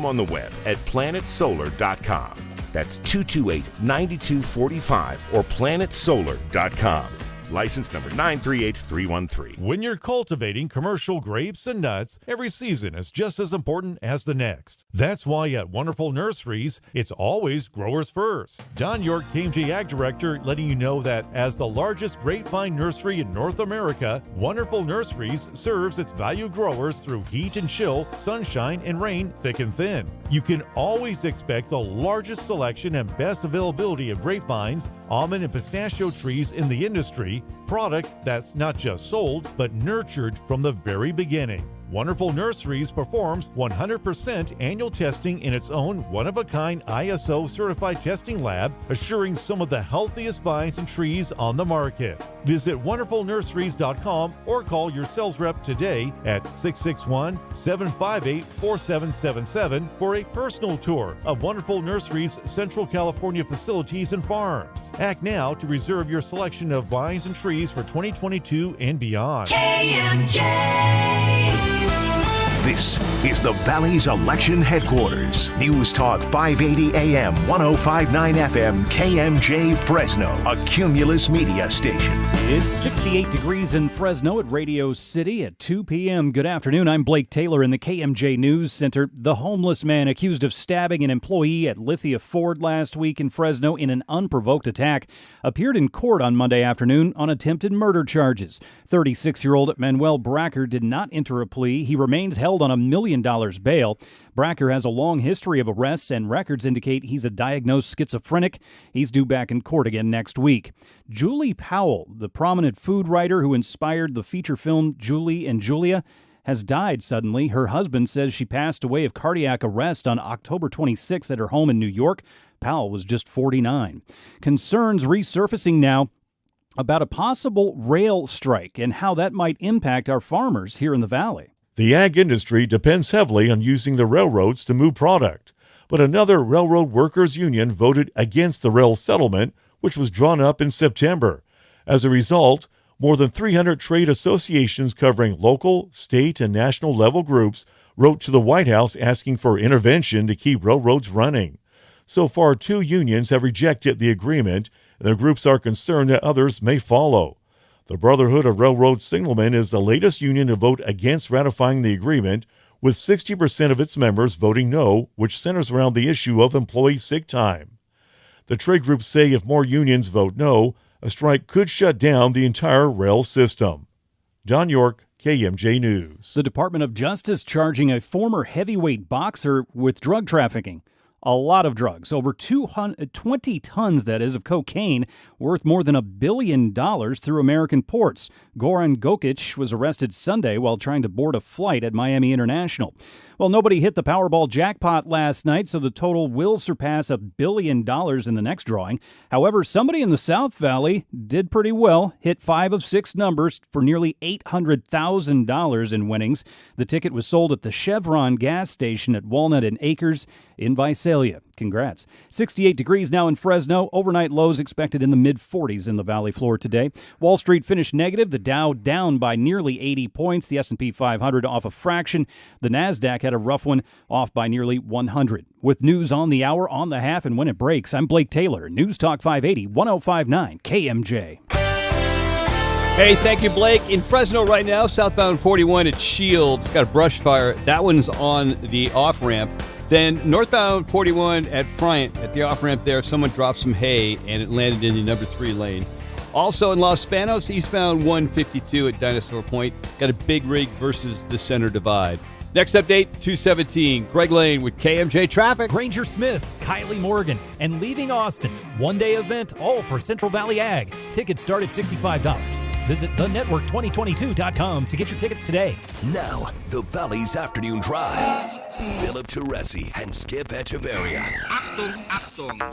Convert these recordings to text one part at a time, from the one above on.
on the web at planetsolar.com. That's 228-9245 or planetsolar.com. License number 938313. When you're cultivating commercial grapes and nuts, every season is just as important as the next. That's why at Wonderful Nurseries, it's always growers first. Don York, KMJ Ag Director, letting you know that as the largest grapevine nursery in North America, Wonderful Nurseries serves its value growers through heat and chill, sunshine and rain, thick and thin. You can always expect the largest selection and best availability of grapevines, almond and pistachio trees in the industry, product that's not just sold, but nurtured from the very beginning. Wonderful Nurseries performs 100% annual testing in its own one-of-a-kind ISO certified testing lab, assuring some of the healthiest vines and trees on the market. Visit wonderfulnurseries.com or call your sales rep today at 661-758-4777 for a personal tour of Wonderful Nurseries' Central California facilities and farms. Act now to reserve your selection of vines and trees for 2022 and beyond. KMJ. This is the Valley's election headquarters. News Talk 580 AM, 105.9 FM, KMJ Fresno, a Cumulus media station. It's 68 degrees in Fresno at Radio City at 2 p.m. Good afternoon. I'm Blake Taylor in the KMJ News Center. The homeless man accused of stabbing an employee at Lithia Ford last week in Fresno in an unprovoked attack appeared in court on Monday afternoon on attempted murder charges. 36-year-old Manuel Bracker did not enter a plea. He remains held on $1 million bail. Bracker has a long history of arrests, and records indicate he's a diagnosed schizophrenic. He's due back in court again next week. Julie Powell, the prominent food writer who inspired the feature film Julie and Julia, has died suddenly. Her husband says she passed away of cardiac arrest on October 26th at her home in New York. Powell was just 49. Concerns resurfacing now about a possible rail strike and how that might impact our farmers here in the Valley. The ag industry depends heavily on using the railroads to move product, but another railroad workers union voted against the rail settlement, which was drawn up in September. As a result, more than 300 trade associations covering local, state, and national level groups wrote to the White House asking for intervention to keep railroads running. So far, 2 unions have rejected the agreement, and the groups are concerned that others may follow. The Brotherhood of Railroad Signalmen is the latest union to vote against ratifying the agreement, with 60% of its members voting no, which centers around the issue of employee sick time. The trade groups say if more unions vote no, a strike could shut down the entire rail system. Don York, KMJ News. The Department of Justice charging a former heavyweight boxer with drug trafficking. A lot of drugs, over 20 tons, that is, of cocaine, worth more than $1 billion through American ports. Goran Gokic was arrested Sunday while trying to board a flight at Miami International. Well, nobody hit the Powerball jackpot last night, so the total will surpass $1 billion in the next drawing. However, somebody in the South Valley did pretty well, hit 5 of 6 numbers for nearly $800,000 in winnings. The ticket was sold at the Chevron gas station at Walnut and Acres in Visalia. Congrats. 68 degrees now in Fresno. Overnight lows expected in the mid-40s in the valley floor today. Wall Street finished negative. The Dow down by nearly 80 points. The S&P 500 off a fraction. The NASDAQ had a rough one, off by nearly 100. With news on the hour, on the half, and when it breaks, I'm Blake Taylor. News Talk 580, 105.9 KMJ. Hey, thank you, Blake. In Fresno right now, southbound 41 at Shields. Got a brush fire. That one's on the off-ramp. Then northbound 41 at Bryant, at the off-ramp there, someone dropped some hay and it landed in the number 3 lane. Also in Los Banos, eastbound 152 at Dinosaur Point, got a big rig versus the center divide. Next update, 217, Greg Lane with KMJ Traffic. Granger Smith, Kylie Morgan, and Leaving Austin. One-day event, all for Central Valley Ag. Tickets start at $65. Visit thenetwork2022.com to get your tickets today. Now, the Valley's Afternoon Drive. Philip Teresi and Skip Echeverria.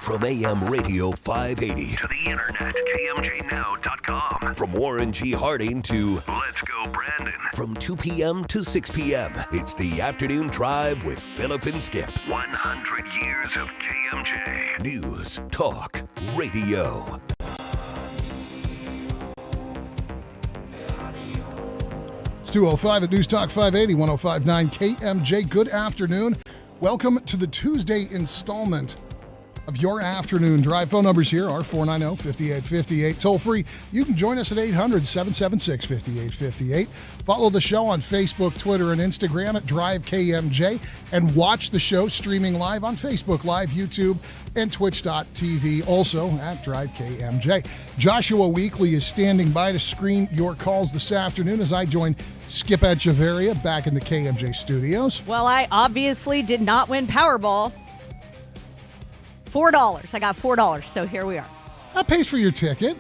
From AM Radio 580 to the internet, KMJNow.com. From Warren G. Harding to Let's Go Brandon. From 2 p.m. to 6 p.m., it's the Afternoon Drive with Philip and Skip. 100 years of KMJ. News, talk, radio. It's 2:05 at News Talk 580, 105.9 KMJ. Good afternoon. Welcome to the Tuesday installment of your afternoon drive. Phone numbers here are 490-5858. Toll free. You can join us at 800-776-5858. Follow the show on Facebook, Twitter, and Instagram at Drive KMJ. And watch the show streaming live on Facebook Live, YouTube, and Twitch.tv. Also at Drive KMJ. Joshua Weekly is standing by to screen your calls this afternoon as I join Skip Echeverria back in the KMJ studios. Well, I obviously did not win Powerball. $4. I got $4, so here we are. That pays for your ticket.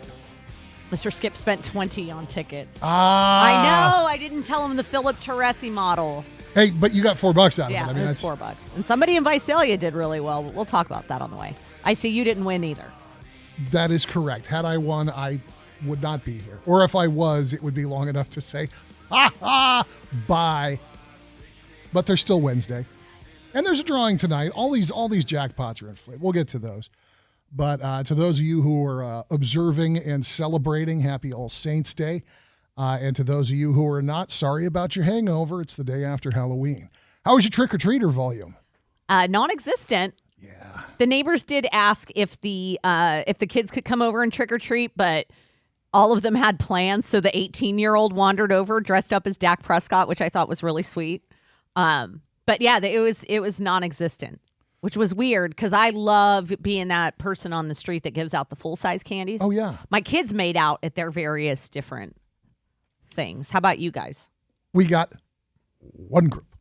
Mr. Skip spent $20 on tickets. I know. I didn't tell him the Philip Teresi model. Hey, but you got $4 out of it. Yeah, I mean, it was $4. And somebody in Visalia did really well. We'll talk about that on the way. I see you didn't win either. That is correct. Had I won, I would not be here. Or if I was, it would be long enough to say, ha ha, bye. But there's still Wednesday. And there's a drawing tonight. All these jackpots are inflated. We'll get to those. But to those of you who are observing and celebrating, happy All Saints Day. And to those of you who are not, sorry about your hangover. It's the day after Halloween. How was your trick-or-treater volume? Non-existent. Yeah. The neighbors did ask if the kids could come over and trick-or-treat, but all of them had plans. So the 18-year-old wandered over dressed up as Dak Prescott, which I thought was really sweet. But yeah, it was non-existent, which was weird because I love being that person on the street that gives out the full-size candies. Oh, yeah. My kids made out at their various different things. How about you guys? We got one group.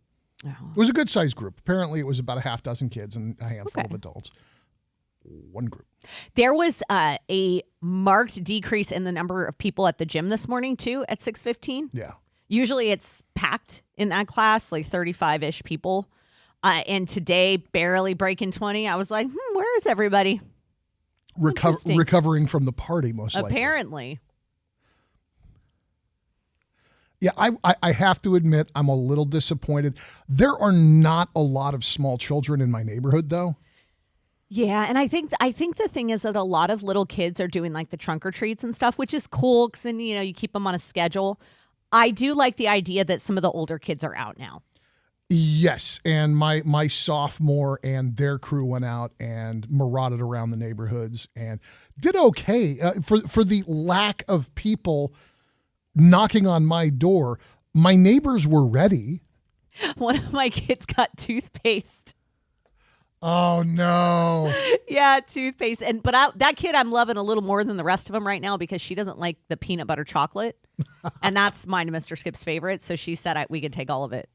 Oh. It was a good-sized group. Apparently, it was about a half dozen kids and a handful of adults. One group. There was a marked decrease in the number of people at the gym this morning, too, at 6:15. Yeah. Usually it's packed in that class, like 35-ish people. And today, barely breaking 20. I was like, where is everybody? Recovering from the party, most likely. Apparently. Yeah, I have to admit, I'm a little disappointed. There are not a lot of small children in my neighborhood, though. Yeah, and I think the thing is that a lot of little kids are doing like the trunk or treats and stuff, which is cool because then, you keep them on a schedule. I do like the idea that some of the older kids are out now. Yes, and my sophomore and their crew went out and marauded around the neighborhoods and did okay. For the lack of people knocking on my door, my neighbors were ready. One of my kids got toothpaste. Oh, no. Yeah, toothpaste. But that kid I'm loving a little more than the rest of them right now because she doesn't like the peanut butter chocolate. And that's mine and Mr. Skip's favorite. So she said we could take all of it.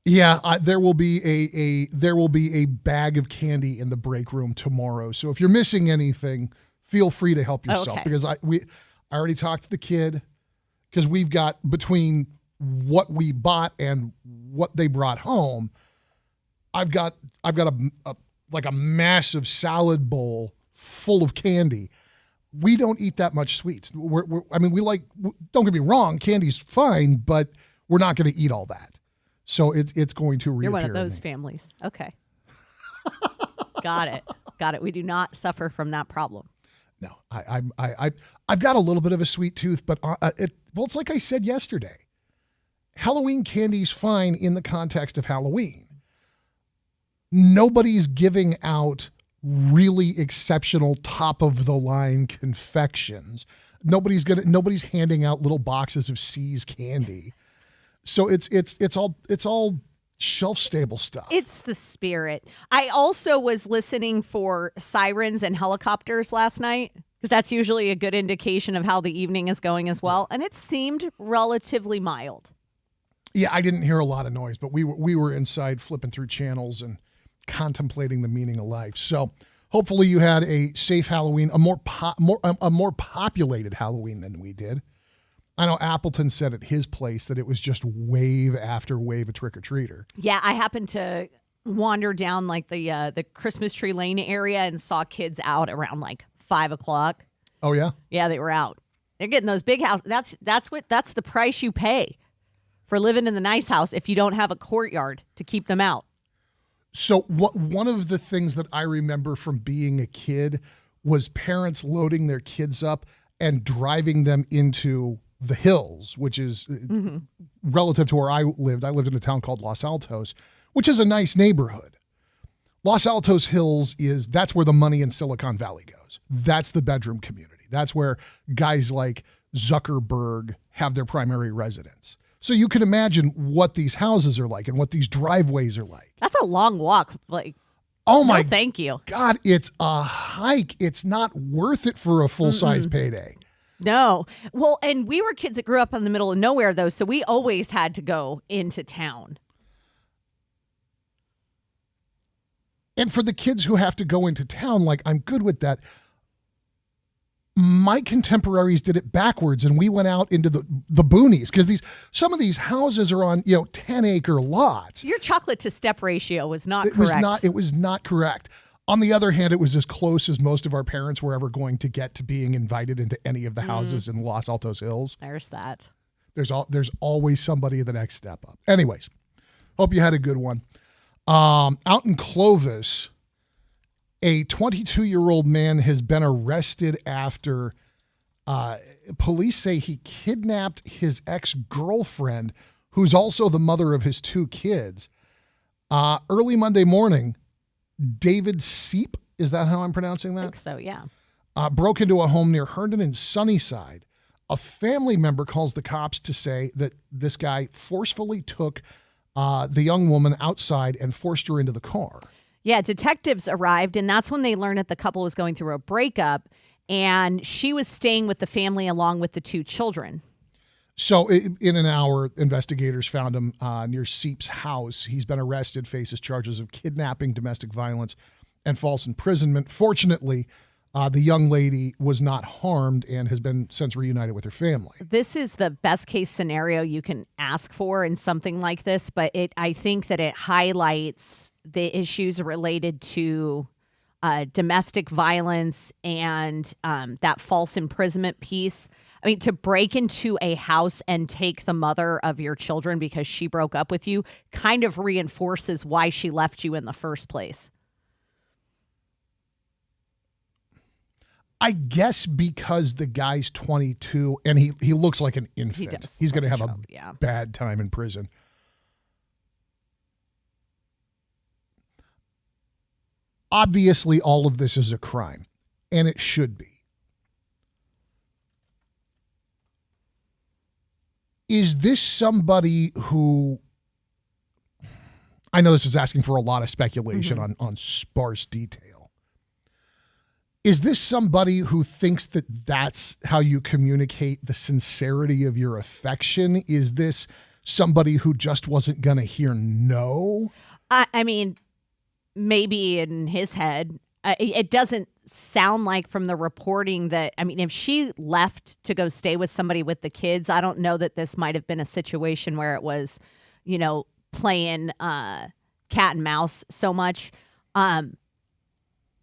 Yeah, there will be a bag of candy in the break room tomorrow. So if you're missing anything, feel free to help yourself. Okay. Because I already talked to the kid because we've got between what we bought and what they brought home. I've got a massive salad bowl full of candy. We don't eat that much sweets. We like, don't get me wrong, candy's fine, but we're not going to eat all that. So it's going to reappear. You're one of those families. Okay. Got it. We do not suffer from that problem. No, I've got a little bit of a sweet tooth, but it's like I said yesterday. Halloween candy's fine in the context of Halloween. Nobody's giving out really exceptional top of the line confections. Nobody's handing out little boxes of C's candy. So it's all shelf stable stuff. It's the spirit. I also was listening for sirens and helicopters last night because that's usually a good indication of how the evening is going as well. And it seemed relatively mild. Yeah, I didn't hear a lot of noise, but we were inside flipping through channels and contemplating the meaning of life. So hopefully you had a safe Halloween, a more populated Halloween than we did. I know Appleton said at his place that it was just wave after wave of trick-or-treater. Yeah, I happened to wander down like the Christmas tree lane area and saw kids out around like 5 o'clock. Oh yeah? Yeah, they were out. They're getting those big houses. That's the price you pay for living in the nice house if you don't have a courtyard to keep them out. So one of the things that I remember from being a kid was parents loading their kids up and driving them into the hills, which is relative to where I lived. I lived in a town called Los Altos, which is a nice neighborhood. Los Altos Hills that's where the money in Silicon Valley goes. That's the bedroom community. That's where guys like Zuckerberg have their primary residence. So you can imagine what these houses are like and what these driveways are like. That's a long walk. Oh my, no, thank you. God, it's a hike. It's not worth it for a full-size payday. No. Well, and we were kids that grew up in the middle of nowhere, though, so we always had to go into town. And for the kids who have to go into town, I'm good with that. My contemporaries did it backwards, and we went out into the boonies because some of these houses are on 10-acre lots. Your chocolate to step ratio was not correct. It was not correct. On the other hand, it was as close as most of our parents were ever going to get to being invited into any of the houses in Los Altos Hills. There's that. There's always somebody the next step up. Anyways, hope you had a good one. Out in Clovis, a 22-year-old man has been arrested after police say he kidnapped his ex-girlfriend, who's also the mother of his 2 kids. Early Monday morning, David Seep, is that how I'm pronouncing that? I think so, yeah. Broke into a home near Herndon and Sunnyside. A family member calls the cops to say that this guy forcefully took the young woman outside and forced her into the car. Yeah, detectives arrived, and that's when they learned that the couple was going through a breakup, and she was staying with the family along with the 2 children. So in an hour, investigators found him near Seep's house. He's been arrested, faces charges of kidnapping, domestic violence, and false imprisonment. Fortunately, the young lady was not harmed and has been since reunited with her family. This is the best case scenario you can ask for in something like this, but I think that it highlights the issues related to domestic violence and that false imprisonment piece. I mean, to break into a house and take the mother of your children because she broke up with you kind of reinforces why she left you in the first place. I guess because the guy's 22 and he looks like an infant. He does. He's going to have a bad time in prison. Obviously, all of this is a crime, and it should be. Is this somebody who, I know this is asking for a lot of speculation on sparse detail. Is this somebody who thinks that that's how you communicate the sincerity of your affection? Is this somebody who just wasn't going to hear no? I mean, maybe in his head. It doesn't sound like from the reporting that, I mean, if she left to go stay with somebody with the kids, I don't know that this might have been a situation where it was, playing cat and mouse so much.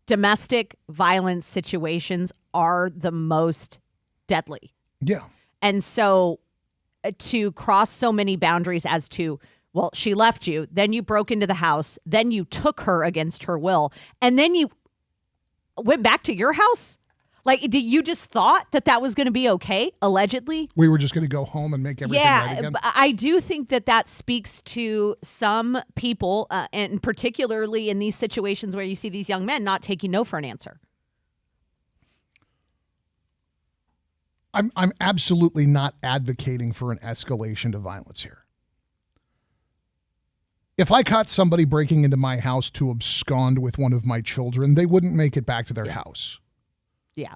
Domestic violence situations are the most deadly. Yeah. And so to cross so many boundaries as to, well, she left you, then you broke into the house, then you took her against her will, and then you went back to your house? Like, did you just thought that was going to be okay, allegedly? We were just going to go home and make everything right again? Yeah, I do think that speaks to some people, and particularly in these situations where you see these young men not taking no for an answer. I'm absolutely not advocating for an escalation to violence here. If I caught somebody breaking into my house to abscond with one of my children, they wouldn't make it back to their house. Yeah.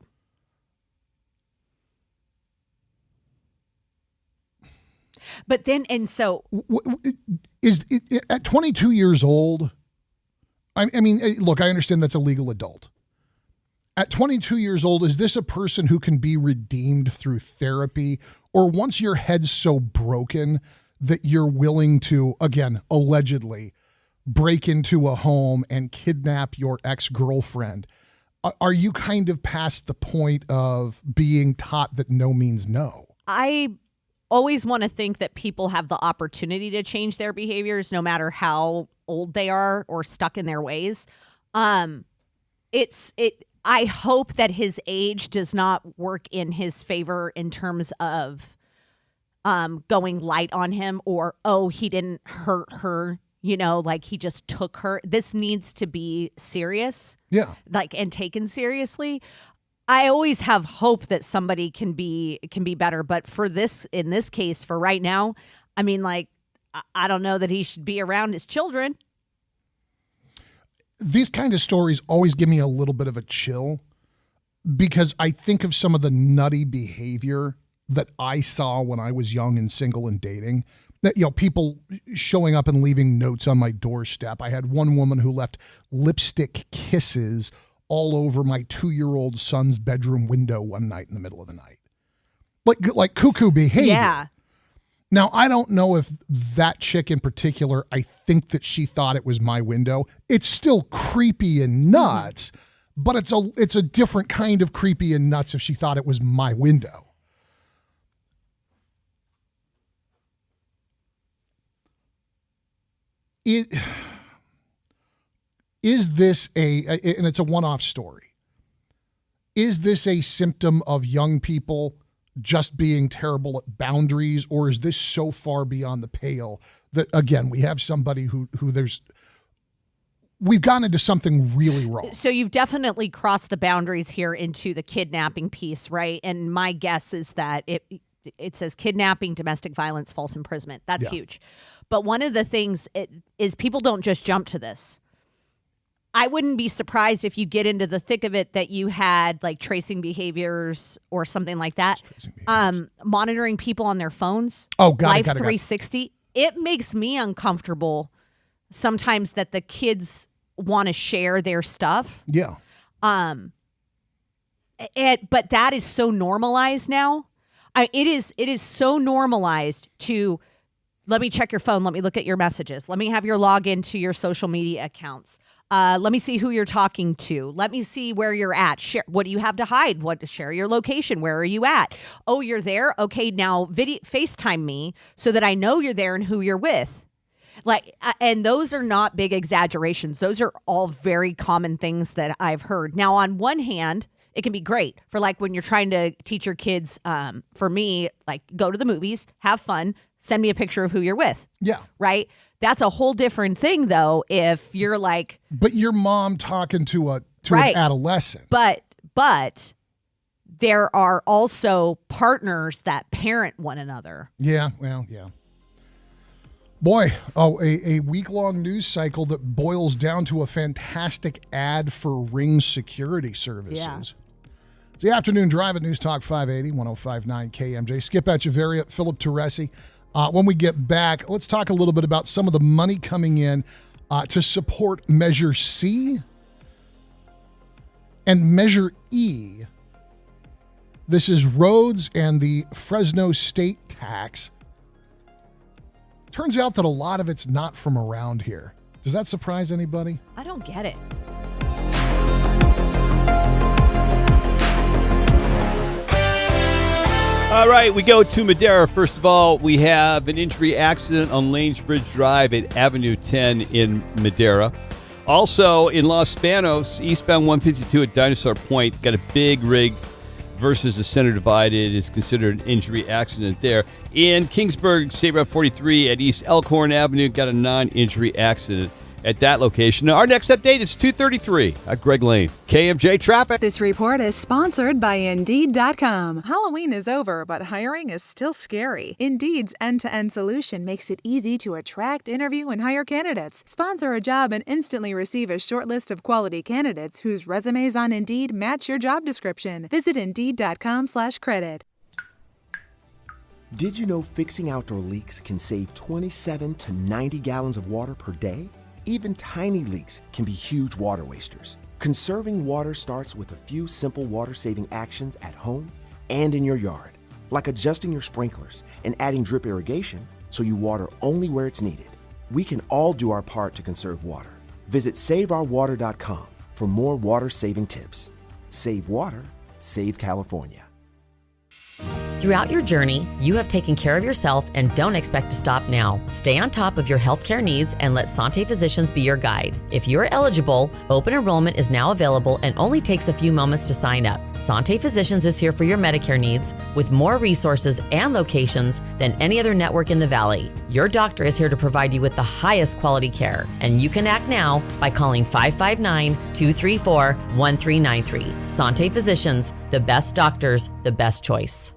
But then, and so... Is it, at 22 years old, I mean, look, I understand that's a legal adult. At 22 years old, is this a person who can be redeemed through therapy? Or once your head's so broken that you're willing to, again, allegedly, break into a home and kidnap your ex-girlfriend, are you kind of past the point of being taught that no means no? I always want to think that people have the opportunity to change their behaviors no matter how old they are or stuck in their ways. I hope that his age does not work in his favor in terms of going light on him or, oh, he didn't hurt her like he just took her. This needs to be serious. Yeah. And taken seriously. I always have hope that somebody can be better, but in this case, for right now, I mean, I don't know that he should be around his children. These kind of stories always give me a little bit of a chill because I think of some of the nutty behavior that I saw when I was young and single and dating. That, people showing up and leaving notes on my doorstep. I had one woman who left lipstick kisses all over my 2-year-old son's bedroom window one night in the middle of the night. Like cuckoo behavior. Yeah. Now, I don't know if that chick in particular, I think that she thought it was my window. It's still creepy and nuts, but it's a different kind of creepy and nuts if she thought it was my window. Is this and it's a one-off story. Is this a symptom of young people just being terrible at boundaries, or is this so far beyond the pale that, again, we have somebody who we've gone into something really wrong? So you've definitely crossed the boundaries here into the kidnapping piece, right? And my guess is that it says kidnapping, domestic violence, false imprisonment. That's huge. But one of the things is people don't just jump to this. I wouldn't be surprised if you get into the thick of it that you had tracing behaviors or something like that. Monitoring people on their phones. Oh, got Life it. 360. It makes me uncomfortable sometimes that the kids want to share their stuff. Yeah. But that is so normalized now. It is so normalized to let me check your phone. Let me look at your messages. Let me have your login to your social media accounts. Let me see who you're talking to. Let me see where you're at. Share. What do you have to hide? Share your location. Where are you at? Oh, you're there? Okay, now FaceTime me so that I know you're there and who you're with. And those are not big exaggerations. Those are all very common things that I've heard. Now, on one hand, it can be great for when you're trying to teach your kids, for me, go to the movies, have fun, send me a picture of who you're with. Yeah. Right? That's a whole different thing, though, if you're But your mom talking to an adolescent. But there are also partners that parent one another. Yeah, well, yeah. Boy, a week-long news cycle that boils down to a fantastic ad for Ring Security Services. Yeah. It's the Afternoon Drive at News Talk 580, 105.9 KMJ. Skip Echeverria, Philip Teresi. When we get back, let's talk a little bit about some of the money coming in to support Measure C and Measure E. This is roads and the Fresno state tax. Turns out that a lot of it's not from around here. Does that surprise anybody? I don't get it. All right, we go to Madera. First of all, we have an injury accident on Lanesbridge Drive at Avenue 10 in Madera. Also, in Los Banos, eastbound 152 at Dinosaur Point, got a big rig versus the center divided. It's considered an injury accident there. In Kingsburg, State Route 43 at East Elkhorn Avenue, got a non-injury accident at that location. Now, our next update is 2:33 at Greg Lane. KMJ Traffic. This report is sponsored by Indeed.com. Halloween is over, but hiring is still scary. Indeed's end-to-end solution makes it easy to attract, interview, and hire candidates. Sponsor a job and instantly receive a short list of quality candidates whose resumes on Indeed match your job description. Visit Indeed.com/credit. Did you know fixing outdoor leaks can save 27 to 90 gallons of water per day? Even tiny leaks can be huge water wasters. Conserving water starts with a few simple water-saving actions at home and in your yard, like adjusting your sprinklers and adding drip irrigation so you water only where it's needed. We can all do our part to conserve water. Visit SaveOurWater.com for more water-saving tips. Save water, save California. Throughout your journey, you have taken care of yourself and don't expect to stop now. Stay on top of your healthcare needs and let Sante Physicians be your guide. If you're eligible, open enrollment is now available and only takes a few moments to sign up. Sante Physicians is here for your Medicare needs with more resources and locations than any other network in the Valley. Your doctor is here to provide you with the highest quality care, and you can act now by calling 559-234-1393. Sante Physicians, the best doctors, the best choice.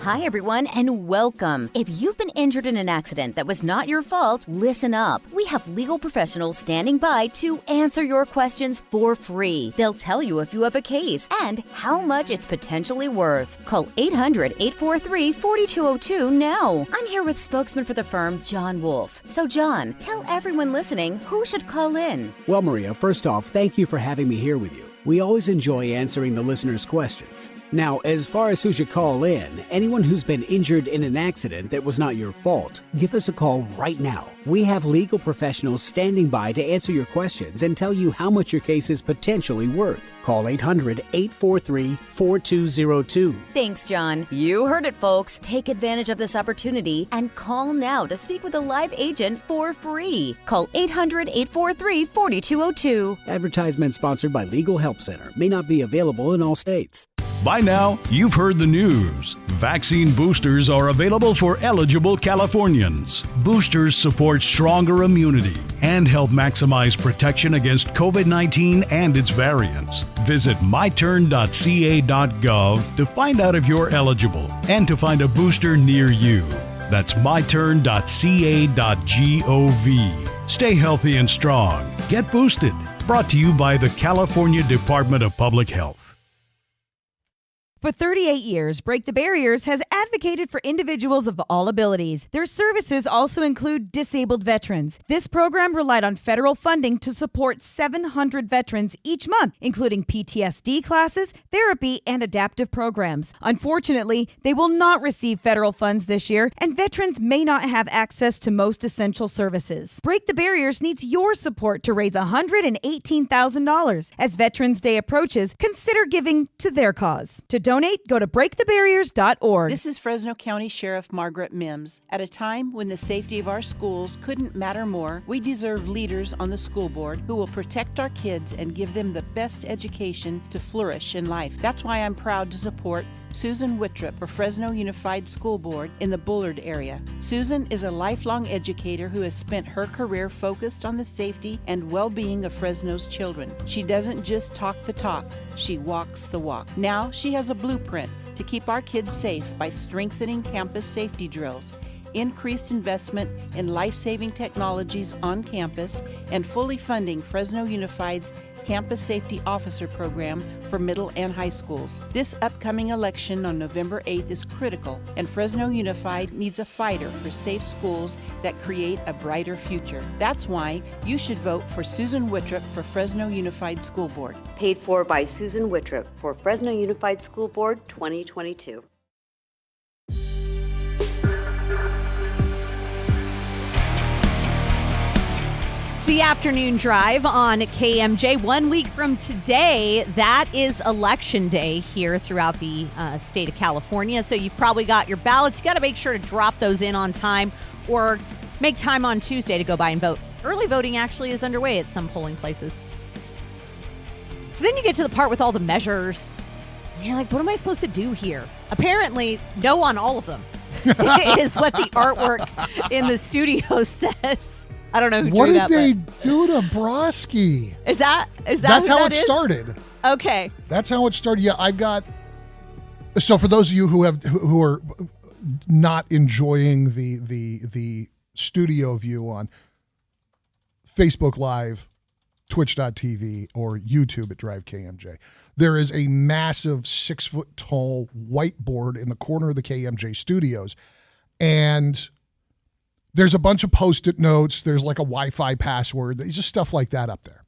Hi, everyone, and welcome. If you've been injured in an accident that was not your fault, listen up. We have legal professionals standing by to answer your questions for free. They'll tell you if you have a case and how much it's potentially worth. Call 800-843-4202 now. I'm here with spokesman for the firm, John Wolf. So, John, tell everyone listening who should call in. Well, Maria, first off, thank you for having me here with you. We always enjoy answering the listeners' questions. Now, as far as who should call in, anyone who's been injured in an accident that was not your fault, give us a call right now. We have legal professionals standing by to answer your questions and tell you how much your case is potentially worth. Call 800-843-4202. Thanks, John. You heard it, folks. Take advantage of this opportunity and call now to speak with a live agent for free. Call 800-843-4202. Advertisement sponsored by Legal Help Center. May not be available in all states. By now, you've heard the news. Vaccine boosters are available for eligible Californians. Boosters support stronger immunity and help maximize protection against COVID-19 and its variants. Visit myturn.ca.gov to find out if you're eligible and to find a booster near you. That's myturn.ca.gov. Stay healthy and strong. Get boosted. Brought to you by the California Department of Public Health. For 38 years, Break the Barriers has advocated for individuals of all abilities. Their services also include disabled veterans. This program relied on federal funding to support 700 veterans each month, including PTSD classes, therapy, and adaptive programs. Unfortunately, they will not receive federal funds this year, and veterans may not have access to most essential services. Break the Barriers needs your support to raise $118,000. As Veterans Day approaches, consider giving to their cause. To donate, go to breakthebarriers.org. This is Fresno County Sheriff Margaret Mims. At a time when the safety of our schools couldn't matter more, we deserve leaders on the school board who will protect our kids and give them the best education to flourish in life. That's why I'm proud to support Susan Whittrop for Fresno Unified School Board in the Bullard area. Susan is a lifelong educator who has spent her career focused on the safety and well-being of Fresno's children. She doesn't just talk the talk, she walks the walk. Now she has a blueprint to keep our kids safe by strengthening campus safety drills, increased investment in life-saving technologies on campus, and fully funding Fresno Unified's Campus Safety Officer Program for middle and high schools. This upcoming election on November 8th is critical, and Fresno Unified needs a fighter for safe schools that create a brighter future. That's why you should vote for Susan Whittrop for Fresno Unified School Board. Paid for by Susan Whittrop for Fresno Unified School Board 2022. It's the afternoon drive on KMJ. 1 week from today, that is election day here throughout the state of California. So you've probably got your ballots. You got to make sure to drop those in on time or make time on Tuesday to go by and vote. Early voting actually is underway at some polling places. So then you get to the part with all the measures. And you're like, what am I supposed to do here? Apparently, no on all of them is what the artwork in the studio says. I don't know who what drew did that, they but do to Broski? Is that That's how that it is? started. Okay. That's how it started. Yeah, I got. So for those of you who are not enjoying the studio view on Facebook Live, Twitch.tv, or YouTube at Drive KMJ, there is a massive 6-foot tall whiteboard in the corner of the KMJ studios, and there's a bunch of Post-it notes. There's like a Wi-Fi password. There's just stuff like that up there.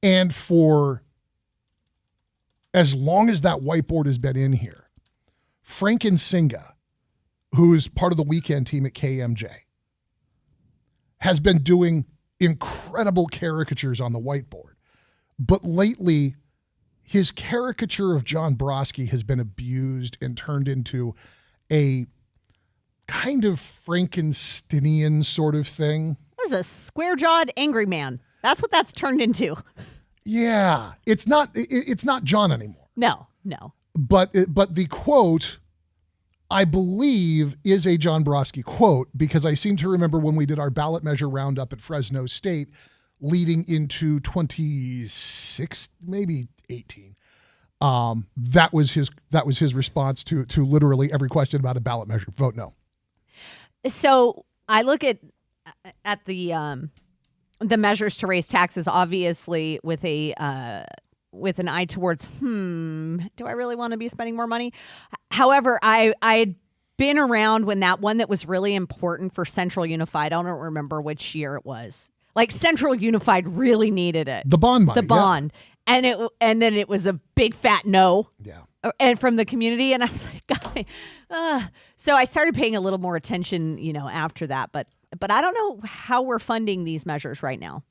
And for as long as that whiteboard has been in here, Frank Nsinga, who is part of the weekend team at KMJ, has been doing incredible caricatures on the whiteboard. But lately, his caricature of John Brodsky has been abused and turned into a kind of Frankensteinian sort of thing. This is a square-jawed angry man. That's what that's turned into. Yeah, it's not John anymore. No. But the quote, I believe, is a John Brodsky quote, because I seem to remember when we did our ballot measure roundup at Fresno State leading into 26, maybe 18. That was his response to literally every question about a ballot measure. Vote no. So I look at the measures to raise taxes, obviously with an eye towards, do I really want to be spending more money? However, I had been around when that one that was really important for Central Unified, I don't remember which year it was. Like Central Unified really needed it. The bond money. The bond. Yeah. And then it was a big fat no. Yeah. And from the community. And I was like, so I started paying a little more attention, after that. But I don't know how we're funding these measures right now.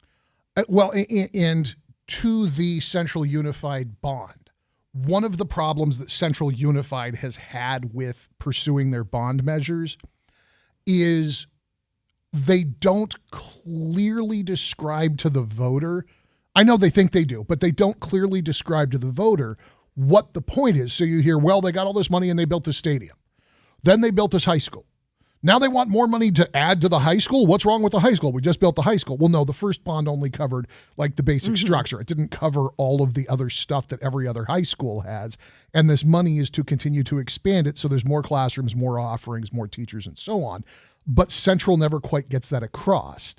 Well, and to the Central Unified bond, one of the problems that Central Unified has had with pursuing their bond measures is they don't clearly describe to the voter. I know they think they do, but they don't clearly describe to the voter what the point is. So you hear, well, they got all this money and they built this stadium. Then they built this high school. Now they want more money to add to the high school. What's wrong with the high school? We just built the high school. Well, no, the first bond only covered like the basic structure. It didn't cover all of the other stuff that every other high school has. And this money is to continue to expand it so there's more classrooms, more offerings, more teachers, and so on. But Central never quite gets that across.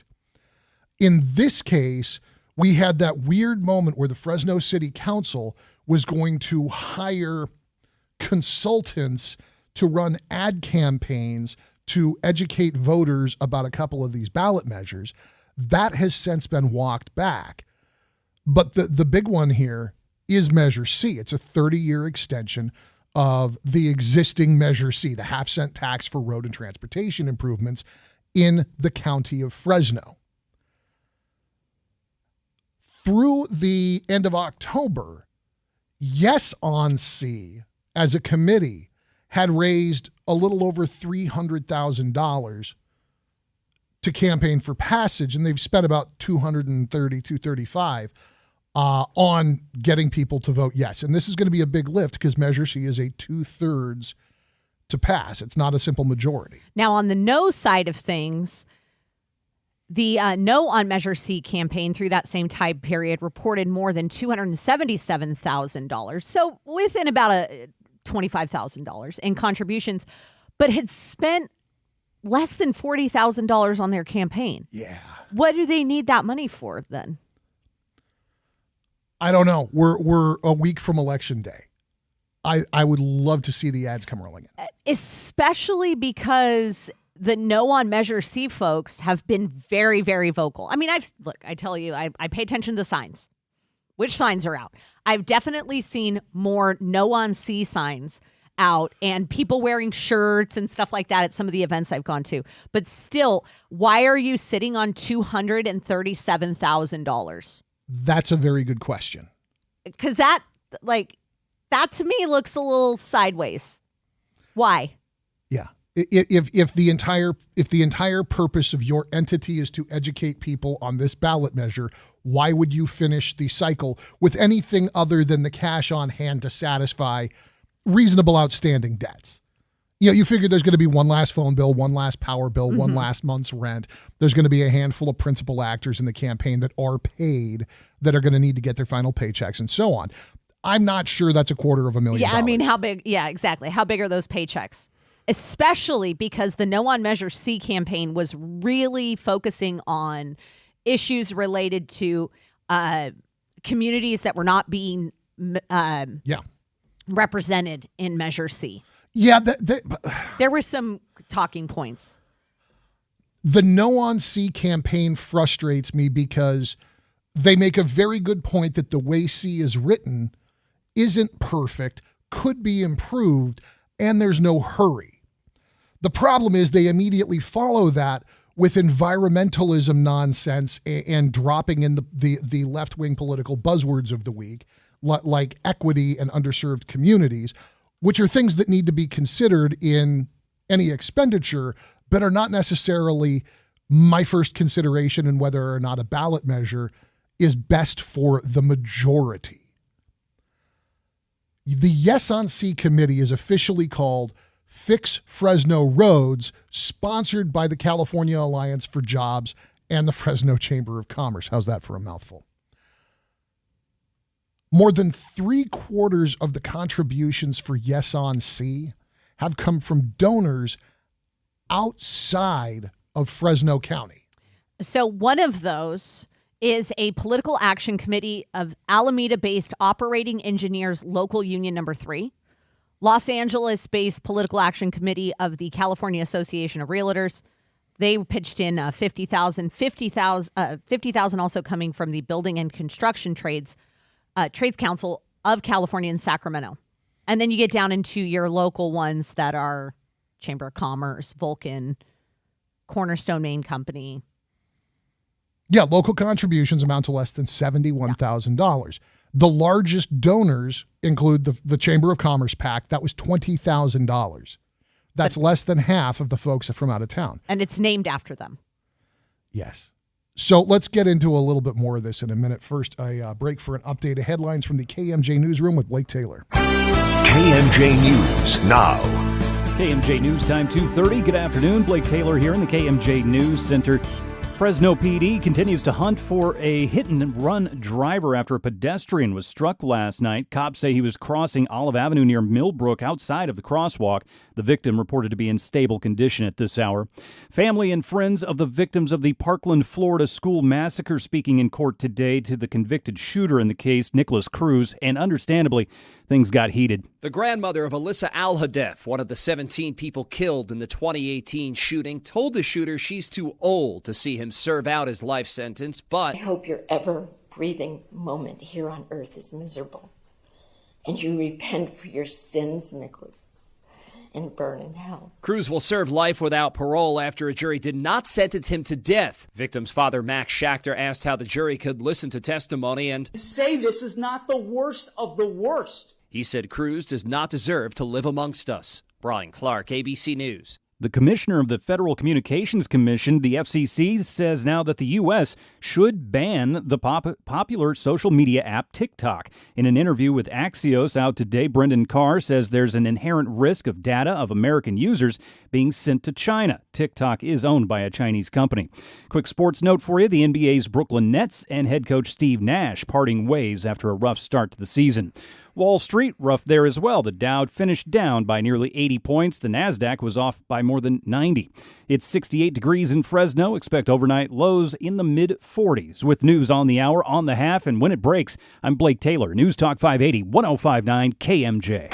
In this case, we had that weird moment where the Fresno City Council was going to hire consultants to run ad campaigns to educate voters about a couple of these ballot measures. That has since been walked back. But the big one here is Measure C. It's a 30-year extension of the existing Measure C, the half-cent tax for road and transportation improvements in the county of Fresno. Through the end of October, Yes on C, as a committee, had raised a little over $300,000 to campaign for passage, and they've spent about $235 on getting people to vote yes. And this is going to be a big lift because Measure C is a 2/3 to pass. It's not a simple majority. Now, on the no side of things, the no on Measure C campaign through that same time period reported more than $277,000. So within about $25,000 in contributions, but had spent less than $40,000 on their campaign. Yeah. What do they need that money for then? I don't know. We're a week from Election Day. I would love to see the ads come rolling in. Especially because the no on Measure C folks have been very, very vocal. I mean, I tell you, I pay attention to the signs. Which signs are out? I've definitely seen more no on C signs out and people wearing shirts and stuff like that at some of the events I've gone to. But still, why are you sitting on $237,000? That's a very good question. Because that to me looks a little sideways. Why? Yeah. If the entire purpose of your entity is to educate people on this ballot measure, why would you finish the cycle with anything other than the cash on hand to satisfy reasonable outstanding debts? You know, you figure there's going to be one last phone bill, one last power bill, one last month's rent. There's going to be a handful of principal actors in the campaign that are paid that are going to need to get their final paychecks and so on. I'm not sure that's $250,000. Yeah, I mean, how big? Yeah, exactly. How big are those paychecks? Especially because the No on Measure C campaign was really focusing on issues related to communities that were not being represented in Measure C. Yeah, there were some talking points. The No on C campaign frustrates me because they make a very good point that the way C is written isn't perfect, could be improved, and there's no hurry. The problem is they immediately follow that with environmentalism nonsense and dropping in the left-wing political buzzwords of the week, like equity and underserved communities, which are things that need to be considered in any expenditure, but are not necessarily my first consideration in whether or not a ballot measure is best for the majority. The Yes on C committee is officially called Fix Fresno Roads, sponsored by the California Alliance for Jobs and the Fresno Chamber of Commerce. How's that for a mouthful? More than 3/4 of the contributions for Yes on C have come from donors outside of Fresno County. So one of those is a political action committee of Alameda-based Operating Engineers Local Union Number 3, Los Angeles-based political action committee of the California Association of Realtors. They pitched in $50,000 also coming from the Building and Construction Trades Council of California in Sacramento. And then you get down into your local ones that are Chamber of Commerce, Vulcan, Cornerstone Main Company. Yeah, local contributions amount to less than $71,000. The largest donors include the Chamber of Commerce PAC. That was $20,000. That's less than half of the folks from out of town. And it's named after them. Yes. So let's get into a little bit more of this in a minute. First, a break for an update of headlines from the KMJ Newsroom with Blake Taylor. KMJ News now. KMJ News time 2:30. Good afternoon. Blake Taylor here in the KMJ News Center. Fresno PD continues to hunt for a hit-and-run driver after a pedestrian was struck last night. Cops say he was crossing Olive Avenue near Millbrook outside of the crosswalk. The victim reported to be in stable condition at this hour. Family and friends of the victims of the Parkland, Florida school massacre speaking in court today to the convicted shooter in the case, Nicholas Cruz, and understandably, things got heated. The grandmother of Alyssa Al-Hadef, one of the 17 people killed in the 2018 shooting, told the shooter she's too old to see him serve out his life sentence, but I hope your ever-breathing moment here on earth is miserable, and you repent for your sins, Nicholas, and burn in hell. Cruz will serve life without parole after a jury did not sentence him to death. Victim's father, Max Schachter, asked how the jury could listen to testimony and say this is not the worst of the worst. He said Cruz does not deserve to live amongst us. Brian Clark, ABC News. The commissioner of the Federal Communications Commission, the FCC, says now that the U.S. should ban the popular social media app TikTok. In an interview with Axios out today, Brendan Carr says there's an inherent risk of data of American users being sent to China. TikTok is owned by a Chinese company. Quick sports note for you, the NBA's Brooklyn Nets and head coach Steve Nash parting ways after a rough start to the season. Wall Street, rough there as well. The Dow finished down by nearly 80 points. The Nasdaq was off by more than 90. It's 68 degrees in Fresno. Expect overnight lows in the mid-40s. With news on the hour, on the half, and when it breaks, I'm Blake Taylor, News Talk 580, 1059 KMJ.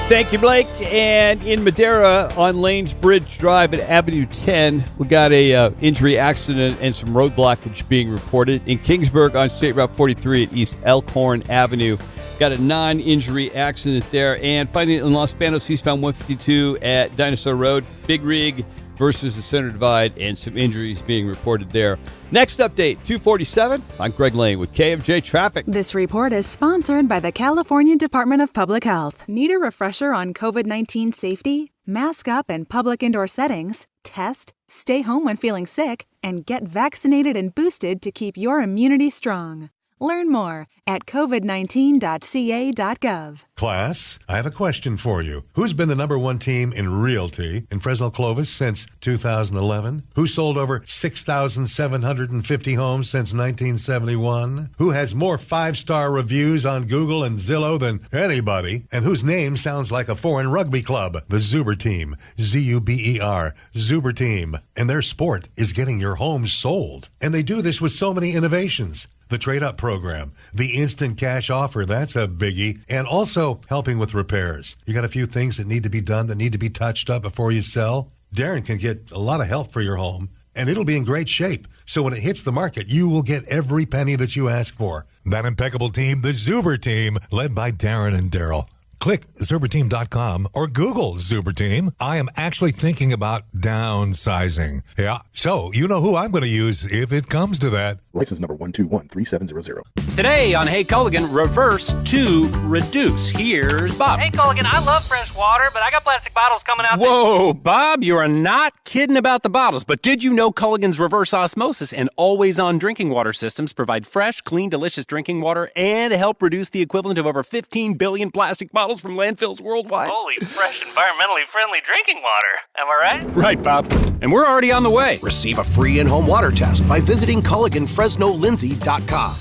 Thank you, Blake. And in Madera on Lanes Bridge Drive at Avenue 10, we got a injury accident and some road blockage being reported. In Kingsburg on State Route 43 at East Elkhorn Avenue, got a non-injury accident there. And finally in Los Banos, eastbound 152 at Dinosaur Road, Big Rig versus the Center Divide, and some injuries being reported there. Next update, 2:47. I'm Greg Lane with KMJ Traffic. This report is sponsored by the California Department of Public Health. Need a refresher on COVID-19 safety? Mask up in public indoor settings, test, stay home when feeling sick, and get vaccinated and boosted to keep your immunity strong. Learn more at covid19.ca.gov. Class, I have a question for you. Who's been the number one team in realty in Fresno Clovis since 2011? Who sold over 6,750 homes since 1971? Who has more five-star reviews on Google and Zillow than anybody? And whose name sounds like a foreign rugby club? The Zuber Team. Z-U-B-E-R. Zuber Team. And their sport is getting your homes sold. And they do this with so many innovations. The trade-up program, the instant cash offer, that's a biggie, and also helping with repairs. You got a few things that need to be done, that need to be touched up before you sell? Darren can get a lot of help for your home, and it'll be in great shape. So when it hits the market, you will get every penny that you ask for. That impeccable team, the Zuber Team, led by Darren and Daryl. Click Zuberteam.com or Google Zuberteam. I am actually thinking about downsizing. Yeah, so you know who I'm going to use if it comes to that. License number 1213700. Today on Hey Culligan, reverse to reduce. Here's Bob. Hey Culligan, I love fresh water, but I got plastic bottles coming out. Whoa, Bob, you are not kidding about the bottles. But did you know Culligan's reverse osmosis and always-on drinking water systems provide fresh, clean, delicious drinking water and help reduce the equivalent of over 15 billion plastic bottles from landfills worldwide? Holy, fresh, environmentally friendly drinking water. Am I right? Right, Bob. And we're already on the way. Receive a free in-home water test by visiting CulliganFresnoLindsay.com.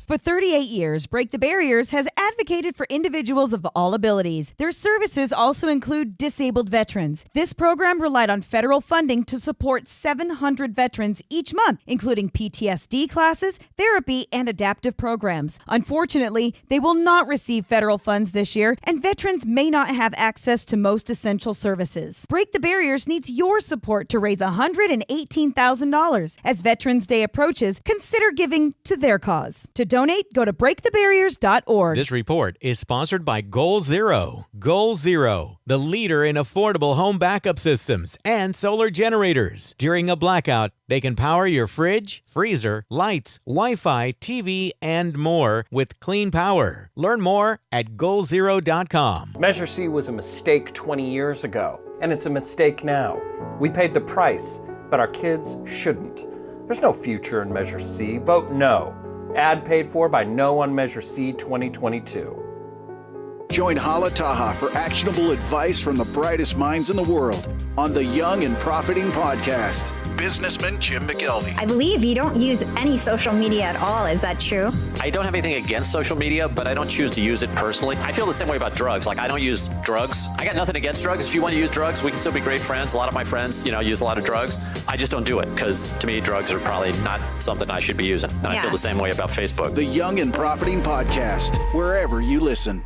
For 38 years, Break the Barriers has advocated for individuals of all abilities. Their services also include disabled veterans. This program relied on federal funding to support 700 veterans each month, including PTSD classes, therapy, and adaptive programs. Unfortunately, they will not receive federal funds this year, and veterans may not have access to most essential services. Break the Barriers needs your support to raise $118,000. As Veterans Day approaches, consider giving to their cause. To donate, go to breakthebarriers.org. This report is sponsored by Goal Zero. Goal Zero, the leader in affordable home backup systems and solar generators. During a blackout, they can power your fridge, freezer, lights, Wi-Fi, TV, and more with clean power. Learn more at goalzero.com. Measure C was a mistake 20 years ago, and it's a mistake now. We paid the price, but our kids shouldn't. There's no future in Measure C. Vote no. Ad paid for by No on Measure C 2022. Join Hala Taha for actionable advice from the brightest minds in the world on the Young and Profiting Podcast. Businessman Jim McGelvey. I believe you don't use any social media at all. Is that true? I don't have anything against social media, but I don't choose to use it personally. I feel the same way about drugs. Like, I don't use drugs. I got nothing against drugs. If you want to use drugs, we can still be great friends. A lot of my friends, use a lot of drugs. I just don't do it because, to me, drugs are probably not something I should be using. And I feel the same way about Facebook. The Young and Profiting Podcast, wherever you listen.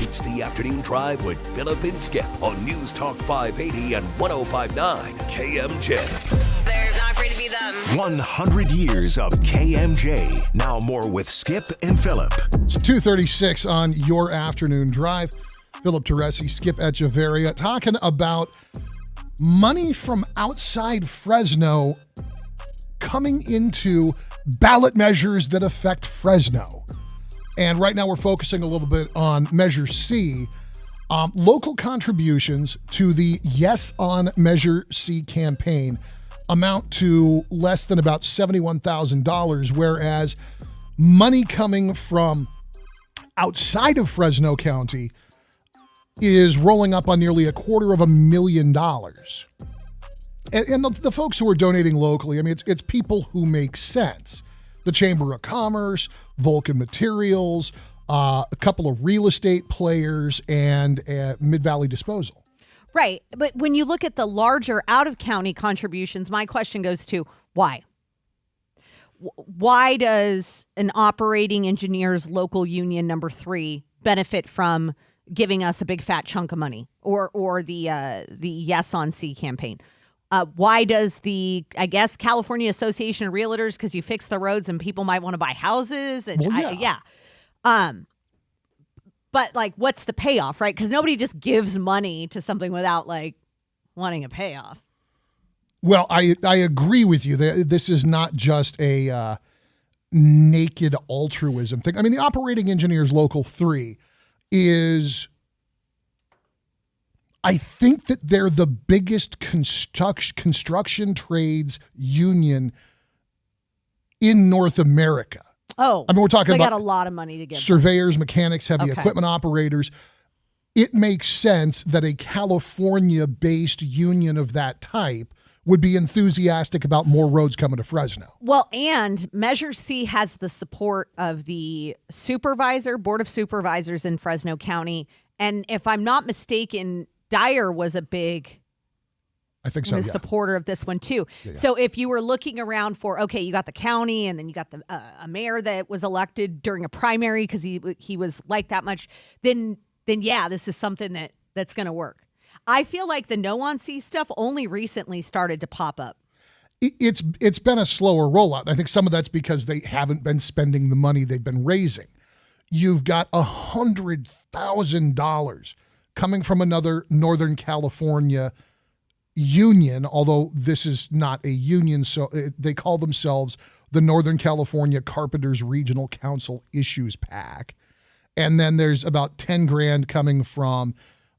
It's the afternoon drive with Phillip and Skip on News Talk 580 and 105.9 KMJ. They're not afraid to be them. 100 years of KMJ. Now more with Skip and Phillip. It's 2:36 on your afternoon drive. Phillip Teresi, Skip Echeverria, talking about money from outside Fresno coming into ballot measures that affect Fresno. And right now we're focusing a little bit on Measure C. Local contributions to the Yes on Measure C campaign amount to less than about $71,000, whereas money coming from outside of Fresno County is rolling up on nearly $250,000. And the folks who are donating locally, I mean, it's people who make sense. The Chamber of Commerce, Vulcan Materials, a couple of real estate players, and Mid-Valley Disposal. Right. But when you look at the larger out-of-county contributions, my question goes to why? Why does an operating engineers local union number 3 benefit from giving us a big fat chunk of money or the Yes on C campaign? Why does the, California Association of Realtors, because you fix the roads and people might want to buy houses? And but what's the payoff, right? Because nobody just gives money to something without wanting a payoff. Well, I agree with you. This is not just a naked altruism thing. I mean, the Operating Engineers Local 3 is... I think that they're the biggest construction trades union in North America. Oh, I mean, we're talking about they got a lot of money to give. Surveyors, mechanics, heavy equipment operators. It makes sense that a California-based union of that type would be enthusiastic about more roads coming to Fresno. Well, and Measure C has the support of the Board of Supervisors in Fresno County. And if I'm not mistaken, Dyer was a big supporter of this one too. Yeah. So if you were looking around for, you got the county and then you got a mayor that was elected during a primary because he was liked that much, then this is something that's going to work. I feel like the No on C stuff only recently started to pop up. It's been a slower rollout. I think some of that's because they haven't been spending the money they've been raising. You've got $100,000 coming from another Northern California union, although this is not a union, so they call themselves the Northern California Carpenters Regional Council Issues PAC. And then there's about 10 grand coming from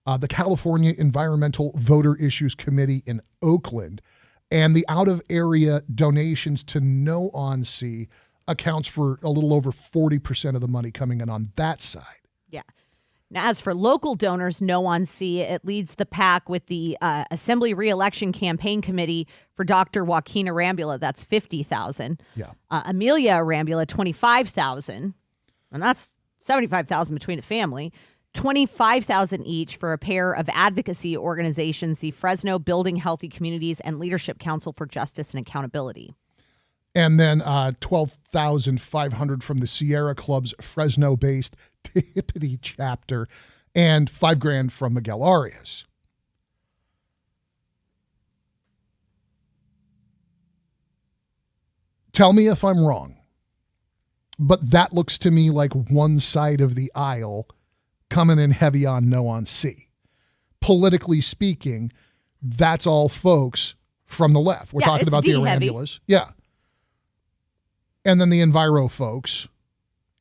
the California Environmental Voter Issues Committee in Oakland. And the out-of-area donations to No On Sea accounts for a little over 40% of the money coming in on that side. Yeah. Now, as for local donors, No On Sea, it leads the pack with the Assembly Re-Election Campaign Committee for Dr. Joaquin Arambula. That's $50,000. Yeah. Amelia Arambula, $25,000. And that's $75,000 between a family. $25,000 each for a pair of advocacy organizations, the Fresno Building Healthy Communities and Leadership Council for Justice and Accountability. And then $12,500 from the Sierra Club's Fresno-based Hippity chapter, and $5 grand from Miguel Arias. Tell me if I'm wrong, but that looks to me like one side of the aisle coming in heavy on No On Sea. Politically speaking, that's all folks from the left. We're talking about the Arambulas. Yeah. And then the Enviro folks.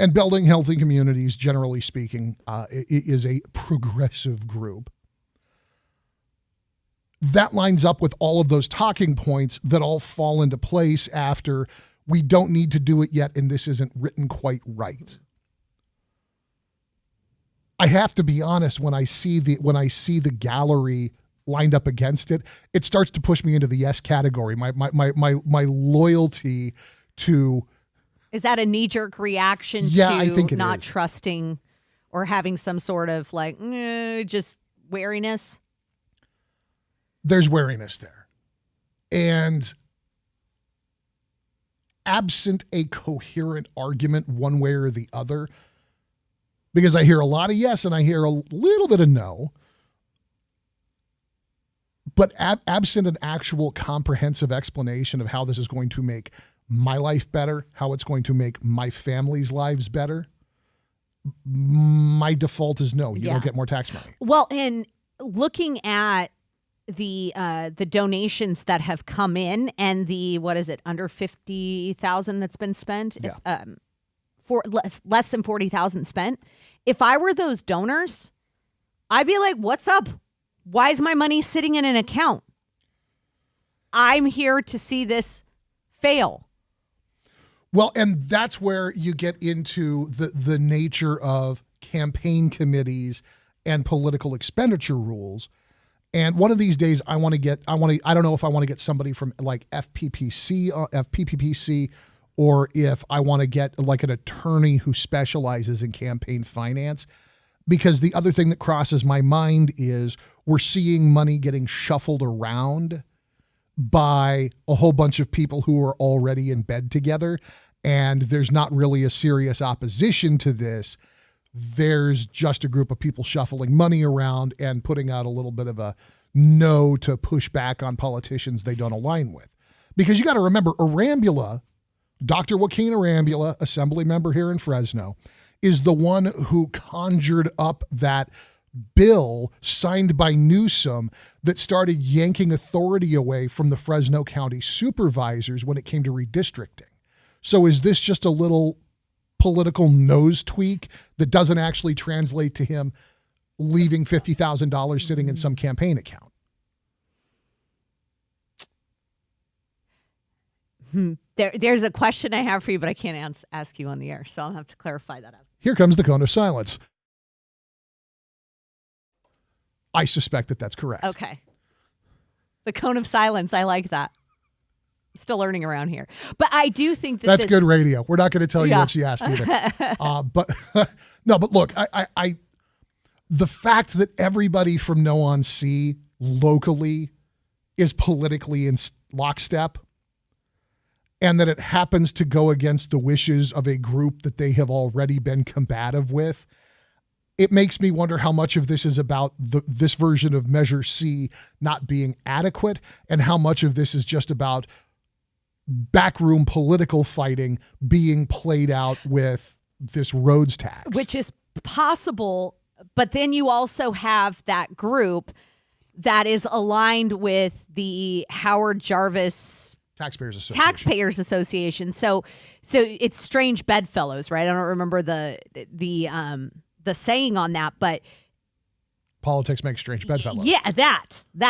And building healthy communities, generally speaking, is a progressive group. That lines up with all of those talking points that all fall into place after we don't need to do it yet and this isn't written quite right. I have to be honest, when I see the gallery lined up against it, it starts to push me into the yes category. My loyalty to... Is that a knee-jerk reaction I think to it not is. trusting or having some sort of just wariness? There's wariness there. And absent a coherent argument one way or the other, because I hear a lot of yes and I hear a little bit of no, but absent an actual comprehensive explanation of how this is going to make my life better, how it's going to make my family's lives better, my default is no. You don't get more tax money. Well, and looking at the donations that have come in and the, what is it, under 50,000 that's been spent, for less than 40,000 spent. If I were those donors, I'd be like, what's up? Why is my money sitting in an account? I'm here to see this fail. Well, and that's where you get into the nature of campaign committees and political expenditure rules. And one of these days I don't know if I want to get somebody from like FPPC, or if I want to get like an attorney who specializes in campaign finance. Because the other thing that crosses my mind is we're seeing money getting shuffled around by a whole bunch of people who are already in bed together, and there's not really a serious opposition to this. There's just a group of people shuffling money around and putting out a little bit of a no to push back on politicians they don't align with. Because you got to remember, Arambula, Dr. Joaquin Arambula, assembly member here in Fresno, is the one who conjured up that bill signed by Newsom that started yanking authority away from the Fresno County supervisors when it came to redistricting. So is this just a little political nose tweak that doesn't actually translate to him leaving $50,000 sitting in some campaign account? There's a question I have for you, but I can't ask you on the air, so I'll have to clarify that out. Here comes the cone of silence. I suspect that that's correct. Okay. The cone of silence. I like that. Still learning around here. But I do think that that's good radio. We're not going to tell you what she asked either. But look, I the fact that everybody from No On Sea locally is politically in lockstep, and that it happens to go against the wishes of a group that they have already been combative with, it makes me wonder how much of this is about this version of Measure C not being adequate, and how much of this is just about backroom political fighting being played out with this roads tax. Which is possible, but then you also have that group that is aligned with the Howard Jarvis Taxpayers Association. So it's strange bedfellows, right? I don't remember the saying on that, but politics makes strange bedfellows. yeah,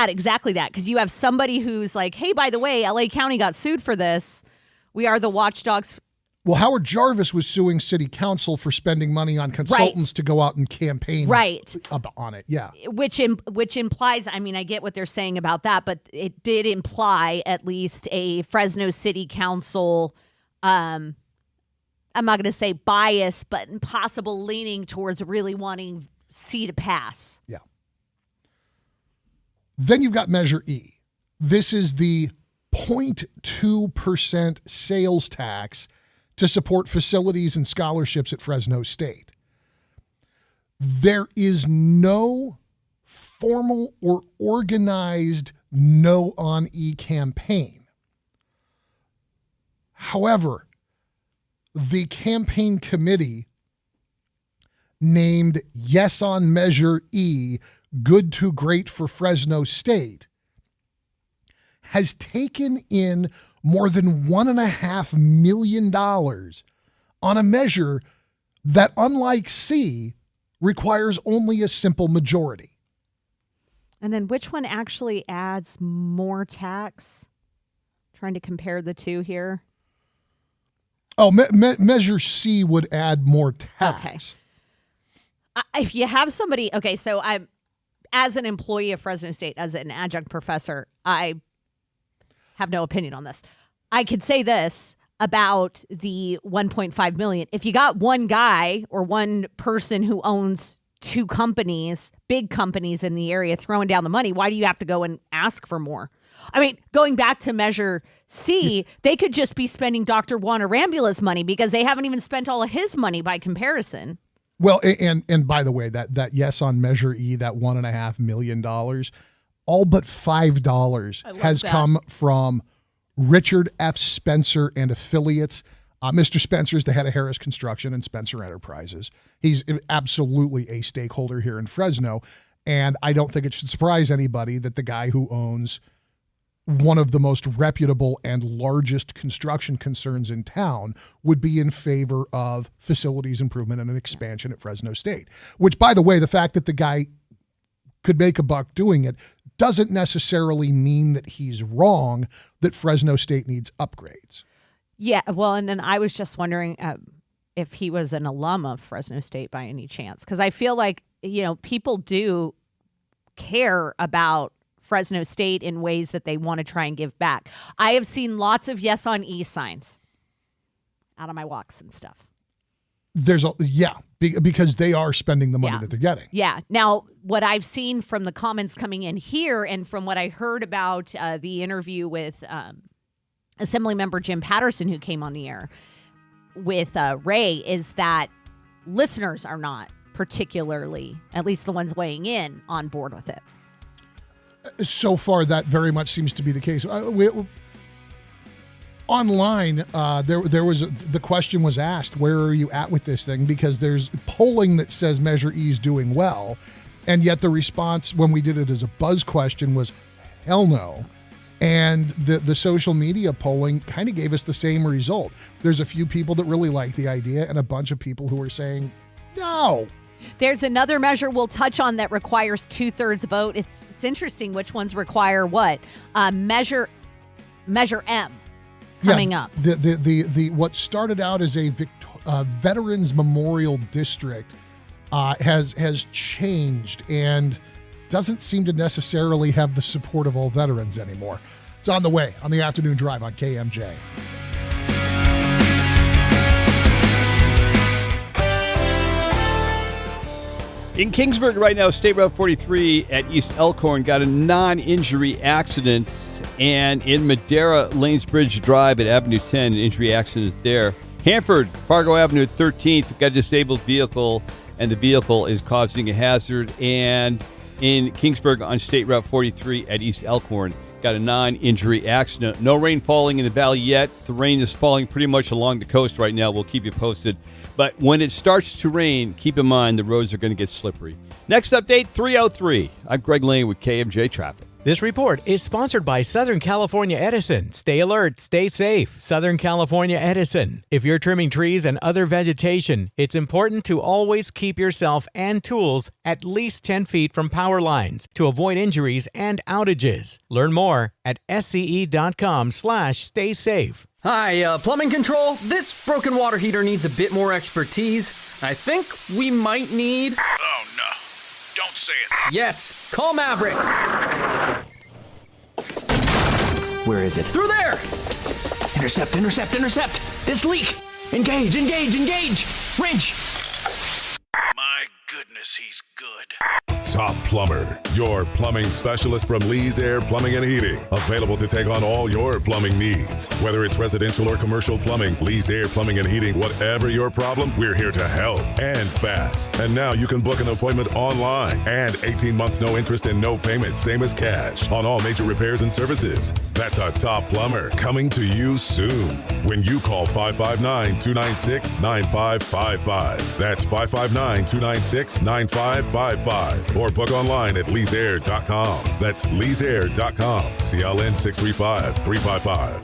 exactly that. Because you have somebody who's like, hey, by the way, LA County got sued for this. We are the watchdogs. Well, Howard Jarvis was suing city council for spending money on consultants to go out and campaign on it. Yeah. Which implies, I mean, I get what they're saying about that, but it did imply at least a Fresno City Council, I'm not going to say bias, but possible leaning towards really wanting C to pass. Yeah. Then you've got Measure E. This is the 0.2% sales tax to support facilities and scholarships at Fresno State. There is no formal or organized No on E campaign. However, the campaign committee named Yes on Measure E, Good to Great for Fresno State, has taken in more than $1.5 million on a measure that, unlike C, requires only a simple majority. And then which one actually adds more tax? Trying to compare the two here. Oh, Measure C would add more tax. Okay. If you have somebody, okay, so as an employee of Fresno State, as an adjunct professor, I have no opinion on this. I could say this about the 1.5 million. If you got one guy or one person who owns two companies, big companies in the area throwing down the money, why do you have to go and ask for more? I mean, going back to Measure C, they could just be spending Dr. Juan Arambula's money because they haven't even spent all of his money by comparison. Well, and by the way, that yes on Measure E, that $1.5 million, all but $5 has come from Richard F. Spencer and affiliates. Mr. Spencer is the head of Harris Construction and Spencer Enterprises. He's absolutely a stakeholder here in Fresno, and I don't think it should surprise anybody that the guy who owns one of the most reputable and largest construction concerns in town would be in favor of facilities improvement and an expansion at Fresno State. Which, by the way, the fact that the guy could make a buck doing it doesn't necessarily mean that he's wrong, that Fresno State needs upgrades. Yeah, well, and then I was just wondering if he was an alum of Fresno State by any chance, because I feel like, people do care about Fresno State in ways that they want to try and give back. I have seen lots of Yes on E signs out on my walks and stuff. Because they are spending the money that they're getting. Yeah. Now, what I've seen from the comments coming in here and from what I heard about the interview with Assemblymember Jim Patterson, who came on the air with Ray, is that listeners are not particularly, at least the ones weighing in, on board with it. So far, that very much seems to be the case. Online, the question was asked, where are you at with this thing? Because there's polling that says Measure E is doing well, and yet the response when we did it as a buzz question was, hell no. And the social media polling kind of gave us the same result. There's a few people that really like the idea and a bunch of people who are saying, no. There's another measure we'll touch on that requires 2/3 vote. It's interesting which ones require what. Measure M coming up. The what started out as a Veterans Memorial District has changed and doesn't seem to necessarily have the support of all veterans anymore. It's on the way on the afternoon drive on KMJ. In Kingsburg right now, State Route 43 at East Elkhorn got a non-injury accident. And in Madera, Lanes Bridge Drive at Avenue 10, an injury accident there. Hanford, Fargo Avenue 13th, got a disabled vehicle, and the vehicle is causing a hazard. And in Kingsburg on State Route 43 at East Elkhorn, got a non-injury accident. No rain falling in the valley yet. The rain is falling pretty much along the coast right now. We'll keep you posted. But when it starts to rain, keep in mind the roads are going to get slippery. Next update, 3:03. I'm Greg Lane with KMJ Traffic. This report is sponsored by Southern California Edison. Stay alert, stay safe. Southern California Edison. If you're trimming trees and other vegetation, it's important to always keep yourself and tools at least 10 feet from power lines to avoid injuries and outages. Learn more at sce.com/stay safe. Hi, plumbing control. This broken water heater needs a bit more expertise. I think we might need... Oh, no. Don't say it. Yes, call Maverick. Where is it? Through there! Intercept, intercept, intercept! This leak! Engage, engage, engage! Wrench! My goodness, he's good. Top Plumber, your plumbing specialist from Lee's Air Plumbing and Heating. Available to take on all your plumbing needs. Whether it's residential or commercial plumbing, Lee's Air Plumbing and Heating, whatever your problem, we're here to help. And fast. And now you can book an appointment online. And 18 months no interest and no payment, same as cash, on all major repairs and services. That's a Top Plumber coming to you soon. When you call 559-296-9555. That's 559-296-9555. Or book online at leesair.com. That's leesair.com. CLN 635-355.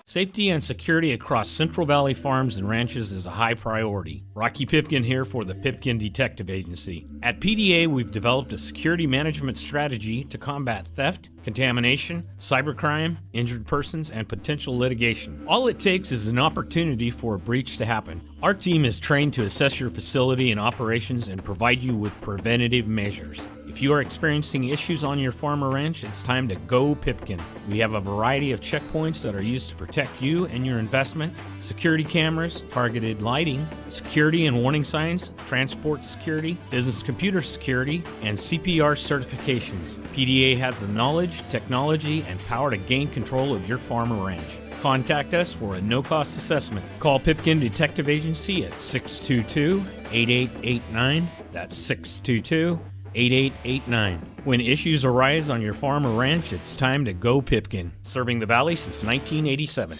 Safety and security across Central Valley farms and ranches is a high priority. Rocky Pipkin here for the Pipkin Detective Agency. At PDA, we've developed a security management strategy to combat theft, contamination, cybercrime, injured persons, and potential litigation. All it takes is an opportunity for a breach to happen. Our team is trained to assess your facility and operations and provide you with preventative measures. If you are experiencing issues on your farm or ranch, it's time to go Pipkin. We have a variety of checkpoints that are used to protect you and your investment: security cameras, targeted lighting, security and warning signs, transport security, business computer security, and CPR certifications. PDA has the knowledge, technology, and power to gain control of your farm or ranch. Contact us for a no-cost assessment. Call Pipkin Detective Agency at 622-8889. That's 622-8889. When issues arise on your farm or ranch, it's time to go Pipkin. Serving the Valley since 1987.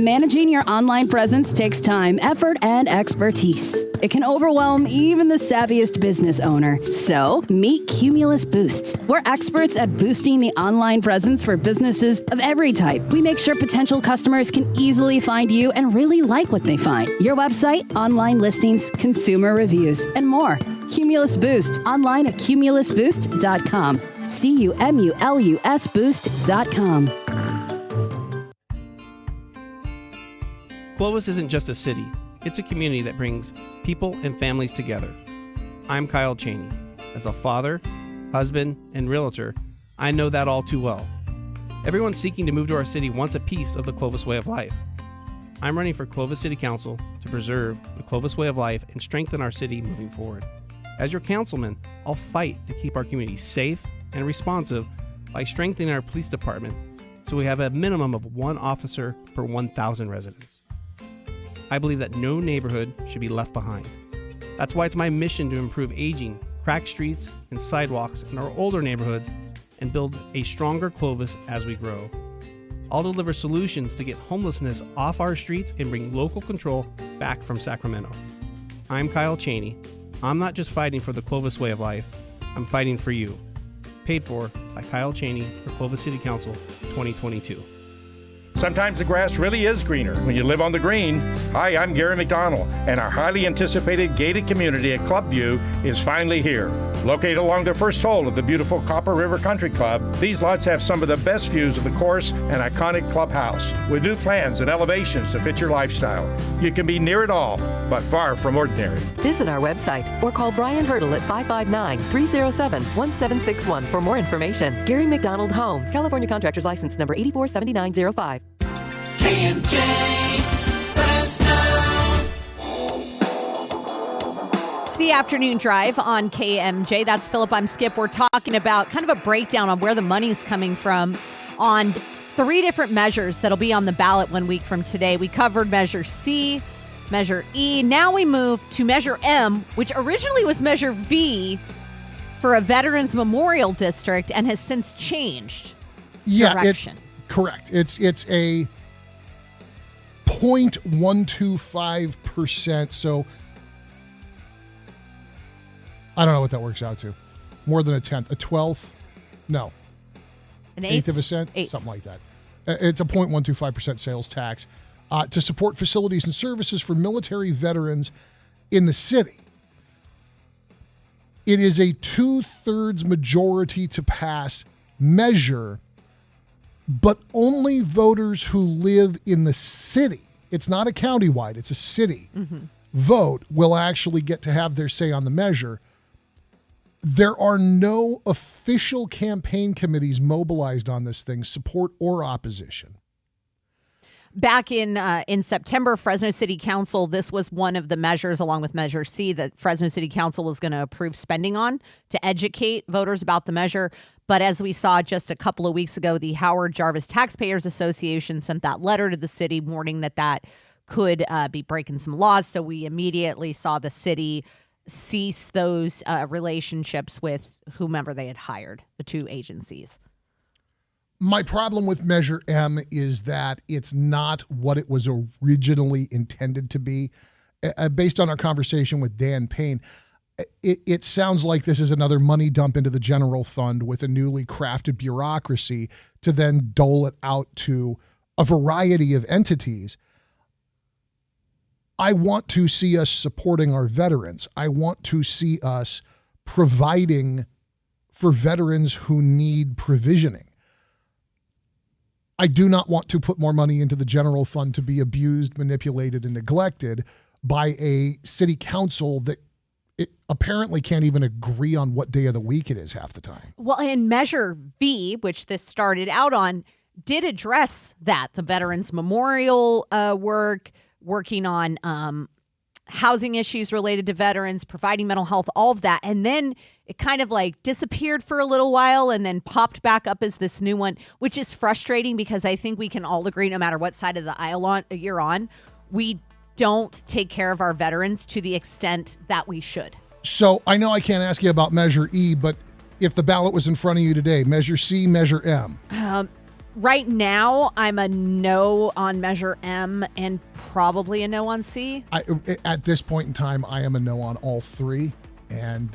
Managing your online presence takes time, effort, and expertise. It can overwhelm even the savviest business owner. So, meet Cumulus Boost. We're experts at boosting the online presence for businesses of every type. We make sure potential customers can easily find you and really like what they find. Your website, online listings, consumer reviews, and more. Cumulus Boost. Online at cumulusboost.com. CUMULUS Boost.com. Clovis isn't just a city, it's a community that brings people and families together. I'm Kyle Cheney. As a father, husband, and realtor, I know that all too well. Everyone seeking to move to our city wants a piece of the Clovis way of life. I'm running for Clovis City Council to preserve the Clovis way of life and strengthen our city moving forward. As your councilman, I'll fight to keep our community safe and responsive by strengthening our police department so we have a minimum of 1 officer per 1,000 residents. I believe that no neighborhood should be left behind. That's why it's my mission to improve aging, cracked streets, and sidewalks in our older neighborhoods and build a stronger Clovis as we grow. I'll deliver solutions to get homelessness off our streets and bring local control back from Sacramento. I'm Kyle Cheney. I'm not just fighting for the Clovis way of life, I'm fighting for you. Paid for by Kyle Cheney for Clovis City Council 2022. Sometimes the grass really is greener when you live on the green. Hi, I'm Gary McDonald, and our highly anticipated gated community at Clubview is finally here. Located along the first hole of the beautiful Copper River Country Club, these lots have some of the best views of the course and iconic clubhouse, with new plans and elevations to fit your lifestyle. You can be near it all, but far from ordinary. Visit our website or call Brian Hurdle at 559-307-1761 for more information. Gary McDonald Homes, California Contractors License Number 847905. KMJ Fresno. It's the afternoon drive on KMJ. That's Philip. I'm Skip. We're talking about kind of a breakdown on where the money's coming from on 3 different measures that'll be on the ballot 1 week from today. We covered Measure C, Measure E. Now we move to Measure M, which originally was Measure V for a Veterans Memorial District and has since changed. direction. Correct. It's a 0.125%. So I don't know what that works out to. More than a tenth. A 12th? No. An eighth of a cent? Something like that. It's a 0.125% sales tax to support facilities and services for military veterans in the city. It is a 2/3 majority to pass measure, but only voters who live in the city, it's not a countywide, it's a city, vote will actually get to have their say on the measure. There are no official campaign committees mobilized on this thing, support or opposition. Back in September, Fresno City Council, this was one of the measures, along with Measure C, that Fresno City Council was going to approve spending on to educate voters about the measure. But as we saw just a couple of weeks ago, the Howard Jarvis Taxpayers Association sent that letter to the city warning that could be breaking some laws. So we immediately saw the city cease those relationships with whomever they had hired, the two agencies. My problem with Measure M is that it's not what it was originally intended to be. Based on our conversation with Dan Payne, it sounds like this is another money dump into the general fund with a newly crafted bureaucracy to then dole it out to a variety of entities. I want to see us supporting our veterans. I want to see us providing for veterans who need provisioning. I do not want to put more money into the general fund to be abused, manipulated, and neglected by a city council that it apparently can't even agree on what day of the week it is half the time. Well, and Measure V, which this started out on, did address that. The Veterans Memorial working on housing issues related to veterans, providing mental health, all of that. And then it kind of like disappeared for a little while and then popped back up as this new one, which is frustrating because I think we can all agree, no matter what side of the aisle you're on, we don't take care of our veterans to the extent that we should. So I know I can't ask you about Measure E, but if the ballot was in front of you today, Measure C, Measure M. Right now, I'm a no on Measure M and probably a no on C. At this point in time, I am a no on all three. And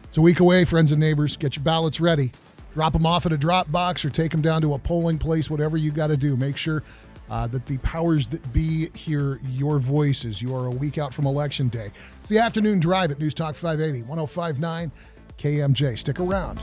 it's a week away, friends and neighbors. Get your ballots ready. Drop them off at a drop box or take them down to a polling place, whatever you got to do. Make sure that the powers that be hear your voices. You are a week out from Election Day. It's the afternoon drive at News Talk 580, 105.9 KMJ. Stick around.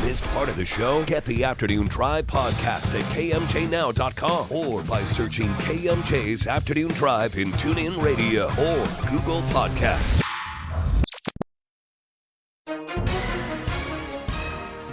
Missed part of the show? Get the Afternoon Drive podcast at KMJNow.com or by searching KMJ's Afternoon Drive in TuneIn Radio or Google Podcasts.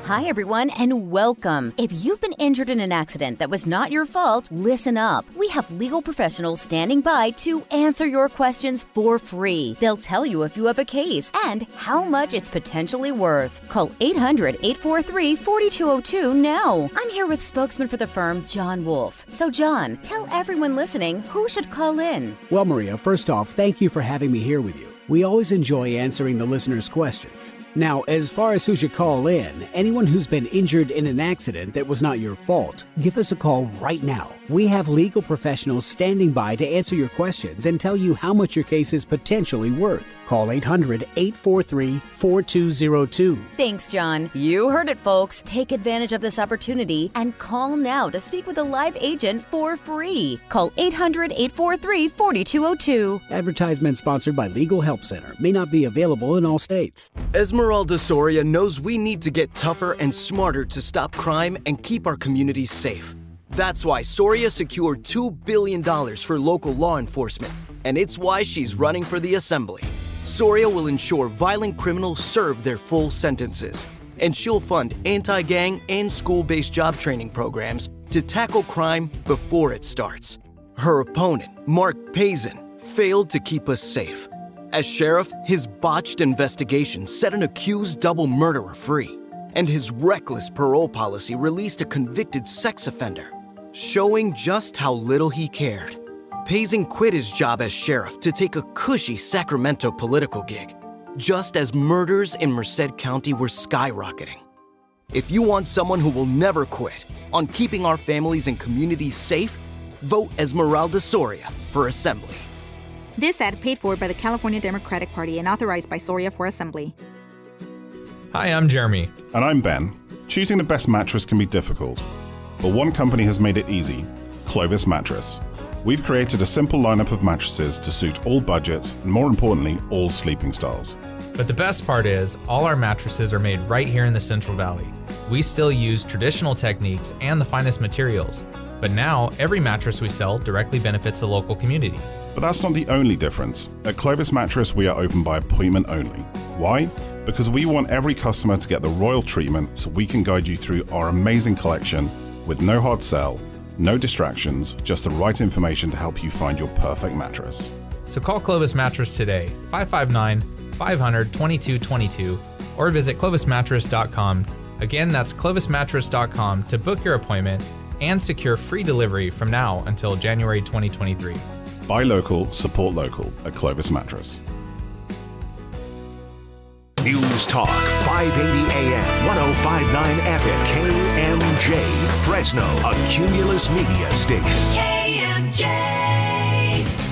Hi, everyone, and welcome. If you've been injured in an accident that was not your fault, listen up. We have legal professionals standing by to answer your questions for free. They'll tell you if you have a case and how much it's potentially worth. Call 800-843-4202 now. I'm here with spokesman for the firm, John Wolf. So, John, tell everyone listening who should call in. Well, Maria, first off, thank you for having me here with you. We always enjoy answering the listeners' questions. Now, as far as who should call in, anyone who's been injured in an accident that was not your fault, give us a call right now. We have legal professionals standing by to answer your questions and tell you how much your case is potentially worth. Call 800-843-4202. Thanks, John. You heard it, folks. Take advantage of this opportunity and call now to speak with a live agent for free. Call 800-843-4202. Advertisement sponsored by Legal Help Center. May not be available in all states. Esmeralda Soria knows we need to get tougher and smarter to stop crime and keep our communities safe. That's why Soria secured $2 billion for local law enforcement, and it's why she's running for the Assembly. Soria will ensure violent criminals serve their full sentences, and she'll fund anti-gang and school-based job training programs to tackle crime before it starts. Her opponent, Mark Pazin, failed to keep us safe. As sheriff, his botched investigation set an accused double murderer free, and his reckless parole policy released a convicted sex offender, showing just how little he cared. Pazing quit his job as sheriff to take a cushy Sacramento political gig, just as murders in Merced County were skyrocketing. If you want someone who will never quit on keeping our families and communities safe, vote Esmeralda Soria for Assembly. This ad paid for by the California Democratic Party and authorized by Soria for Assembly. Hi, I'm Jeremy. And I'm Ben. Choosing the best mattress can be difficult, but one company has made it easy, Clovis Mattress. We've created a simple lineup of mattresses to suit all budgets and, more importantly, all sleeping styles. But the best part is, all our mattresses are made right here in the Central Valley. We still use traditional techniques and the finest materials. But now, every mattress we sell directly benefits the local community. But that's not the only difference. At Clovis Mattress, we are open by appointment only. Why? Because we want every customer to get the royal treatment so we can guide you through our amazing collection with no hard sell, no distractions, just the right information to help you find your perfect mattress. So call Clovis Mattress today, 559-500-2222, or visit clovismattress.com. Again, that's clovismattress.com to book your appointment and secure free delivery from now until January 2023. Buy local, support local at Clovis Mattress. News Talk 580 AM 1059 FM KMJ Fresno, a Cumulus Media station. KMJ.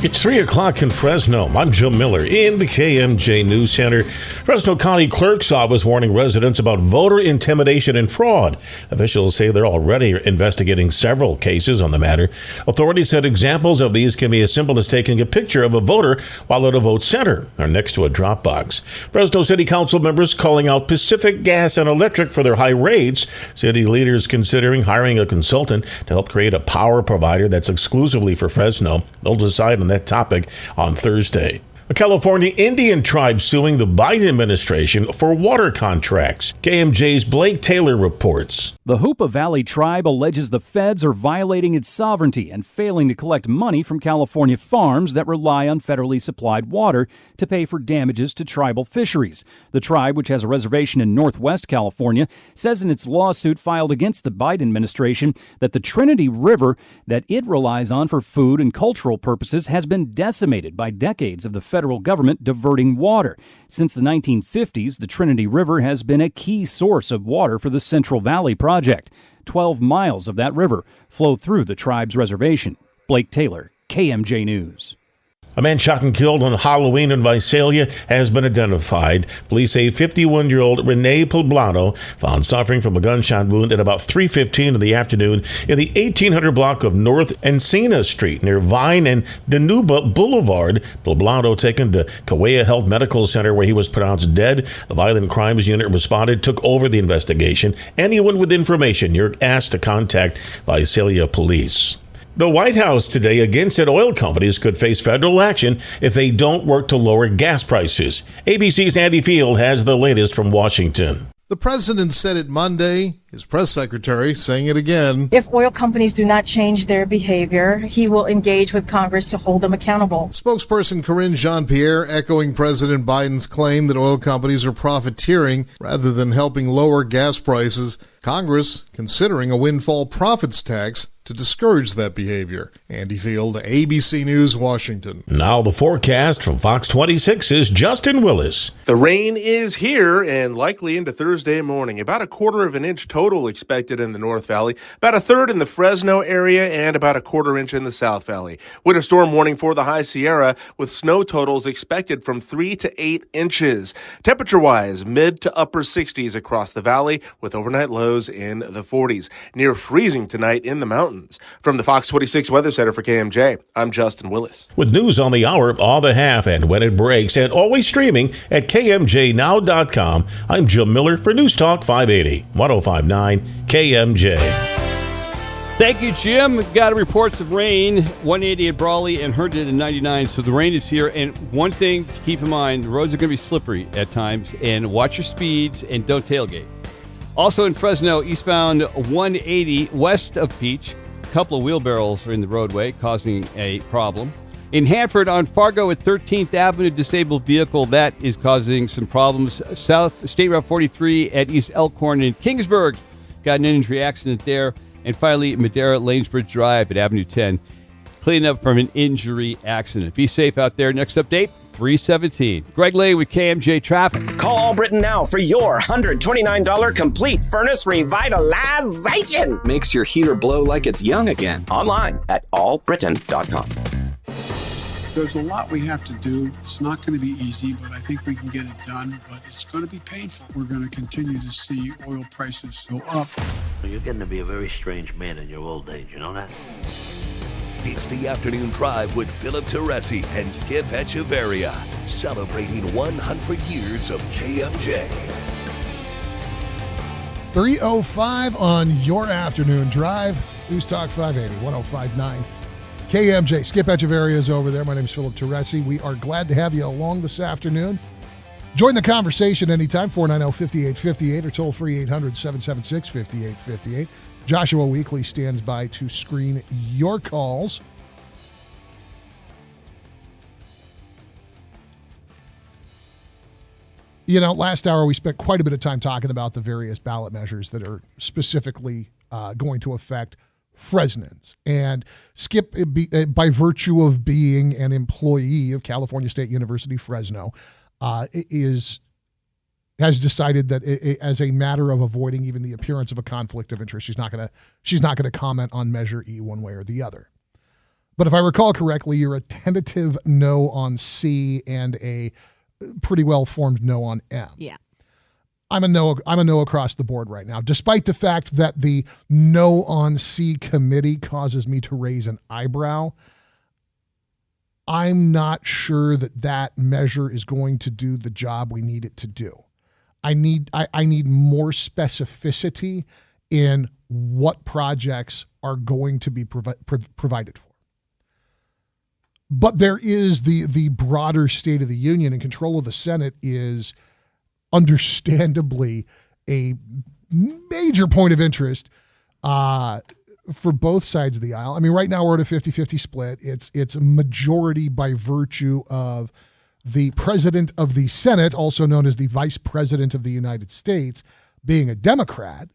It's 3 o'clock in Fresno. I'm Joe Miller in the KMJ News Center. Fresno County Clerk's Office warning residents about voter intimidation and fraud. Officials say they're already investigating several cases on the matter. Authorities said examples of these can be as simple as taking a picture of a voter while at a vote center or next to a drop box. Fresno City Council members calling out Pacific Gas and Electric for their high rates. City leaders considering hiring a consultant to help create a power provider that's exclusively for Fresno. They'll decide on that topic on Thursday. A California Indian tribe suing the Biden administration for water contracts. KMJ's Blake Taylor reports. The Hoopa Valley tribe alleges the feds are violating its sovereignty and failing to collect money from California farms that rely on federally supplied water to pay for damages to tribal fisheries. The tribe, which has a reservation in Northwest California, says in its lawsuit filed against the Biden administration that the Trinity River that it relies on for food and cultural purposes has been decimated by decades of the federal government diverting water. Since the 1950s, the Trinity River has been a key source of water for the Central Valley Project. 12 miles of that river flow through the tribe's reservation. Blake Taylor, KMJ News. A man shot and killed on Halloween in Visalia has been identified. Police say 51-year-old Rene Poblano found suffering from a gunshot wound at about 3:15 in the afternoon in the 1800 block of North Encina Street near Vine and Danuba Boulevard. Poblano taken to Kauai Health Medical Center where he was pronounced dead. The Violent Crimes Unit responded, took over the investigation. Anyone with information, you're asked to contact Visalia Police. The White House today again said oil companies could face federal action if they don't work to lower gas prices. ABC's Andy Field has the latest from Washington. The president said it Monday, his press secretary saying it again. If oil companies do not change their behavior, he will engage with Congress to hold them accountable. Spokesperson Karine Jean-Pierre echoing President Biden's claim that oil companies are profiteering rather than helping lower gas prices. Congress considering a windfall profits tax to discourage that behavior. Andy Field, ABC News, Washington. Now the forecast from Fox 26's Justin Willis. The rain is here and likely into Thursday morning. About a quarter of an inch total expected in the North Valley, about a third in the Fresno area, and about a quarter inch in the South Valley. Winter storm warning for the High Sierra with snow totals expected from 3 to 8 inches. Temperature-wise, mid to upper 60s across the valley with overnight lows in the 40s. Near freezing tonight in the mountains. From the Fox 26 Weather Center for KMJ, I'm Justin Willis. With news on the hour, all the half, and when it breaks, and always streaming at KMJNow.com, I'm Jim Miller for News Talk 580, 1059 KMJ. Thank you, Jim. Got reports of rain, 180 at Brawley and Herndon at 99. So the rain is here. And one thing to keep in mind, the roads are going to be slippery at times. And watch your speeds and don't tailgate. Also in Fresno, eastbound 180 west of Peach. A couple of wheelbarrows are in the roadway, causing a problem. In Hanford on Fargo at 13th Avenue, disabled vehicle that is causing some problems. South State Route 43 at East Elkhorn in Kingsburg. Got an injury accident there. And finally, Madera Lanesbridge Drive at Avenue 10. cleaning up from an injury accident. Be safe out there. Next update, 3:17. Greg Lay with KMJ Traffic. Call Allbritton now for your $129 complete furnace revitalization. Makes your heater blow like it's young again. Online at allbritton.com. There's a lot we have to do. It's not going to be easy, but I think we can get it done. But it's going to be painful. We're going to continue to see oil prices go up. You're getting to be a very strange man in your old age, you know that? It's the afternoon drive with Philip Teresi and Skip Echeverria, celebrating 100 years of KMJ. 3:05 on your afternoon drive. News Talk 580, 105.9. KMJ. Skip Echeverria is over there. My name is Philip Teresi. We are glad to have you along this afternoon. Join the conversation anytime, 490-5858 or toll free 800-776-5858. Joshua Weekly stands by to screen your calls. You know, last hour we spent quite a bit of time talking about the various ballot measures that are specifically going to affect Fresnans. And Skip, by virtue of being an employee of California State University, Fresno, has decided that as a matter of avoiding even the appearance of a conflict of interest, she's not going to comment on Measure E one way or the other. But if I recall correctly, you're a tentative no on C and a pretty well formed no on M. Yeah. I'm a no across the board right now, despite the fact that the no on C committee causes me to raise an eyebrow. I'm not sure that measure is going to do the job we need it to do. I need more specificity in what projects are going to be provided for. But there is the broader State of the Union, and control of the Senate is understandably a major point of interest for both sides of the aisle. I mean, right now we're at a 50-50 split. It's a majority by virtue of the president of the Senate, also known as the vice president of the United States, being a Democrat.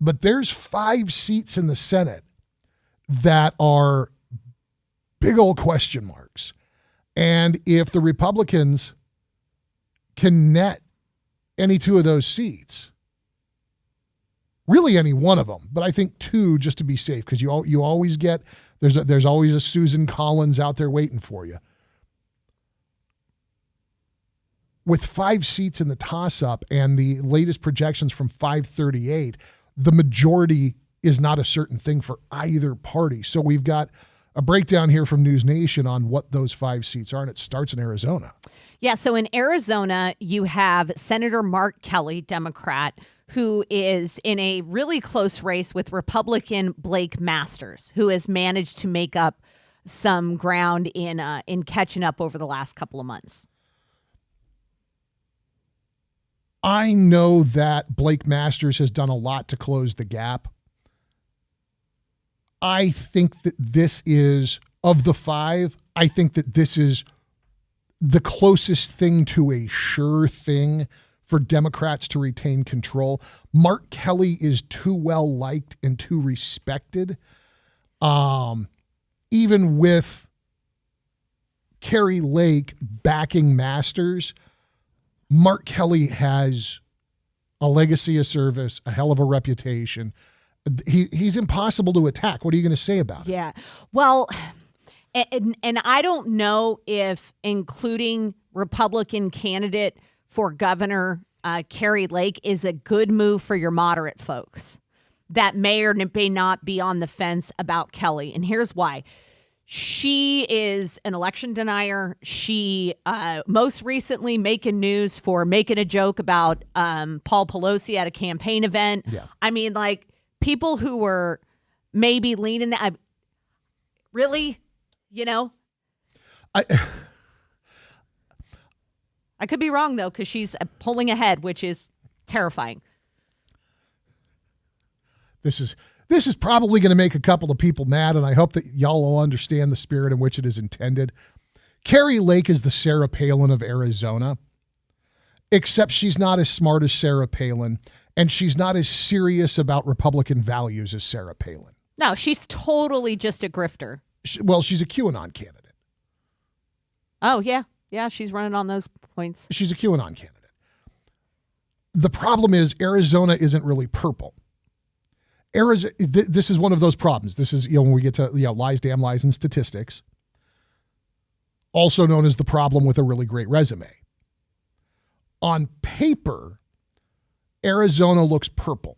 But there's 5 seats in the Senate that are big old question marks. And if the Republicans can net any 2 of those seats, really any one of them, but I think 2 just to be safe, because you always get, there's always a Susan Collins out there waiting for you. With 5 seats in the toss-up and the latest projections from 538, the majority is not a certain thing for either party. So we've got a breakdown here from News Nation on what those 5 seats are, and it starts in Arizona. Yeah, so in Arizona, you have Senator Mark Kelly, Democrat, who is in a really close race with Republican Blake Masters, who has managed to make up some ground in catching up over the last couple of months. I know that Blake Masters has done a lot to close the gap. I think that this is, of the 5, I think that this is the closest thing to a sure thing for Democrats to retain control. Mark Kelly is too well liked and too respected. Even with Kari Lake backing Masters, Mark Kelly has a legacy of service, a hell of a reputation. He's impossible to attack. What are you going to say about it? Yeah. Well, and I don't know if including Republican candidate for governor Kari Lake is a good move for your moderate folks that may or may not be on the fence about Kelly. And here's why. She is an election denier. She most recently making news for making a joke about Paul Pelosi at a campaign event. Yeah. I mean, like, people who were maybe leaning that, really, you know? I could be wrong, though, because she's pulling ahead, which is terrifying. This is probably going to make a couple of people mad, and I hope that y'all will understand the spirit in which it is intended. Kari Lake is the Sarah Palin of Arizona, except she's not as smart as Sarah Palin, and she's not as serious about Republican values as Sarah Palin. No, she's totally just a grifter. Well, she's a QAnon candidate. Oh, yeah. Yeah, she's running on those points. She's a QAnon candidate. The problem is Arizona isn't really purple. This is one of those problems. This is, when we get to, lies, damn lies, and statistics, also known as the problem with a really great resume. On paper, Arizona looks purple.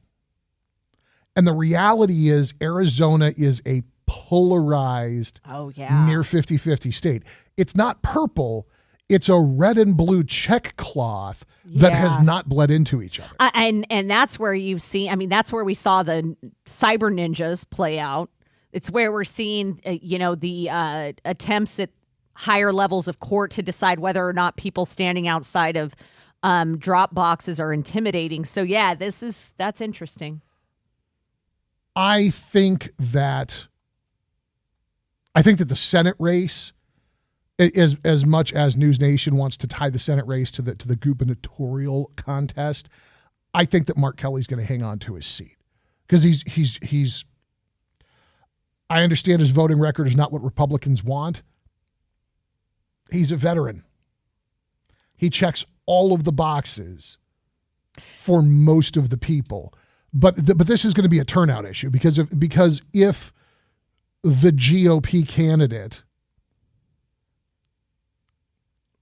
And the reality is Arizona is a polarized, near 50-50 state. It's not purple. It's a red and blue check cloth that has not bled into each other. And that's where you've seen, that's where we saw the cyber ninjas play out. It's where we're seeing, the attempts at higher levels of court to decide whether or not people standing outside of drop boxes are intimidating. So, that's interesting. I think that the Senate race, as much as News Nation wants to tie the Senate race to the gubernatorial contest, I think that Mark Kelly's going to hang on to his seat because he's. I understand his voting record is not what Republicans want. He's a veteran. He checks all of the boxes for most of the people, but this is going to be a turnout issue because if the GOP candidate,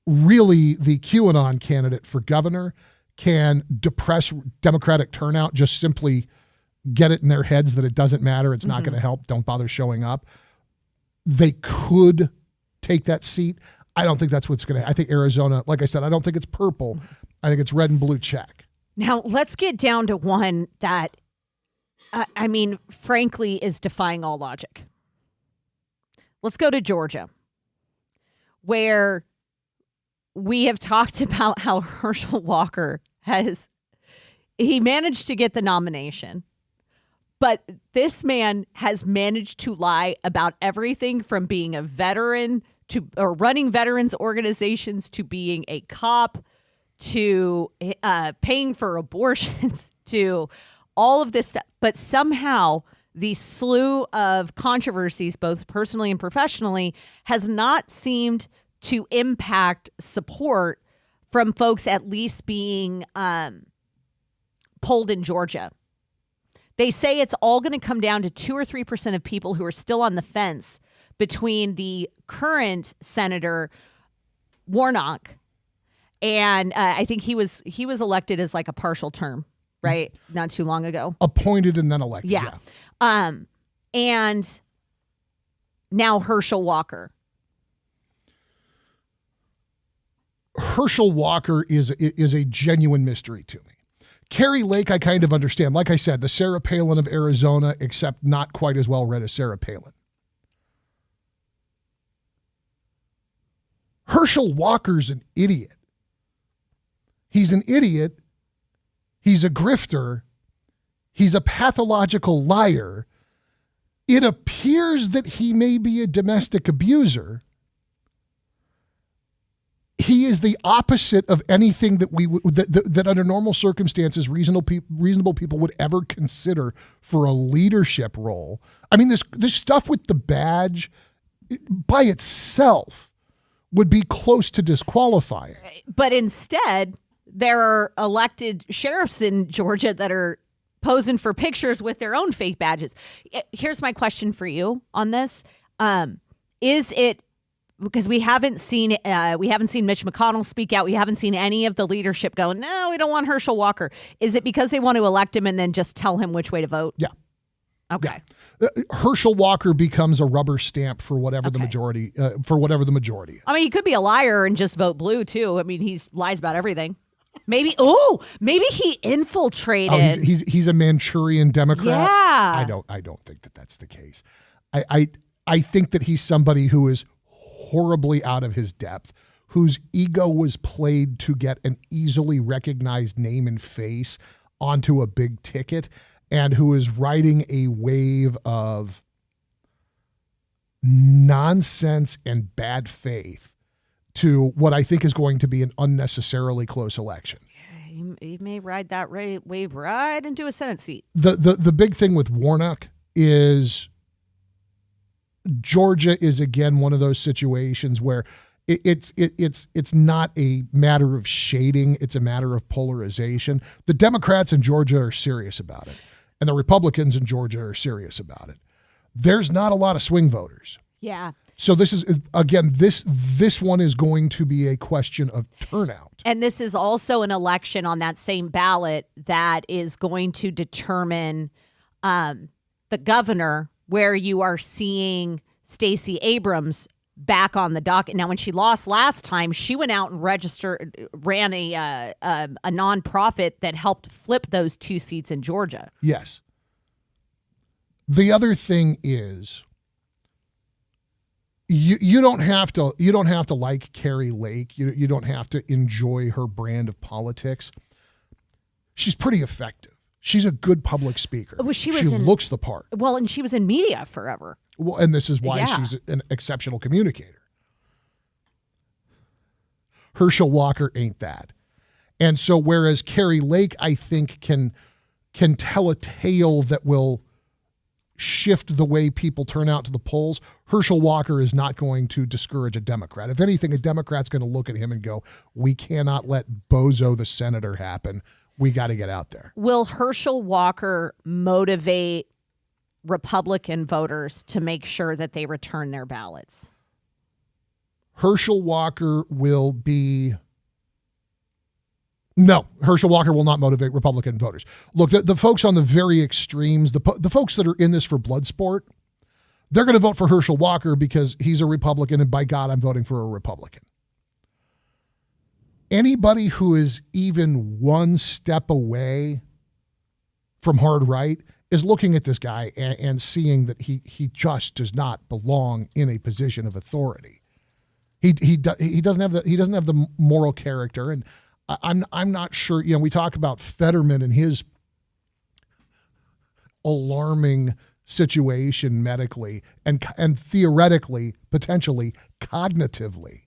really the QAnon candidate for governor, can depress Democratic turnout, just simply get it in their heads that it doesn't matter, it's not going to help, don't bother showing up, they could take that seat. I don't think that's what's going to. I think Arizona, like I said, I don't think it's purple. I think it's red and blue check. Now, let's get down to one that, frankly, is defying all logic. Let's go to Georgia, where we have talked about how Herschel Walker he managed to get the nomination, but this man has managed to lie about everything from being a veteran or running veterans organizations to being a cop to paying for abortions to all of this stuff. But somehow the slew of controversies, both personally and professionally, has not seemed to impact support from folks at least being polled in Georgia. They say it's all going to come down to 2 or 3% of people who are still on the fence between the current Senator Warnock and I think he was elected as like a partial term, right? Not too long ago. Appointed and then elected. Yeah. And now Herschel Walker. Herschel Walker is a genuine mystery to me. Carrie Lake, I kind of understand. Like I said, the Sarah Palin of Arizona, except not quite as well read as Sarah Palin. Herschel Walker's an idiot. He's an idiot. He's a grifter. He's a pathological liar. It appears that he may be a domestic abuser. He is the opposite of anything that that under normal circumstances reasonable people would ever consider for a leadership role. I mean, this stuff with the badge by itself would be close to disqualifying. But instead, there are elected sheriffs in Georgia that are posing for pictures with their own fake badges. Here's my question for you on this. Is it because we haven't seen Mitch McConnell speak out. We haven't seen any of the leadership go, no, we don't want Herschel Walker. Is it because they want to elect him and then just tell him which way to vote? Yeah. Okay. Yeah. Herschel Walker becomes a rubber stamp for whatever the majority is. I mean, he could be a liar and just vote blue too. I mean, he lies about everything. Maybe he infiltrated. Oh, he's a Manchurian Democrat. Yeah. I don't think that that's the case. I think that he's somebody who is horribly out of his depth, whose ego was played to get an easily recognized name and face onto a big ticket, and who is riding a wave of nonsense and bad faith to what I think is going to be an unnecessarily close election. Yeah, he may ride that wave right into a Senate seat. The big thing with Warnock is Georgia is again one of those situations where it's not a matter of shading, it's a matter of polarization. The Democrats in Georgia are serious about it, and the Republicans in Georgia are serious about it. There's not a lot of swing voters. Yeah. So this is, again, this one is going to be a question of turnout. And this is also an election on that same ballot that is going to determine the governor, where you are seeing Stacey Abrams back on the docket. Now, when she lost last time, she went out and ran a nonprofit that helped flip those 2 seats in Georgia. Yes. The other thing is, you don't have to like Carrie Lake. You don't have to enjoy her brand of politics. She's pretty effective. She's a good public speaker. Well, she looks the part. Well, and she was in media forever. Well, and this is why she's an exceptional communicator. Herschel Walker ain't that. And so whereas Carrie Lake, I think, can tell a tale that will shift the way people turn out to the polls, Herschel Walker is not going to discourage a Democrat. If anything, a Democrat's going to look at him and go, we cannot let Bozo the senator happen. We got to get out there. Will Herschel Walker motivate Republican voters to make sure that they return their ballots? Herschel Walker will be... No, Herschel Walker will not motivate Republican voters. Look, the folks on the very extremes, the folks that are in this for blood sport, they're going to vote for Herschel Walker because he's a Republican, and by God, I'm voting for a Republican. Anybody who is even one step away from hard right is looking at this guy and seeing that he just does not belong in a position of authority. He doesn't have the moral character, and I'm not sure. You know, we talk about Fetterman and his alarming situation medically and theoretically, potentially, cognitively.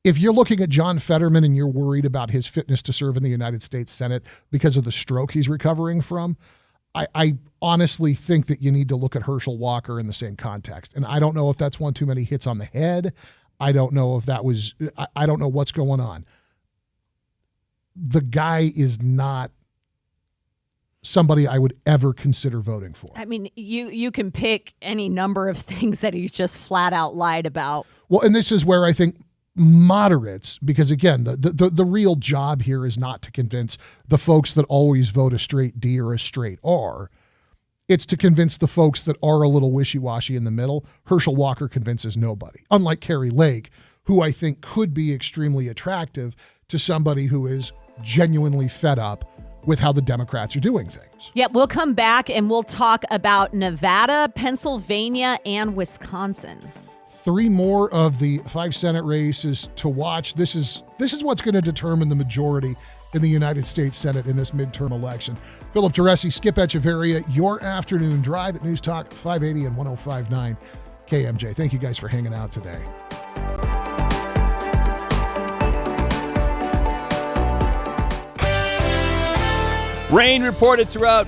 If you're looking at John Fetterman and you're worried about his fitness to serve in the United States Senate because of the stroke he's recovering from, I honestly think that you need to look at Herschel Walker in the same context. And I don't know if that's one too many hits on the head. I don't know if that was, I don't know what's going on. The guy is not somebody I would ever consider voting for. I mean, you can pick any number of things that he's just flat out lied about. Well, and this is where I think moderates, because again, the real job here is not to convince the folks that always vote a straight D or a straight R. It's to convince the folks that are a little wishy-washy in the middle. Herschel Walker convinces nobody, unlike Carrie Lake, who I think could be extremely attractive to somebody who is genuinely fed up with how the Democrats are doing things. Yeah, we'll come back and we'll talk about Nevada, Pennsylvania, and Wisconsin. 3 more of the 5 Senate races to watch. This is what's going to determine the majority in the United States Senate in this midterm election. Philip Teresi, Skip Echeverria, your afternoon drive at News Talk 580 and 105.9 KMJ. Thank you guys for hanging out today. Rain reported throughout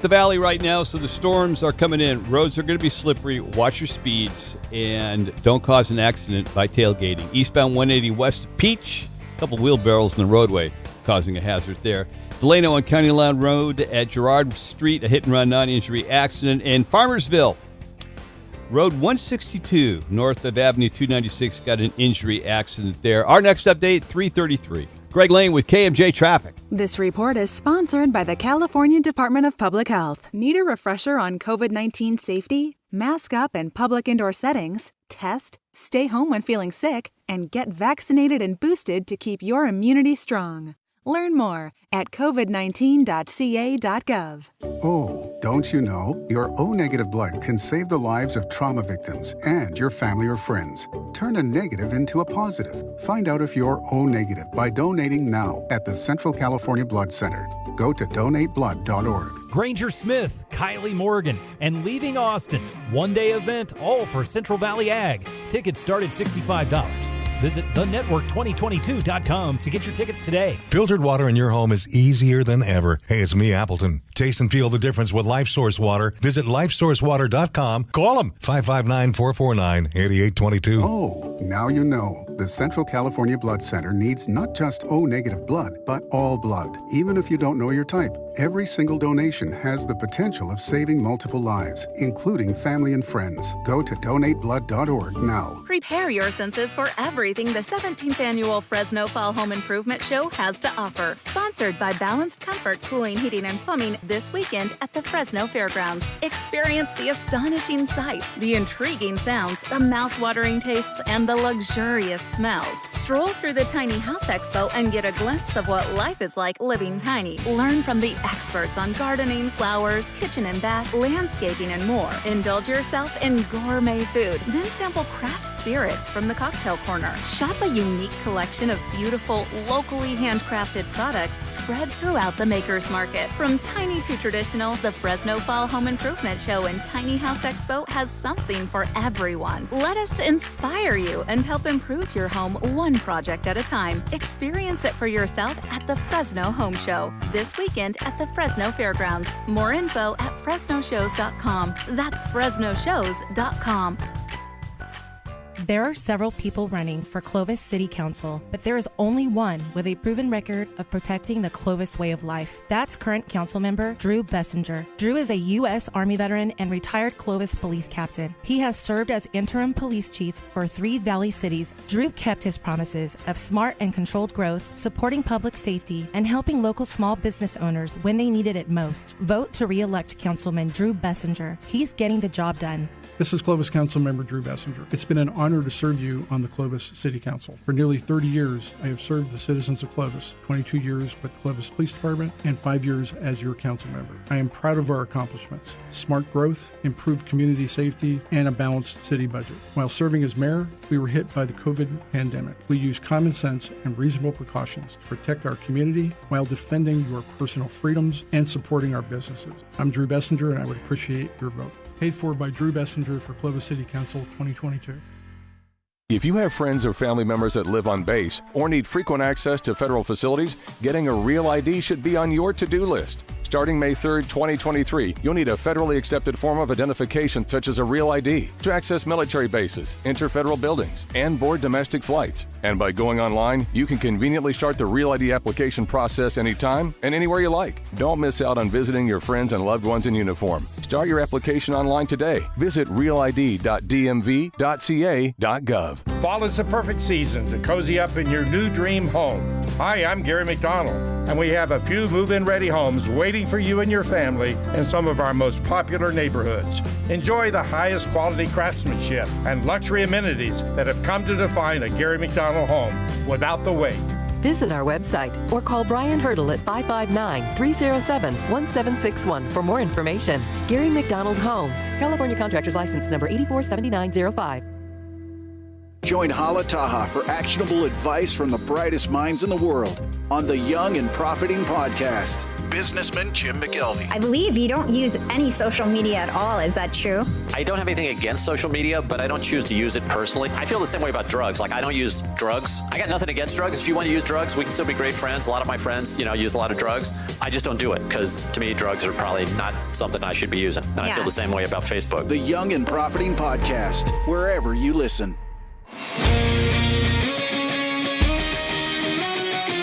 the valley right now, so the storms are coming in. Roads are going to be slippery. Watch your speeds and don't cause an accident by tailgating. Eastbound 180 west of Peach, a couple wheelbarrows in the roadway causing a hazard there. Delano on County Line Road at Girard Street, a hit-and-run non-injury accident. And Farmersville, Road 162 north of Avenue 296, got an injury accident there. Our next update, 3:33. Greg Lane with KMJ Traffic. This report is sponsored by the California Department of Public Health. Need a refresher on COVID-19 safety? Mask up in public indoor settings, test, stay home when feeling sick, and get vaccinated and boosted to keep your immunity strong. Learn more at covid19.ca.gov. Oh, don't you know? Your O-negative blood can save the lives of trauma victims and your family or friends. Turn a negative into a positive. Find out if you're O-negative by donating now at the Central California Blood Center. Go to donateblood.org. Granger Smith, Kylie Morgan, and Leaving Austin. One-day event, all for Central Valley Ag. Tickets start at $65. Visit thenetwork2022.com to get your tickets today. Filtered water in your home is easier than ever. Hey, it's me, Appleton. Taste and feel the difference with LifeSource Water. Visit lifesourcewater.com. Call them, 559-449-8822. Oh, now you know. The Central California Blood Center needs not just O-negative blood, but all blood, even if you don't know your type. Every single donation has the potential of saving multiple lives, including family and friends. Go to donateblood.org now. Prepare your senses for everything the 17th Annual Fresno Fall Home Improvement Show has to offer. Sponsored by Balanced Comfort Cooling, Heating, and Plumbing this weekend at the Fresno Fairgrounds. Experience the astonishing sights, the intriguing sounds, the mouth-watering tastes, and the luxurious smells. Stroll through the Tiny House Expo and get a glimpse of what life is like living tiny. Learn from the experts on gardening, flowers, kitchen and bath, landscaping, and more. Indulge yourself in gourmet food, then sample craft spirits from the cocktail corner. Shop a unique collection of beautiful, locally handcrafted products spread throughout the Makers Market. From tiny to traditional, the Fresno Fall Home Improvement Show and Tiny House Expo has something for everyone. Let us inspire you and help improve your home one project at a time. Experience it for yourself at the Fresno Home Show this weekend at the Fresno Fairgrounds. More info at fresnoshows.com. That's fresnoshows.com. There are several people running for Clovis City Council, but there is only one with a proven record of protecting the Clovis way of life. That's current council member Drew Bessinger. Drew is a U.S. Army veteran and retired Clovis police captain. He has served as interim police chief for 3 Valley cities. Drew kept his promises of smart and controlled growth, supporting public safety, and helping local small business owners when they needed it most. Vote to re-elect Councilman Drew Bessinger. He's getting the job done. This is Clovis Council Member Drew Bessinger. It's been an honor to serve you on the Clovis City Council. For nearly 30 years, I have served the citizens of Clovis, 22 years with the Clovis Police Department, and 5 years as your council member. I am proud of our accomplishments: smart growth, improved community safety, and a balanced city budget. While serving as mayor, we were hit by the COVID pandemic. We used common sense and reasonable precautions to protect our community while defending your personal freedoms and supporting our businesses. I'm Drew Bessinger, and I would appreciate your vote. Paid for by Drew Bessinger for Clovis City Council 2022. If you have friends or family members that live on base or need frequent access to federal facilities, getting a real ID should be on your to-do list. Starting May 3rd, 2023, you'll need a federally accepted form of identification such as a real ID to access military bases, enter federal buildings, and board domestic flights. And by going online, you can conveniently start the Real ID application process anytime and anywhere you like. Don't miss out on visiting your friends and loved ones in uniform. Start your application online today. Visit realid.dmv.ca.gov. Fall is the perfect season to cozy up in your new dream home. Hi, I'm Gary McDonald, and we have a few move-in ready homes waiting for you and your family in some of our most popular neighborhoods. Enjoy the highest quality craftsmanship and luxury amenities that have come to define a Gary McDonald home without the wait. Visit our website or call Brian Hurdle at 559-307-1761 for more information. Gary McDonald Homes, California Contractors License Number 847905. Join Hala Taha for actionable advice from the brightest minds in the world on the Young and Profiting Podcast. Businessman Jim McGelvey. I believe you don't use any social media at all. Is that true? I don't have anything against social media, but I don't choose to use it personally. I feel the same way about drugs. Like, I don't use drugs. I got nothing against drugs. If you want to use drugs, we can still be great friends. A lot of my friends, use a lot of drugs. I just don't do it because, to me, drugs are probably not something I should be using. And I feel the same way about Facebook. The Young and Profiting Podcast, wherever you listen.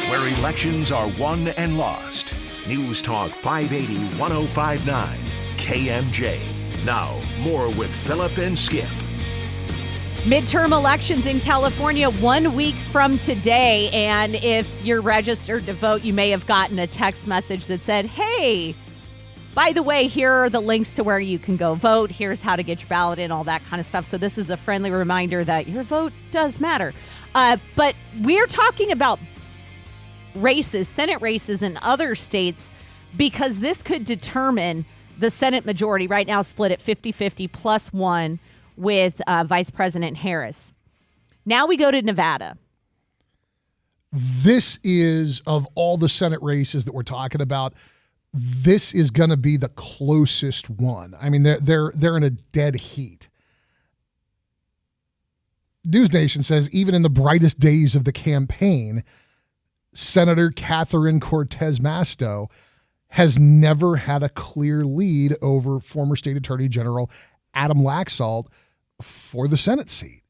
Where elections are won and lost. News Talk 580 1059 KMJ. Now, more with Philip and Skip. Midterm elections in California 1 week from today. And if you're registered to vote, you may have gotten a text message that said, hey, by the way, here are the links to where you can go vote. Here's how to get your ballot in, all that kind of stuff. So this is a friendly reminder that your vote does matter. But we're talking about races, Senate races in other states, because this could determine the Senate majority. Right now split at 50-50 plus one with Vice President Harris. Now we go to Nevada. This is, of all the Senate races that we're talking about, this is going to be the closest one. I mean, they're in a dead heat. News Nation says even in the brightest days of the campaign, Senator Catherine Cortez Masto has never had a clear lead over former State Attorney General Adam Laxalt for the Senate seat.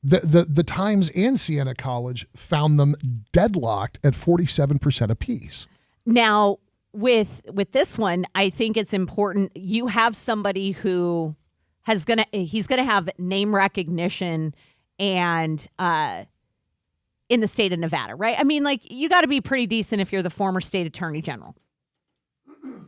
The Times and Siena College found them deadlocked at 47% apiece. Now, with this one, I think it's important. You have somebody who he's gonna have name recognition and in the state of Nevada, right? I mean, like, you got to be pretty decent if you're the former state attorney general,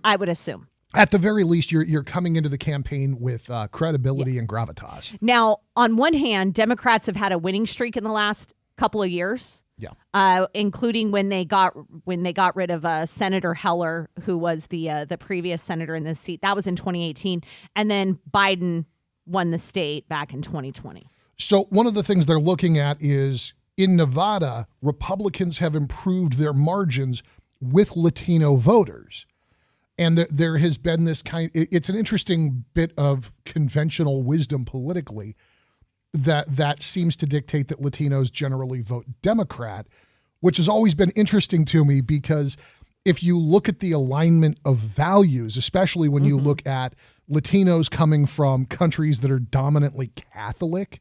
I would assume. At the very least, you're coming into the campaign with credibility and gravitas. Now, on one hand, Democrats have had a winning streak in the last couple of years. Yeah. Including when they got rid of Senator Heller, who was the previous senator in this seat. That was in 2018, and then Biden won the state back in 2020. So one of the things they're looking at is in Nevada, Republicans have improved their margins with Latino voters. And there has been this it's an interesting bit of conventional wisdom politically that seems to dictate that Latinos generally vote Democrat, which has always been interesting to me because if you look at the alignment of values, especially when you look at Latinos coming from countries that are dominantly Catholic,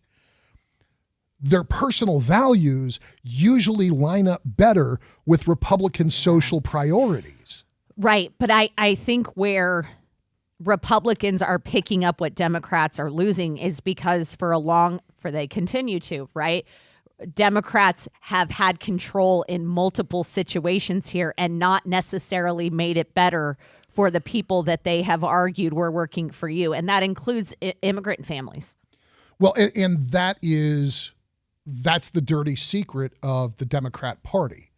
their personal values usually line up better with Republican social priorities. Right. But I think where Republicans are picking up what Democrats are losing is because they continue to, right? Democrats have had control in multiple situations here and not necessarily made it better for the people that they have argued were working for you. And that includes immigrant families. Well, and that's the dirty secret of the Democrat Party.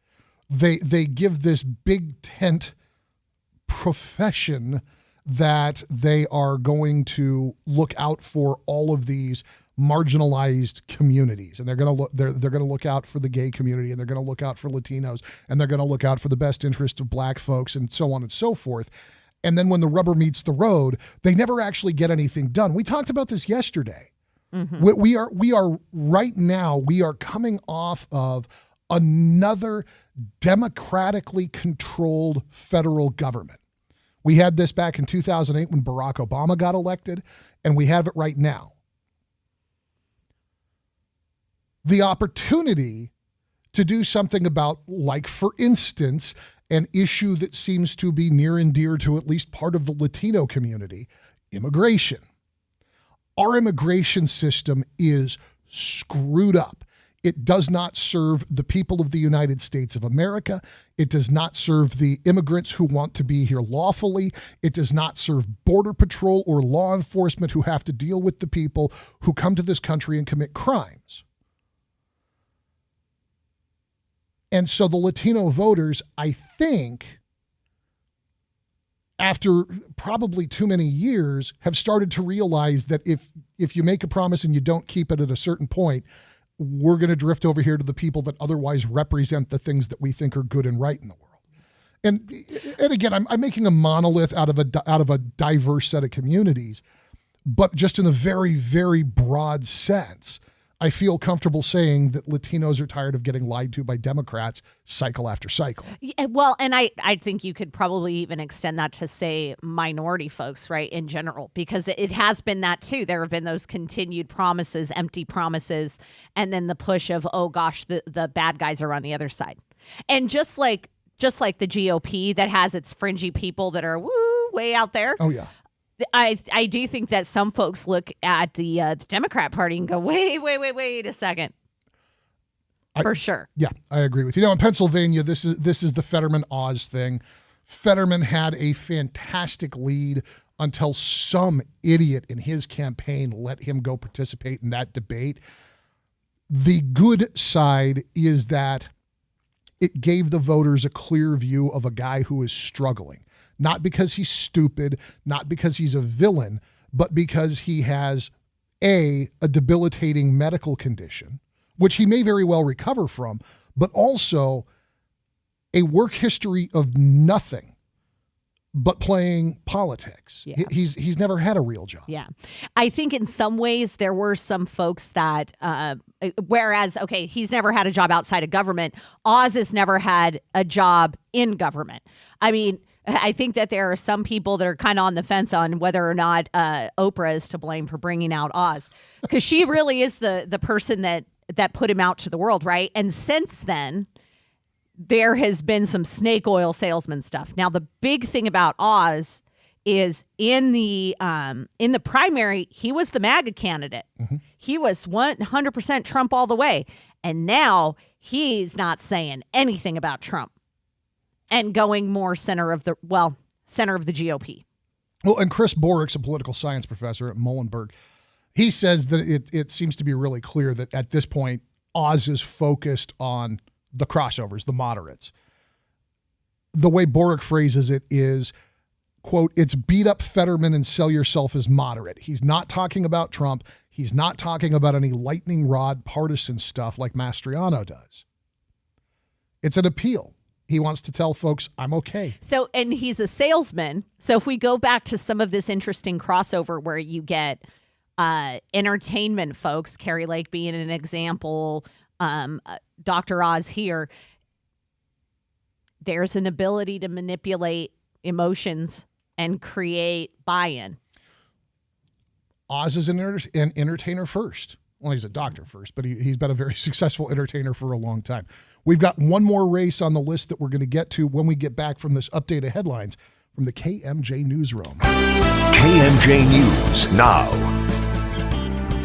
They give this big tent profession that they are going to look out for all of these marginalized communities, and they're going to look out for the gay community, and they're going to look out for Latinos, and they're going to look out for the best interest of black folks, and so on and so forth. And then when the rubber meets the road, they never actually get anything done. We talked about this yesterday. Mm-hmm. We are right now, we are coming off of another democratically controlled federal government. We had this back in 2008 when Barack Obama got elected, and we have it right now. The opportunity to do something about, like, for instance, an issue that seems to be near and dear to at least part of the Latino community, immigration. Our immigration system is screwed up. It does not serve the people of the United States of America. It does not serve the immigrants who want to be here lawfully. It does not serve Border Patrol or law enforcement who have to deal with the people who come to this country and commit crimes. And so the Latino voters, I think, after probably too many years, have started to realize that if you make a promise and you don't keep it at a certain point, we're going to drift over here to the people that otherwise represent the things that we think are good and right in the world. And again, I'm making a monolith out of a diverse set of communities, but just in a very, very broad sense, I feel comfortable saying that Latinos are tired of getting lied to by Democrats cycle after cycle. Yeah, well, and I think you could probably even extend that to, say, minority folks, right, in general, because it has been that too. There have been those continued promises, empty promises, and then the push of, oh gosh, the bad guys are on the other side. And just like the GOP that has its fringy people that are way out there. Oh yeah. I do think that some folks look at the Democrat Party and go, wait a second. For sure. Yeah, I agree with you. In Pennsylvania, this is the Fetterman-Oz thing. Fetterman had a fantastic lead until some idiot in his campaign let him go participate in that debate. The good side is that it gave the voters a clear view of a guy who is struggling. Not because he's stupid, not because he's a villain, but because he has, a debilitating medical condition, which he may very well recover from, but also a work history of nothing but playing politics. Yeah. He's never had a real job. Yeah. I think in some ways there were some folks that, whereas, okay, he's never had a job outside of government, Oz has never had a job in government. I mean, I think that there are some people that are kind of on the fence on whether or not Oprah is to blame for bringing out Oz, because she really is the person that put him out to the world, right? And since then, there has been some snake oil salesman stuff. Now, the big thing about Oz is in the primary, he was the MAGA candidate. Mm-hmm. He was 100% Trump all the way. And now he's not saying anything about Trump and going more center of the GOP. Well, and Chris Borik's a political science professor at Muhlenberg. He says that it seems to be really clear that at this point, Oz is focused on the crossovers, the moderates. The way Borik phrases it is, quote, it's beat up Fetterman and sell yourself as moderate. He's not talking about Trump. He's not talking about any lightning rod partisan stuff like Mastriano does. It's an appeal. He wants to tell folks, I'm okay. So, and he's a salesman. So if we go back to some of this interesting crossover where you get entertainment folks, Carrie Lake being an example, Dr. Oz here, there's an ability to manipulate emotions and create buy-in. Oz is an entertainer first. Well, he's a doctor first, but he's been a very successful entertainer for a long time. We've got one more race on the list that we're going to get to when we get back from this update of headlines from the KMJ Newsroom. KMJ News now.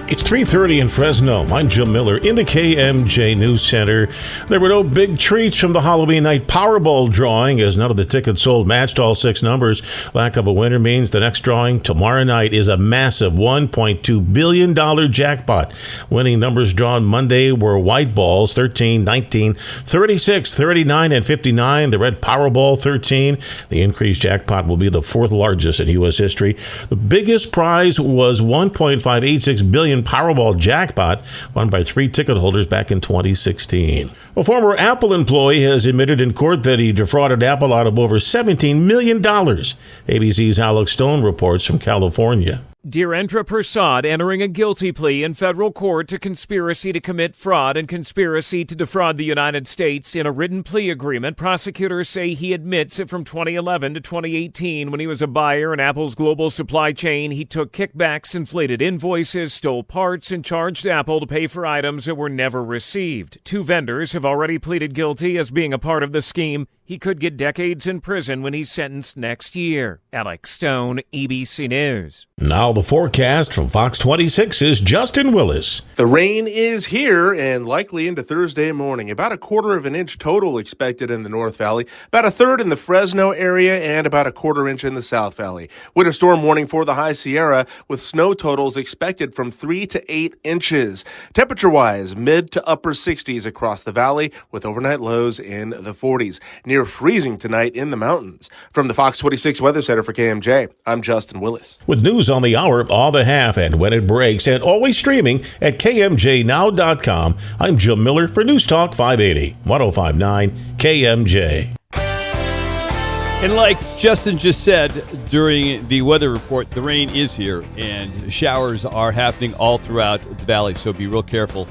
It's 3:30 in Fresno. I'm Jim Miller in the KMJ News Center. There were no big treats from the Halloween night Powerball drawing as none of the tickets sold matched all 6 numbers. Lack of a winner means the next drawing tomorrow night is a massive $1.2 billion jackpot. Winning numbers drawn Monday were white balls 13, 19, 36, 39, and 59. The red Powerball 13. The increased jackpot will be the 4th largest in U.S. history. The biggest prize was $1.586 billion Powerball jackpot won by 3 ticket holders back in 2016. A former Apple employee has admitted in court that he defrauded Apple out of over $17 million. ABC's Alex Stone reports from California. Dhirendra Prasad entering a guilty plea in federal court to conspiracy to commit fraud and conspiracy to defraud the United States in a written plea agreement. Prosecutors say he admits that from 2011 to 2018, when he was a buyer in Apple's global supply chain, he took kickbacks, inflated invoices, stole parts, and charged Apple to pay for items that were never received. 2 vendors have already pleaded guilty as being a part of the scheme. He could get decades in prison when he's sentenced next year. Alex Stone, ABC News. Now the forecast from Fox 26's Justin Willis. The rain is here and likely into Thursday morning. About 1/4 inch total expected in the North Valley, about 1/3 in the Fresno area, and about 1/4 inch in the South Valley. Winter storm warning for the High Sierra with snow totals expected from 3 to 8 inches. Temperature-wise, mid to upper 60s across the valley with overnight lows in the 40s. Near freezing tonight in the mountains. From the Fox 26 Weather Center for KMJ, I'm Justin Willis. With news on the hour, all the half, and when it breaks, and always streaming at KMJNow.com, I'm Jim Miller for News Talk 580, 105.9 KMJ. And like Justin just said during the weather report, the rain is here, and showers are happening all throughout the valley, so be real careful.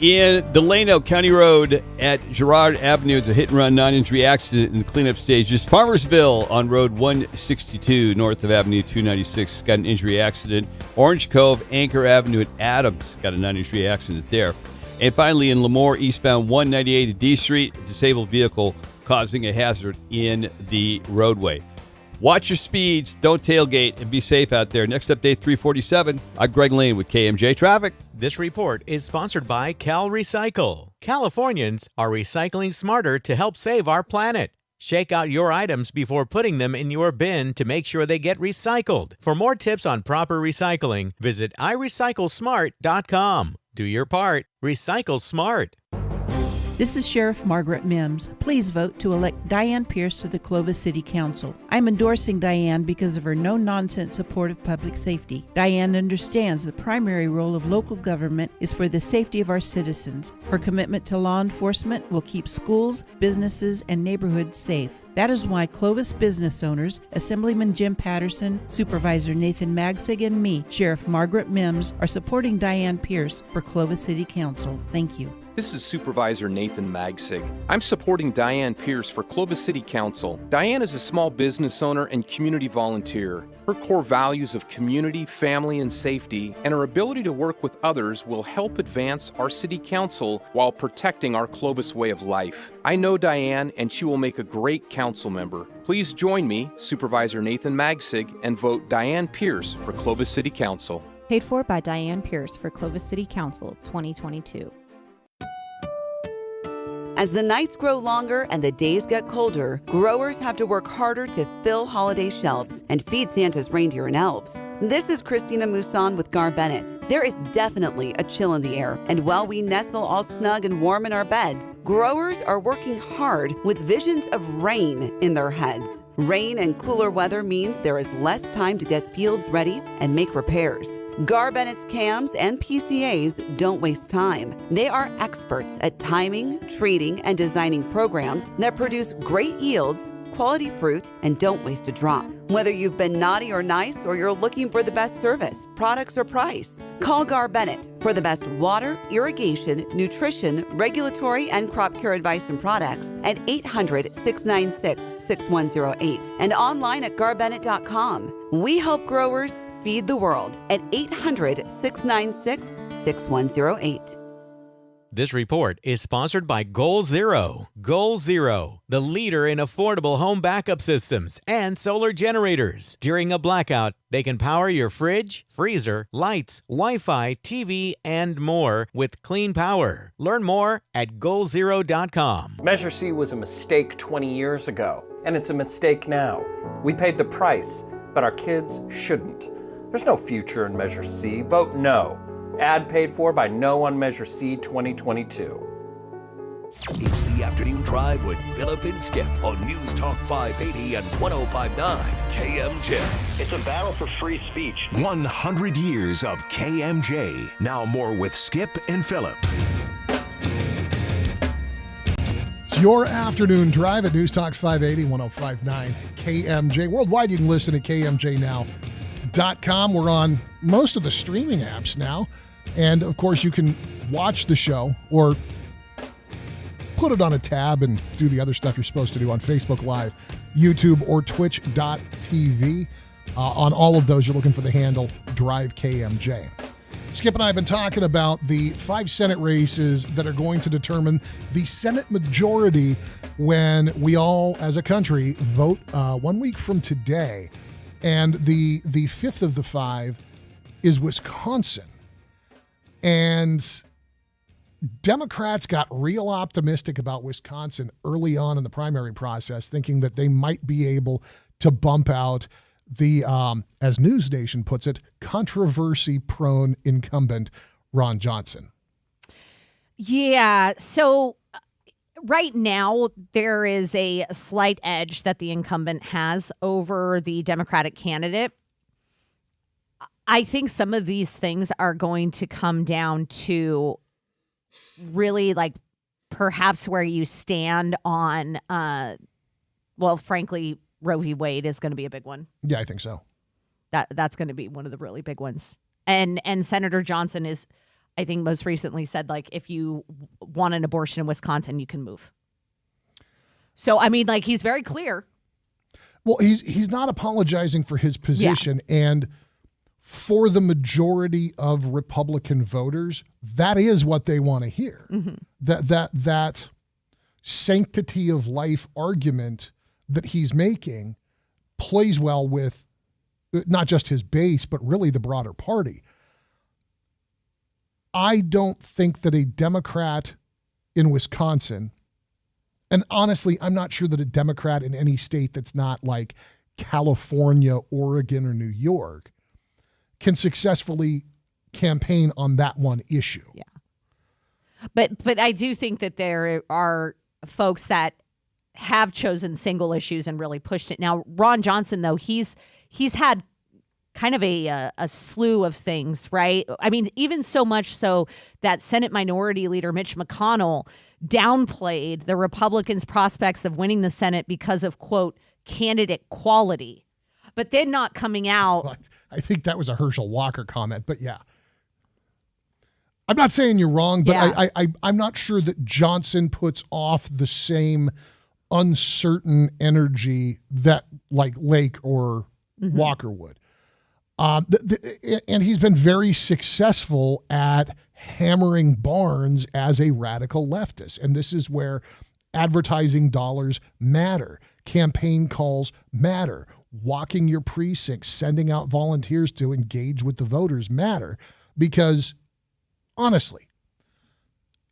In Delano County Road at Girard Avenue, it's a hit-and-run non-injury accident in the cleanup stages. Farmersville on Road 162 north of Avenue 296 got an injury accident. Orange Cove, Anchor Avenue at Adams got a non-injury accident there. And finally in Lemoore, eastbound 198 at D Street, a disabled vehicle causing a hazard in the roadway. Watch your speeds, don't tailgate, and be safe out there. Next update, 347. I'm Greg Lane with KMJ Traffic. This report is sponsored by Cal Recycle. Californians are recycling smarter to help save our planet. Shake out your items before putting them in your bin to make sure they get recycled. For more tips on proper recycling, visit iRecycleSmart.com. Do your part. Recycle smart. This is Sheriff Margaret Mims. Please vote to elect Diane Pierce to the Clovis City Council. I'm endorsing Diane because of her no-nonsense support of public safety. Diane understands the primary role of local government is for the safety of our citizens. Her commitment to law enforcement will keep schools, businesses, and neighborhoods safe. That is why Clovis business owners, Assemblyman Jim Patterson, Supervisor Nathan Magsig, and me, Sheriff Margaret Mims, are supporting Diane Pierce for Clovis City Council. Thank you. This is Supervisor Nathan Magsig. I'm supporting Diane Pierce for Clovis City Council. Diane is a small business owner and community volunteer. Her core values of community, family, and safety, and her ability to work with others will help advance our city council while protecting our Clovis way of life. I know Diane, and she will make a great council member. Please join me, Supervisor Nathan Magsig, and vote Diane Pierce for Clovis City Council. Paid for by Diane Pierce for Clovis City Council 2022. As the nights grow longer and the days get colder, growers have to work harder to fill holiday shelves and feed Santa's reindeer and elves. This is Christina Mousson with Gar Bennett. There is definitely a chill in the air, and while we nestle all snug and warm in our beds, growers are working hard with visions of rain in their heads. Rain and cooler weather means there is less time to get fields ready and make repairs. Gar Bennett's CAMs and PCAs don't waste time. They are experts at timing, treating, and designing programs that produce great yields, quality fruit, and don't waste a drop. Whether you've been naughty or nice, or you're looking for the best service, products, or price, call Gar Bennett for the best water, irrigation, nutrition, regulatory, and crop care advice and products at 800-696-6108 and online at garbennett.com. We help growers feed the world at 800-696-6108. This report is sponsored by Goal Zero. Goal Zero, the leader in affordable home backup systems and solar generators. During a blackout, they can power your fridge, freezer, lights, Wi-Fi, TV, and more with clean power. Learn more at goalzero.com. Measure C was a mistake 20 years ago, and it's a mistake now. We paid the price, but our kids shouldn't. There's no future in Measure C. Vote no. Ad paid for by No on Measure C 2022. It's the afternoon drive with Philip and Skip on News Talk 580 and 105.9 KMJ. It's a battle for free speech. 100 years of KMJ. Now more with Skip and Philip. It's your afternoon drive at News Talk 580, 105.9 KMJ. Worldwide, you can listen at KMJ.com. We're on most of the streaming apps now. And, of course, you can watch the show or put it on a tab and do the other stuff you're supposed to do on Facebook Live, YouTube, or twitch.tv. On all of those, you're looking for the handle Drive KMJ. Skip and I have been talking about the 5 Senate races that are going to determine the Senate majority when we all, as a country, vote 1 week from today. And the fifth of the 5 is Wisconsin. And Democrats got real optimistic about Wisconsin early on in the primary process, thinking that they might be able to bump out the, as News Nation puts it, controversy-prone incumbent Ron Johnson. Yeah, so right now there is a slight edge that the incumbent has over the Democratic candidate. I think some of these things are going to come down to really, like, perhaps where you stand on, well, frankly, Roe v. Wade is going to be a big one. Yeah, I think so. That's going to be one of the really big ones. And Senator Johnson is, I think, most recently said, like, if you want an abortion in Wisconsin, you can move. So, I mean, like, he's very clear. Well, he's not apologizing for his position. Yeah. And for the majority of Republican voters, that is what they want to hear. Mm-hmm. That sanctity of life argument that he's making plays well with not just his base, but really the broader party. I don't think that a Democrat in Wisconsin, and honestly, I'm not sure that a Democrat in any state that's not like California, Oregon, or New York can successfully campaign on that one issue. Yeah. But I do think that there are folks that have chosen single issues and really pushed it. Now, Ron Johnson, though, he's had kind of a slew of things, right? I mean, even so much so that Senate Minority Leader Mitch McConnell downplayed the Republicans' prospects of winning the Senate because of, quote, candidate quality, but then not coming out. Well, I think that was a Herschel Walker comment, but yeah. I'm not saying you're wrong, but Yeah. I'm not sure that Johnson puts off the same uncertain energy that like Lake or Walker would. And he's been very successful at hammering Barnes as a radical leftist. And this is where advertising dollars matter. Campaign calls matter. Walking your precincts, sending out volunteers to engage with the voters matter. Because honestly,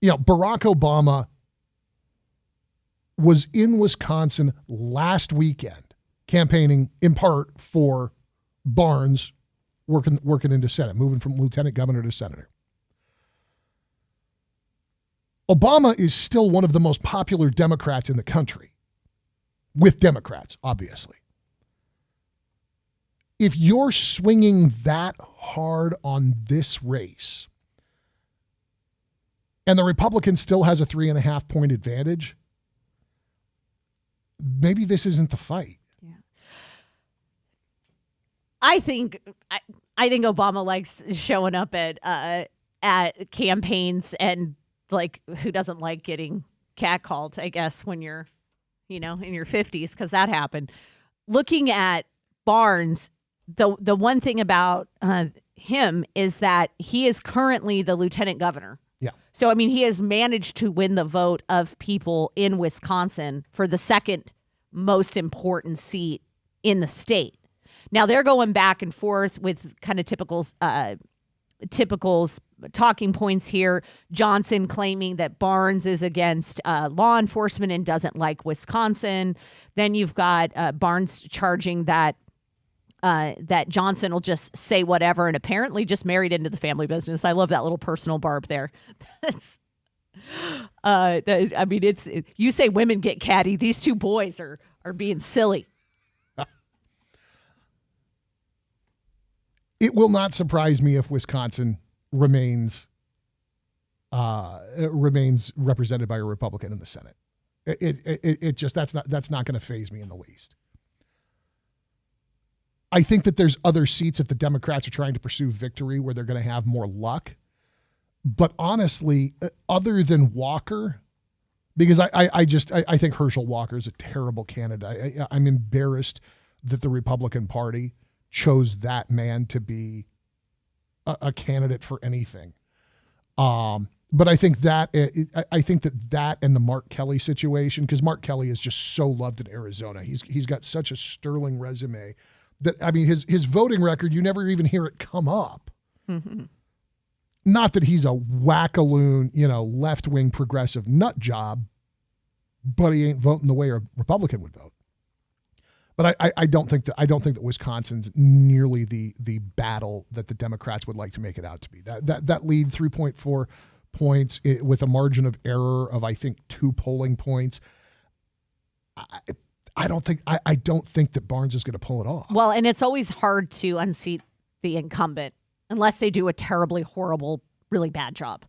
Barack Obama was in Wisconsin last weekend campaigning in part for Barnes working into Senate, moving from lieutenant governor to senator. Obama is still one of the most popular Democrats in the country, with Democrats, obviously. If you're swinging that hard on this race and the Republican still has a 3.5 point advantage, maybe this isn't the fight. I think Obama likes showing up at campaigns, and like, who doesn't like getting catcalled, I guess, when you're, in your 50s, because that happened. Looking at Barnes, the one thing about him is that he is currently the lieutenant governor. Yeah. So, I mean, he has managed to win the vote of people in Wisconsin for the second most important seat in the state. Now, they're going back and forth with kind of typical talking points here. Johnson claiming that Barnes is against law enforcement and doesn't like Wisconsin. Then you've got Barnes charging that Johnson will just say whatever, and apparently just married into the family business. I love that little personal barb there. That's, I mean, you say women get catty. These two boys are being silly. It will not surprise me if Wisconsin remains represented by a Republican in the Senate. It just that's not going to faze me in the least. I think that there's other seats if the Democrats are trying to pursue victory where they're going to have more luck. But honestly, other than Walker, because I think Herschel Walker is a terrible candidate. I'm embarrassed that the Republican Party chose that man to be a candidate for anything. But I think that and the Mark Kelly situation, because Mark Kelly is just so loved in Arizona. He's got such a sterling resume that, I mean, his voting record, you never even hear it come up. Mm-hmm. Not that he's a wackaloon, left-wing progressive nut job, but he ain't voting the way a Republican would vote. But I don't think that Wisconsin's nearly the battle that the Democrats would like to make it out to be. That lead 3.4 points with a margin of error of, I think, 2 polling points. I don't think that Barnes is going to pull it off. Well, and it's always hard to unseat the incumbent unless they do a terribly horrible, really bad job.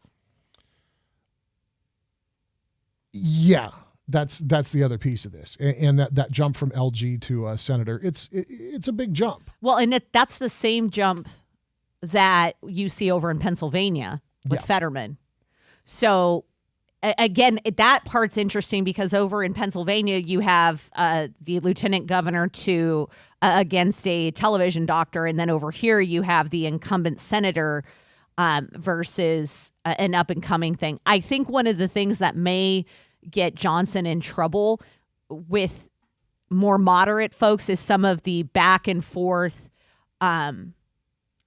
Yeah. That's the other piece of this, and that jump from LG to senator. It's a big jump. Well, and that's the same jump that you see over in Pennsylvania with Fetterman. So again, that part's interesting because over in Pennsylvania you have the lieutenant governor to against a television doctor, and then over here you have the incumbent senator versus an up and coming thing. I think one of the things that may get Johnson in trouble with more moderate folks is some of the back and forth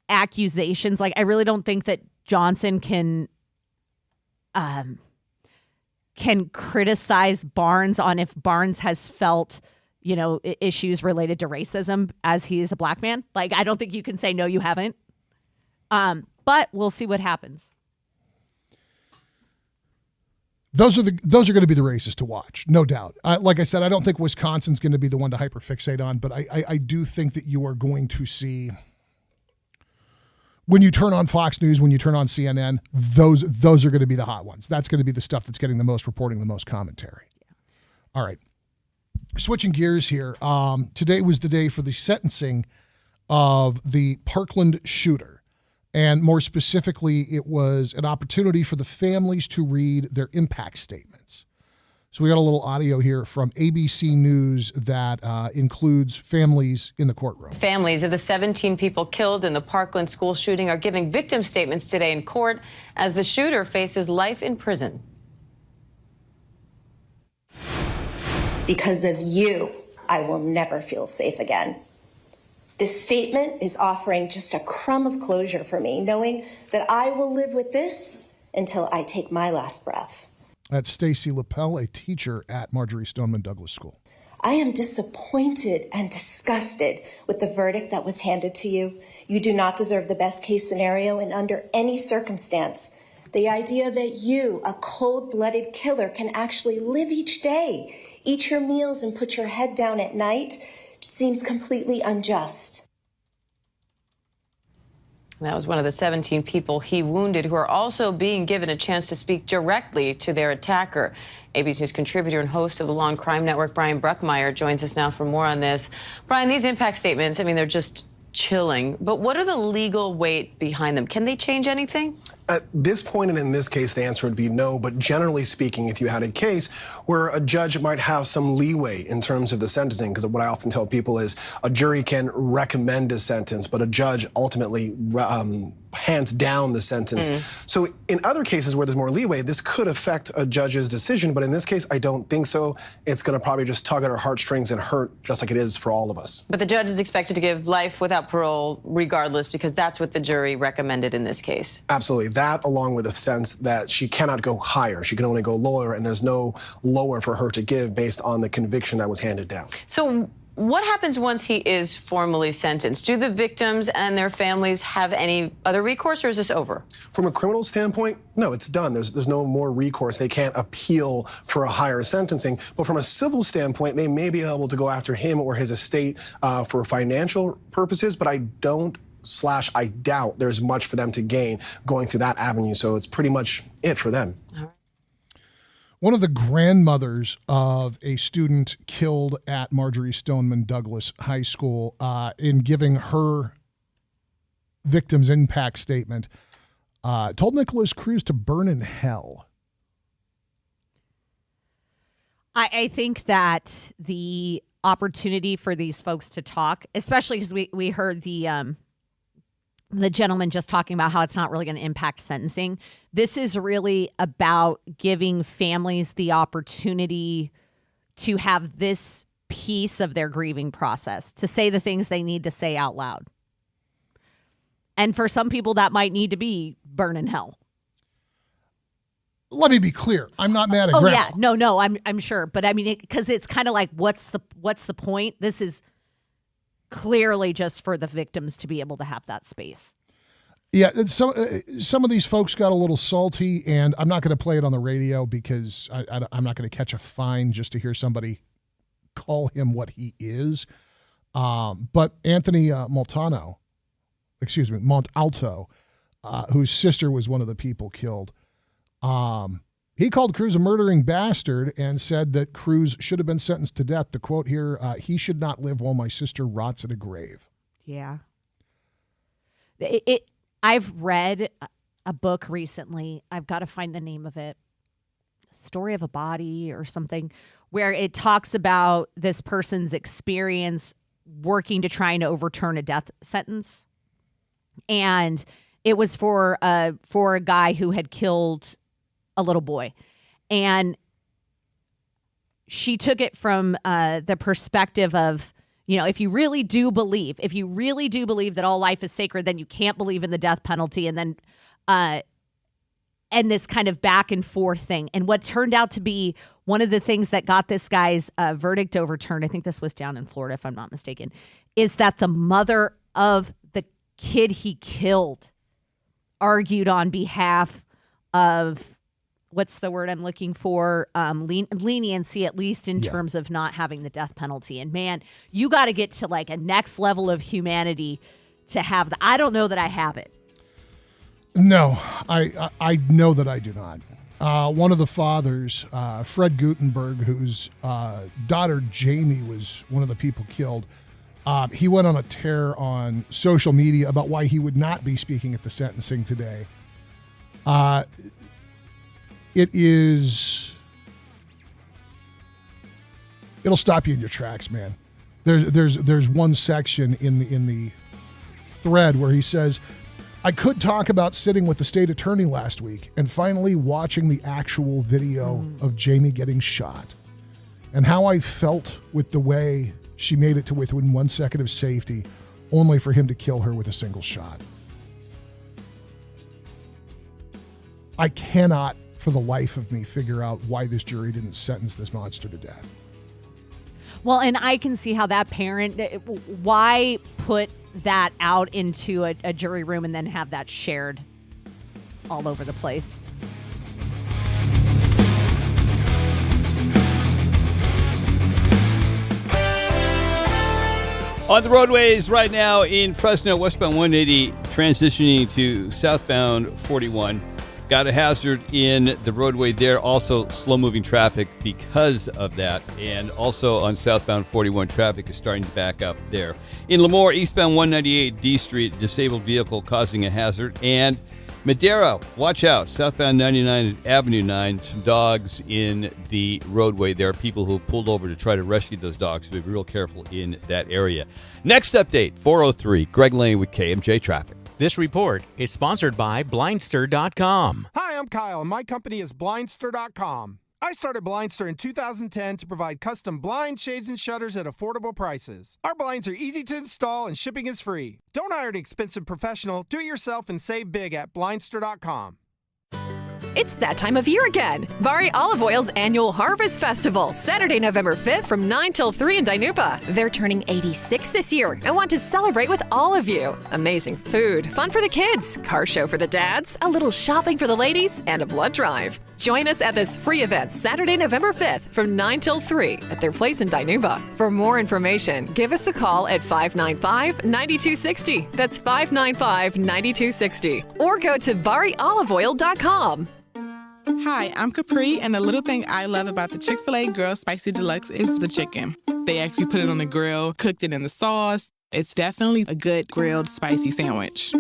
accusations. Like, I really don't think that Johnson can criticize Barnes on if Barnes has felt, issues related to racism as he is a black man. Like, I don't think you can say, no, you haven't. But we'll see what happens. Those are going to be the races to watch, no doubt. Like I said, I don't think Wisconsin's going to be the one to hyperfixate on, but I do think that you are going to see when you turn on Fox News, when you turn on CNN, those are going to be the hot ones. That's going to be the stuff that's getting the most reporting, the most commentary. All right. Switching gears here. Today was the day for the sentencing of the Parkland shooter. And more specifically, it was an opportunity for the families to read their impact statements. So we got a little audio here from ABC News that includes families in the courtroom. Families of the 17 people killed in the Parkland school shooting are giving victim statements today in court as the shooter faces life in prison. Because of you, I will never feel safe again. This statement is offering just a crumb of closure for me, knowing that I will live with this until I take my last breath. That's Stacy Lapel, a teacher at Marjorie Stoneman Douglas School. I am disappointed and disgusted with the verdict that was handed to you. You do not deserve the best case scenario, and under any circumstance, the idea that you, a cold-blooded killer, can actually live each day, eat your meals, and put your head down at night seems completely unjust. That was one of the 17 people he wounded who are also being given a chance to speak directly to their attacker. ABC News contributor and host of the Law and Crime Network, Brian Bruckmeyer, joins us now for more on this. Brian, these impact statements, I mean, they're just chilling, but what are the legal weight behind them? Can they change anything? At this point, and in this case, the answer would be no. But generally speaking, if you had a case where a judge might have some leeway in terms of the sentencing, because what I often tell people is a jury can recommend a sentence, but a judge ultimately hands down the sentence. So in other cases where there's more leeway, this could affect a judge's decision. But in this case, I don't think so. It's going to probably just tug at our heartstrings and hurt just like it is for all of us. But the judge is expected to give life without parole regardless, because that's what the jury recommended in this case. Absolutely. That, along with the sense that she cannot go higher. She can only go lower, and there's no lower for her to give based on the conviction that was handed down. So what happens once he is formally sentenced? Do the victims and their families have any other recourse, or is this over? From a criminal standpoint, no, it's done. There's no more recourse. They can't appeal for a higher sentencing. But from a civil standpoint, they may be able to go after him or his estate for financial purposes, but I doubt there's much for them to gain going through that avenue. So it's pretty much it for them. One of the grandmothers of a student killed at Marjorie Stoneman Douglas High School, in giving her victim's impact statement, told Nicholas Cruz to burn in hell. I think that the opportunity for these folks to talk, especially because we heard the gentleman just talking about how it's not really going to impact sentencing. This is really about giving families the opportunity to have this piece of their grieving process, to say the things they need to say out loud. And for some people, that might need to be burn in hell. Let me be clear. I'm not mad at grandma. No, I'm sure. But I mean, because it's kind of like, what's the point? This is clearly just for the victims to be able to have that space. Yeah, some of these folks got a little salty, and I'm not going to play it on the radio because I'm not going to catch a fine just to hear somebody call him what he is. But Anthony Montalto, whose sister was one of the people killed, he called Cruz a murdering bastard and said that Cruz should have been sentenced to death. The quote here, he should not live while my sister rots in a grave. Yeah. I've read a book recently. I've got to find the name of it. Story of a Body or something, where it talks about this person's experience working to try and overturn a death sentence. And it was for a guy who had killed a little boy. And she took it from the perspective of, you know, if you really do believe that all life is sacred, then you can't believe in the death penalty. And then, and this kind of back and forth thing. And what turned out to be one of the things that got this guy's verdict overturned, I think this was down in Florida, if I'm not mistaken, is that the mother of the kid he killed argued on behalf of, what's the word I'm looking for? Leniency, at least in terms of not having the death penalty. And man, you got to get to like a next level of humanity to have I don't know that I have it. No, I know that I do not. One of the fathers, Fred Gutenberg, whose daughter Jamie was one of the people killed, he went on a tear on social media about why he would not be speaking at the sentencing today. It'll stop you in your tracks, man. There's one section in the thread where he says, I could talk about sitting with the state attorney last week and finally watching the actual video of Jamie getting shot and how I felt with the way she made it to within 1 second of safety, only for him to kill her with a single shot. I cannot, for the life of me, figure out why this jury didn't sentence this monster to death. Well, and I can see how that parent, why put that out into a jury room and then have that shared all over the place? On the roadways right now in Fresno, westbound 180 transitioning to southbound 41. Got a hazard in the roadway there. Also slow-moving traffic because of that. And also on southbound 41, traffic is starting to back up there. In Lemoore, eastbound 198 D Street, disabled vehicle causing a hazard. And Madera, watch out. Southbound 99 Avenue 9, some dogs in the roadway. There are people who have pulled over to try to rescue those dogs. So be real careful in that area. Next update, 403, Greg Lane with KMJ Traffic. This report is sponsored by Blindster.com. Hi, I'm Kyle, and my company is Blindster.com. I started Blindster in 2010 to provide custom blinds, shades, and shutters at affordable prices. Our blinds are easy to install and shipping is free. Don't hire an expensive professional. Do it yourself and save big at Blindster.com. It's that time of year again. Bari Olive Oil's annual Harvest Festival, Saturday, November 5th from 9 till 3 in Dinuba. They're turning 86 this year and want to celebrate with all of you. Amazing food, fun for the kids, car show for the dads, a little shopping for the ladies, and a blood drive. Join us at this free event Saturday, November 5th from 9 till 3 at their place in Dinuba. For more information, give us a call at 595-9260. That's 595-9260. Or go to barioliveoil.com. Hi, I'm Capri, and the little thing I love about the Chick-fil-A Grilled Spicy Deluxe is the chicken. They actually put it on the grill, cooked it in the sauce. It's definitely a good grilled spicy sandwich.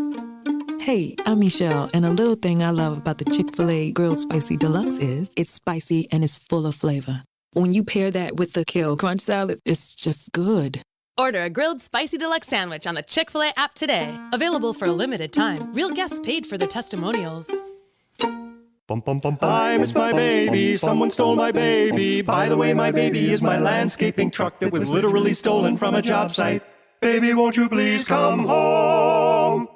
Hey, I'm Michelle, and a little thing I love about the Chick-fil-A Grilled Spicy Deluxe is it's spicy and it's full of flavor. When you pair that with the Kale Crunch Salad, it's just good. Order a grilled spicy deluxe sandwich on the Chick-fil-A app today. Available for a limited time. Real guests paid for their testimonials. Bum, bum, bum, I miss my baby, someone stole my baby. By the way, my baby is my landscaping truck that was literally stolen from a job site. Baby, won't you please come home?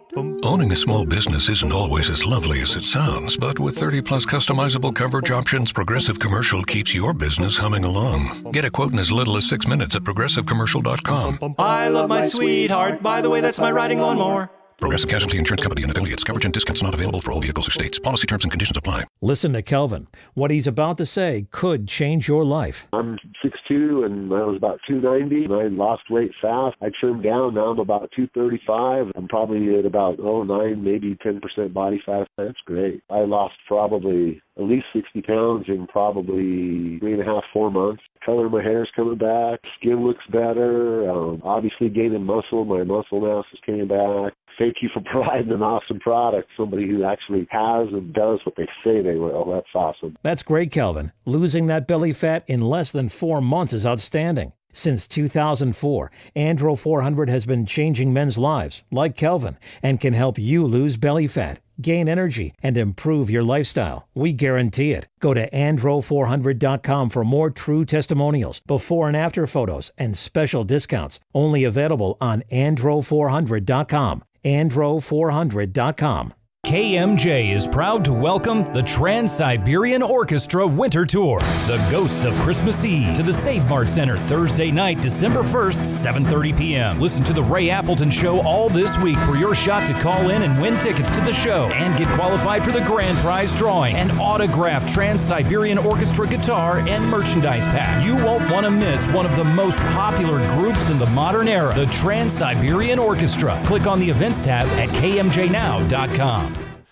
Owning a small business isn't always as lovely as it sounds, but with 30-plus customizable coverage options, Progressive Commercial keeps your business humming along. Get a quote in as little as 6 minutes at progressivecommercial.com. I love my sweetheart. By the way, that's my riding lawnmower. Progressive Casualty Insurance Company and affiliates. Coverage and discounts not available for all vehicles or states. Policy terms and conditions apply. Listen to Kelvin. What he's about to say could change your life. I'm 6'2", and I was about 290. I lost weight fast. I trimmed down. Now I'm about 235. I'm probably at about 9, maybe 10% body fat. That's great. I lost probably at least 60 pounds in probably 3.5, 4 months. Color of my hair is coming back. Skin looks better. Obviously gaining muscle. My muscle mass is coming back. Thank you for providing an awesome product. Somebody who actually has and does what they say they will. That's awesome. That's great, Kelvin. Losing that belly fat in less than 4 months is outstanding. Since 2004, Andro 400 has been changing men's lives, like Kelvin, and can help you lose belly fat, gain energy, and improve your lifestyle. We guarantee it. Go to andro400.com for more true testimonials, before and after photos, and special discounts. Only available on andro400.com. andro400.com. KMJ is proud to welcome the Trans-Siberian Orchestra Winter Tour, The Ghosts of Christmas Eve, to the Save Mart Center Thursday night, December 1st, 7:30 p.m. Listen to The Ray Appleton Show all this week for your shot to call in and win tickets to the show and get qualified for the grand prize drawing, an autographed Trans-Siberian Orchestra guitar and merchandise pack. You won't want to miss one of the most popular groups in the modern era, the Trans-Siberian Orchestra. Click on the events tab at kmjnow.com.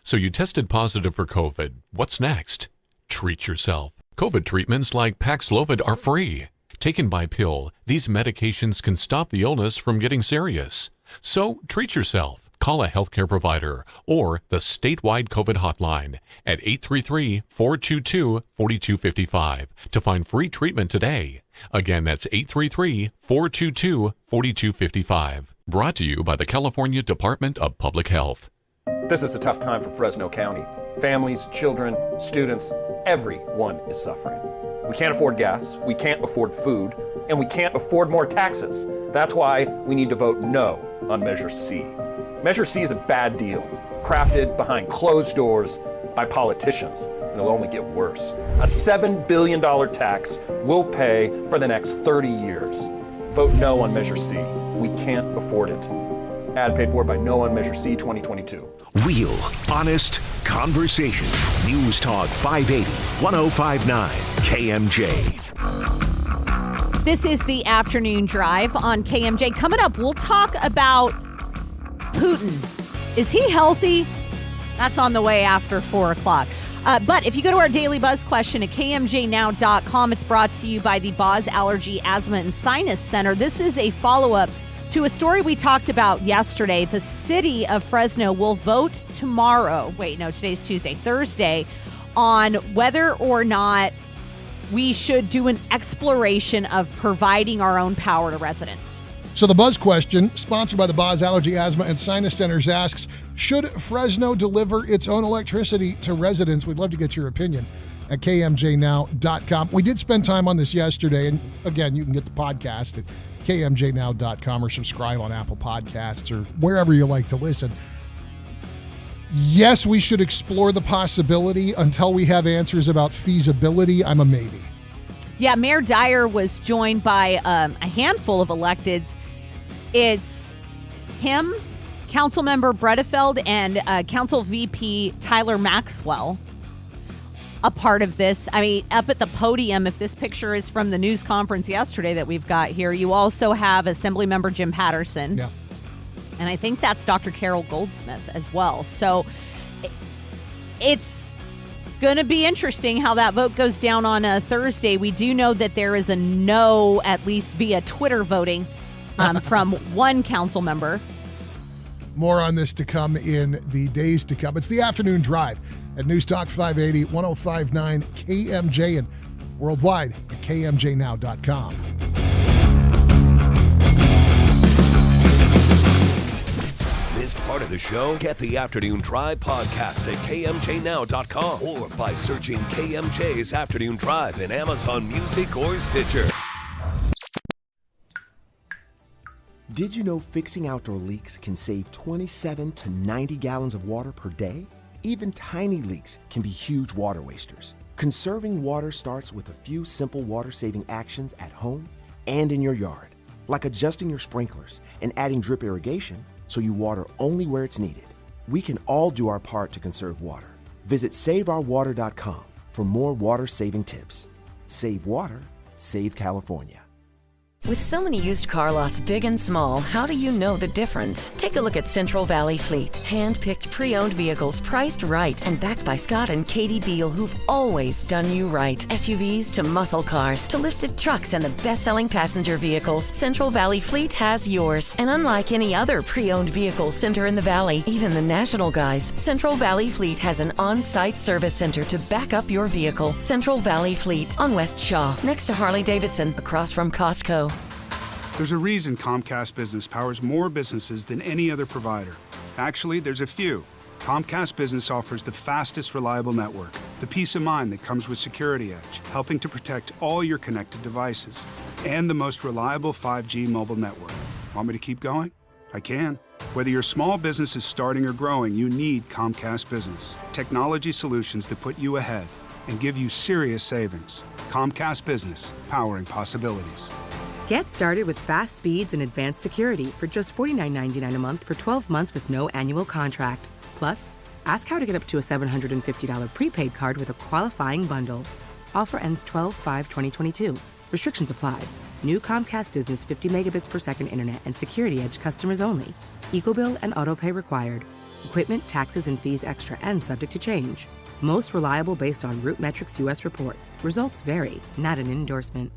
So you tested positive for COVID. What's next? Treat yourself. COVID treatments like Paxlovid are free. Taken by pill, these medications can stop the illness from getting serious. So treat yourself. Call a healthcare provider or the statewide COVID hotline at 833-422-4255 to find free treatment today. Again, that's 833-422-4255. Brought to you by the California Department of Public Health. This is a tough time for Fresno County. Families, children, students, everyone is suffering. We can't afford gas, we can't afford food, and we can't afford more taxes. That's why we need to vote no on Measure C. Measure C is a bad deal, crafted behind closed doors by politicians, and it'll only get worse. A $7 billion tax we'll pay for the next 30 years. Vote no on Measure C. We can't afford it. Ad paid for by No on Measure C 2022. Real, honest conversation. News Talk 580, 1059, KMJ. This is the afternoon drive on KMJ. Coming up, we'll talk about Putin. Is he healthy? That's on the way after 4 o'clock. But if you go to our Daily Buzz question at KMJNow.com, it's brought to you by the Boz Allergy, Asthma, and Sinus Center. This is a follow-up to a story we talked about yesterday. The city of Fresno will vote tomorrow. Wait, no, today's Tuesday, Thursday, on whether or not we should do an exploration of providing our own power to residents. So the Buzz question, sponsored by the Boz Allergy, Asthma, and Sinus Centers, asks, should Fresno deliver its own electricity to residents? We'd love to get your opinion at KMJNow.com. We did spend time on this yesterday, and again, you can get the podcast at KMJNow.com or subscribe on Apple Podcasts or wherever you like to listen. Yes, we should explore the possibility. Until we have answers about feasibility, I'm a maybe. Yeah, Mayor Dyer was joined by a handful of electeds. It's him, Councilmember Bredefeld, and Council VP Tyler Maxwell, a part of this. I mean, up at the podium, if this picture is from the news conference yesterday that we've got here, you also have Assemblymember Jim Patterson. Yeah. And I think that's Dr. Carol Goldsmith as well. So it's going to be interesting how that vote goes down on Thursday. We do know that there is a no, at least via Twitter voting, from one council member. More on this to come in the days to come. It's the afternoon drive at News Talk 580, 1059 KMJ, and worldwide at KMJNow.com. Missed part of the show? Get the Afternoon Drive podcast at KMJNow.com or by searching KMJ's Afternoon Drive in Amazon Music or Stitcher. Did you know fixing outdoor leaks can save 27 to 90 gallons of water per day? Even tiny leaks can be huge water wasters. Conserving water starts with a few simple water-saving actions at home and in your yard, like adjusting your sprinklers and adding drip irrigation so you water only where it's needed. We can all do our part to conserve water. Visit SaveOurWater.com for more water-saving tips. Save water, save California. With so many used car lots, big and small, how do you know the difference? Take a look at Central Valley Fleet. Hand-picked pre-owned vehicles priced right and backed by Scott and Katie Beal, who've always done you right. SUVs to muscle cars to lifted trucks and the best-selling passenger vehicles, Central Valley Fleet has yours. And unlike any other pre-owned vehicle center in the valley, even the national guys, Central Valley Fleet has an on-site service center to back up your vehicle. Central Valley Fleet on West Shaw, next to Harley-Davidson, across from Costco. There's a reason Comcast Business powers more businesses than any other provider. Actually, there's a few. Comcast Business offers the fastest, reliable network, the peace of mind that comes with Security Edge, helping to protect all your connected devices, and the most reliable 5G mobile network. Want me to keep going? I can. Whether your small business is starting or growing, you need Comcast Business. Technology solutions that put you ahead and give you serious savings. Comcast Business, powering possibilities. Get started with fast speeds and advanced security for just $49.99 a month for 12 months with no annual contract. Plus, ask how to get up to a $750 prepaid card with a qualifying bundle. Offer ends 12/5/2022. Restrictions apply. New Comcast Business 50 megabits per second internet and Security Edge customers only. EcoBill and autopay required. Equipment, taxes, and fees extra and subject to change. Most reliable based on Root Metrics U.S. report. Results vary, not an endorsement.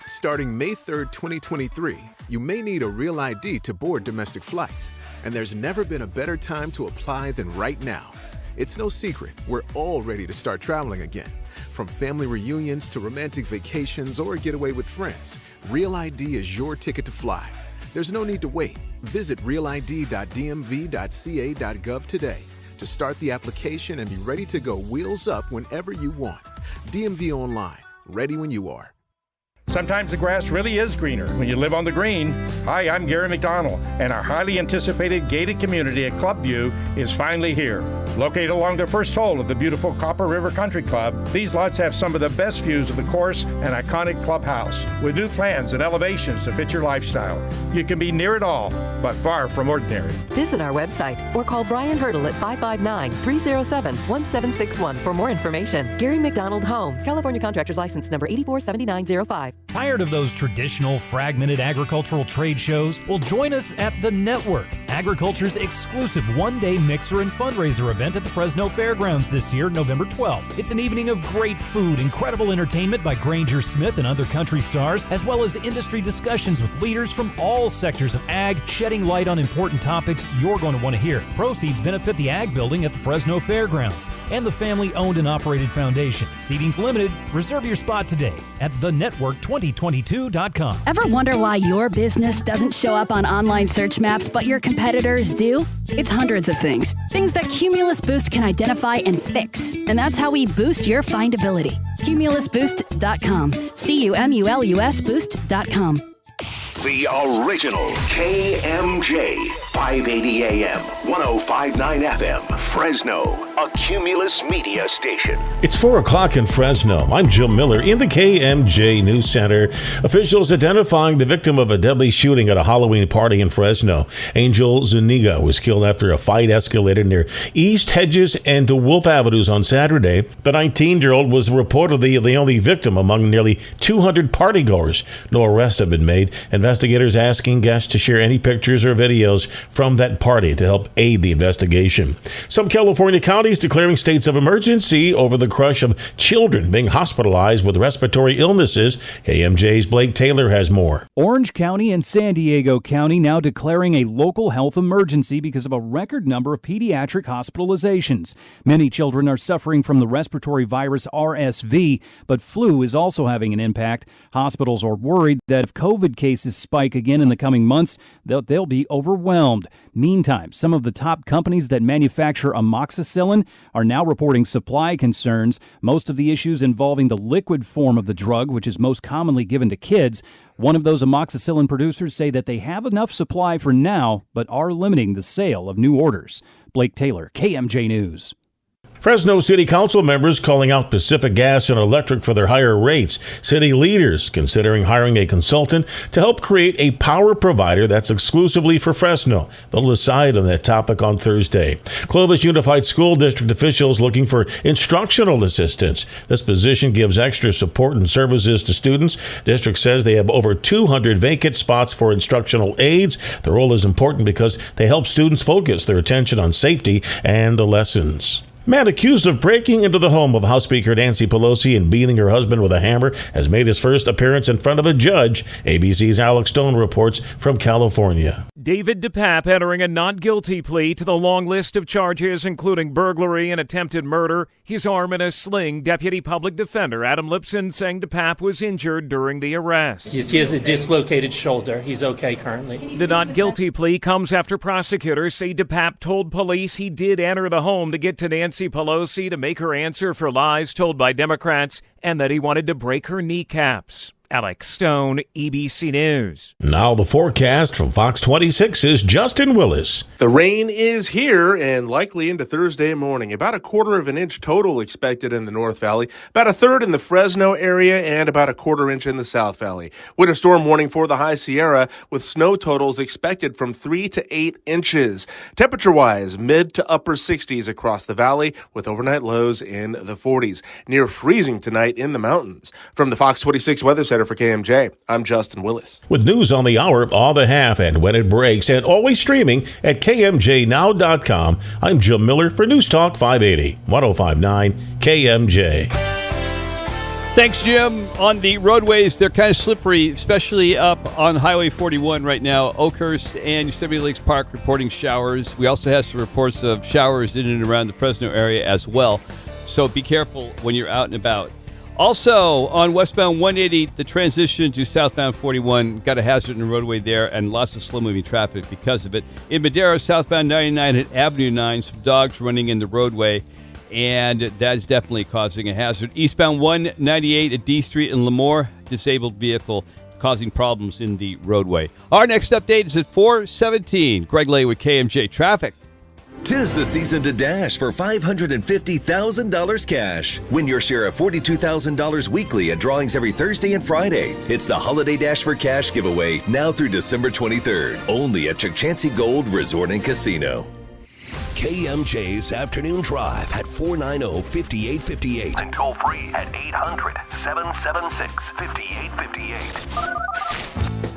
Starting May 3rd, 2023, you may need a real ID to board domestic flights. And there's never been a better time to apply than right now. It's no secret, we're all ready to start traveling again. From family reunions to romantic vacations or a getaway with friends, Real ID is your ticket to fly. There's no need to wait. Visit realid.dmv.ca.gov today to start the application and be ready to go wheels up whenever you want. DMV Online, ready when you are. Sometimes the grass really is greener when you live on the green. Hi, I'm Gary McDonald, and our highly anticipated gated community at Clubview is finally here. Located along the first hole of the beautiful Copper River Country Club, these lots have some of the best views of the course and iconic clubhouse, with new plans and elevations to fit your lifestyle. You can be near it all, but far from ordinary. Visit our website or call Brian Hurdle at 559-307-1761 for more information. Gary McDonald Homes, California Contractors License number 847905. Tired of those traditional fragmented agricultural trade shows? Well, join us at The Network, agriculture's exclusive one-day mixer and fundraiser event at the Fresno Fairgrounds this year, November 12th. It's an evening of great food, incredible entertainment by Granger Smith and other country stars, as well as industry discussions with leaders from all sectors of ag, shedding light on important topics you're going to want to hear. Proceeds benefit the ag building at the Fresno Fairgrounds and the family-owned and operated foundation. Seating's limited. Reserve your spot today at thenetwork2022.com. Ever wonder why your business doesn't show up on online search maps, but your competitors do? It's hundreds of things. Things that Cumulus Boost can identify and fix. And that's how we boost your findability. CumulusBoost.com. CUMULUS Boost.com. The original KMJ, 580 AM, 1059 FM, Fresno, a Cumulus media station. It's 4 o'clock in Fresno. I'm Jim Miller in the KMJ News Center. Officials identifying the victim of a deadly shooting at a Halloween party in Fresno. Angel Zuniga was killed after a fight escalated near East Hedges and DeWolf Avenues on Saturday. The 19-year-old was reportedly the only victim among nearly 200 partygoers. No arrests have been made. Investigators asking guests to share any pictures or videos from that party to help aid the investigation. Some California counties declaring states of emergency over the crush of children being hospitalized with respiratory illnesses. KMJ's Blake Taylor has more. Orange County and San Diego County now declaring a local health emergency because of a record number of pediatric hospitalizations. Many children are suffering from the respiratory virus RSV, but flu is also having an impact. Hospitals are worried that if COVID cases spike again in the coming months, they'll be overwhelmed. Meantime, some of the top companies that manufacture amoxicillin are now reporting supply concerns, most of the issues involving the liquid form of the drug, which is most commonly given to kids. One of those amoxicillin producers say that they have enough supply for now, but are limiting the sale of new orders. Blake Taylor, KMJ News. Fresno City Council members calling out Pacific Gas and Electric for their higher rates. City leaders considering hiring a consultant to help create a power provider that's exclusively for Fresno. They'll decide on that topic on Thursday. Clovis Unified School District officials looking for instructional assistants. This position gives extra support and services to students. District says they have over 200 vacant spots for instructional aides. The role is important because they help students focus their attention on safety and the lessons. Man accused of breaking into the home of House Speaker Nancy Pelosi and beating her husband with a hammer has made his first appearance in front of a judge. ABC's Alex Stone reports from California. David DePape entering a not guilty plea to the long list of charges, including burglary and attempted murder. His arm in a sling. Deputy Public Defender Adam Lipson saying DePape was injured during the arrest. Yes, he has a dislocated shoulder. He's okay currently. The not guilty plea comes after prosecutors say DePape told police he did enter the home to get to Nancy Pelosi to make her answer for lies told by Democrats and that he wanted to break her kneecaps. Alex Stone, ABC News. Now the forecast from Fox 26's Justin Willis. The rain is here and likely into Thursday morning. About a quarter of an inch total expected in the North Valley, about a third in the Fresno area, and about a quarter inch in the South Valley. Winter storm warning for the High Sierra with snow totals expected from 3 to 8 inches. Temperature-wise, mid to upper 60s across the valley with overnight lows in the 40s. Near freezing tonight in the mountains. From the Fox 26 Weather Center, Center for KMJ, I'm Justin Willis. With news on the hour, all the half, and when it breaks, and always streaming at KMJNow.com, I'm Jim Miller for News Talk 580, 105.9 KMJ. Thanks, Jim. On the roadways, they're kind of slippery, especially up on Highway 41 right now. Oakhurst and Yosemite Lakes Park reporting showers. We also have some reports of showers in and around the Fresno area as well. So be careful when you're out and about. Also, on westbound 180, the transition to southbound 41, got a hazard in the roadway there and lots of slow-moving traffic because of it. In Madero, southbound 99 at Avenue 9, some dogs running in the roadway, and that is definitely causing a hazard. Eastbound 198 at D Street in Lemoore, disabled vehicle causing problems in the roadway. Our next update is at 4:17. Greg Lay with KMJ Traffic. 'Tis the season to dash for $550,000 cash. Win your share of $42,000 weekly at drawings every Thursday and Friday. It's the Holiday Dash for Cash giveaway now through December 23rd. Only at Chukchansi Gold Resort and Casino. KMJ's Afternoon Drive at 490-5858. And toll free at 800-776-5858.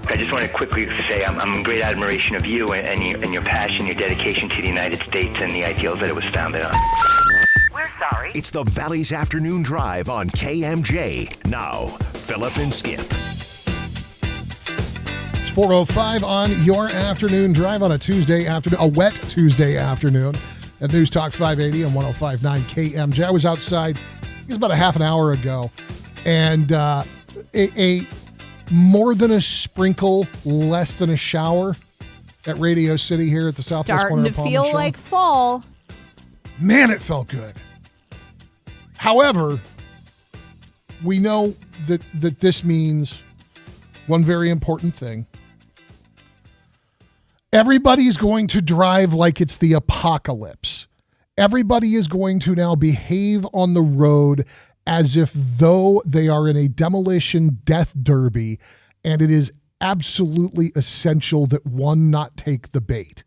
I just want to quickly say I'm in great admiration of you and your passion, your dedication to the United States and the ideals that it was founded on. We're sorry. It's the Valley's Afternoon Drive on KMJ. Now, Philip and Skip. It's 4:05 on your afternoon drive on a Tuesday afternoon, a wet Tuesday afternoon at News Talk 580 and 105.9 KMJ. I was outside, it was about a half an hour ago, and a more than a sprinkle, less than a shower at Radio City here at the southwest corner of Palm Starting to feel like fall. Man, it felt good. However, we know that this means one very important thing. Everybody's going to drive like it's the apocalypse. Everybody is going to now behave on the road as if though they are in a demolition death derby, and it is absolutely essential that one not take the bait.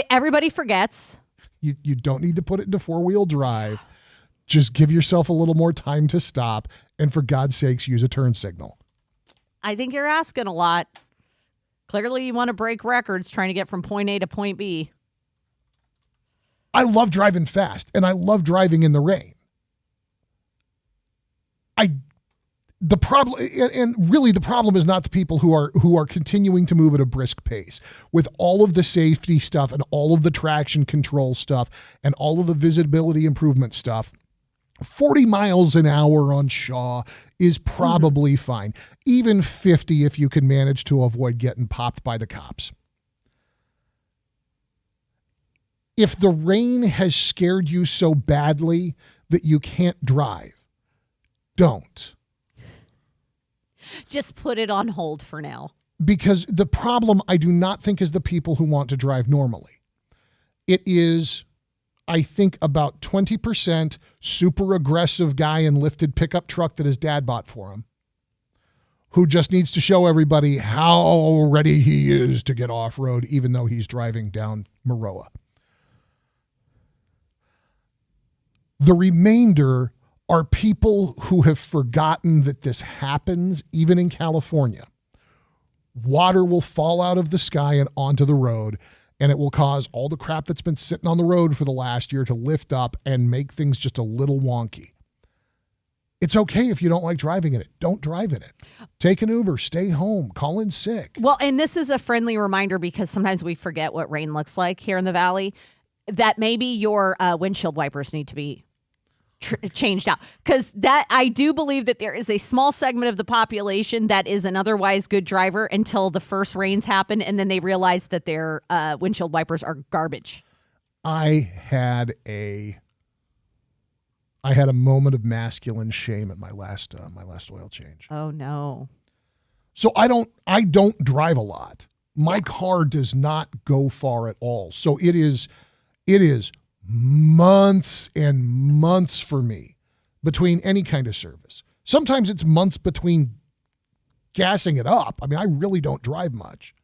Everybody forgets. You don't need to put it into four-wheel drive. Just give yourself a little more time to stop, and for God's sakes, use a turn signal. I think you're asking a lot. Clearly, you want to break records trying to get from point A to point B. I love driving fast, and I love driving in the rain. The problem is not the people who are continuing to move at a brisk pace with all of the safety stuff and all of the traction control stuff and all of the visibility improvement stuff. 40 miles an hour on Shaw is probably fine. Even 50 if you can manage to avoid getting popped by the cops. If the rain has scared you so badly that you can't drive, don't. Just put it on hold for now. Because the problem, I do not think, is the people who want to drive normally. It is, I think, about 20% super aggressive guy in lifted pickup truck that his dad bought for him, who just needs to show everybody how ready he is to get off-road, even though he's driving down Maroa. The remainder are people who have forgotten that this happens even in California. Water will fall out of the sky and onto the road, and it will cause all the crap that's been sitting on the road for the last year to lift up and make things just a little wonky. It's okay if you don't like driving in it. Don't drive in it. Take an Uber, stay home, call in sick. Well, and this is a friendly reminder because sometimes we forget what rain looks like here in the Valley, that maybe your windshield wipers need to be changed out, because that I do believe that there is a small segment of the population that is an otherwise good driver until the first rains happen, and then they realize that their windshield wipers are garbage. I had a moment of masculine shame at my last oil change. Oh no! So I don't drive a lot. My car does not go far at all. So it is months and months for me between any kind of service. Sometimes it's months between gassing it up. I mean, I really don't drive much.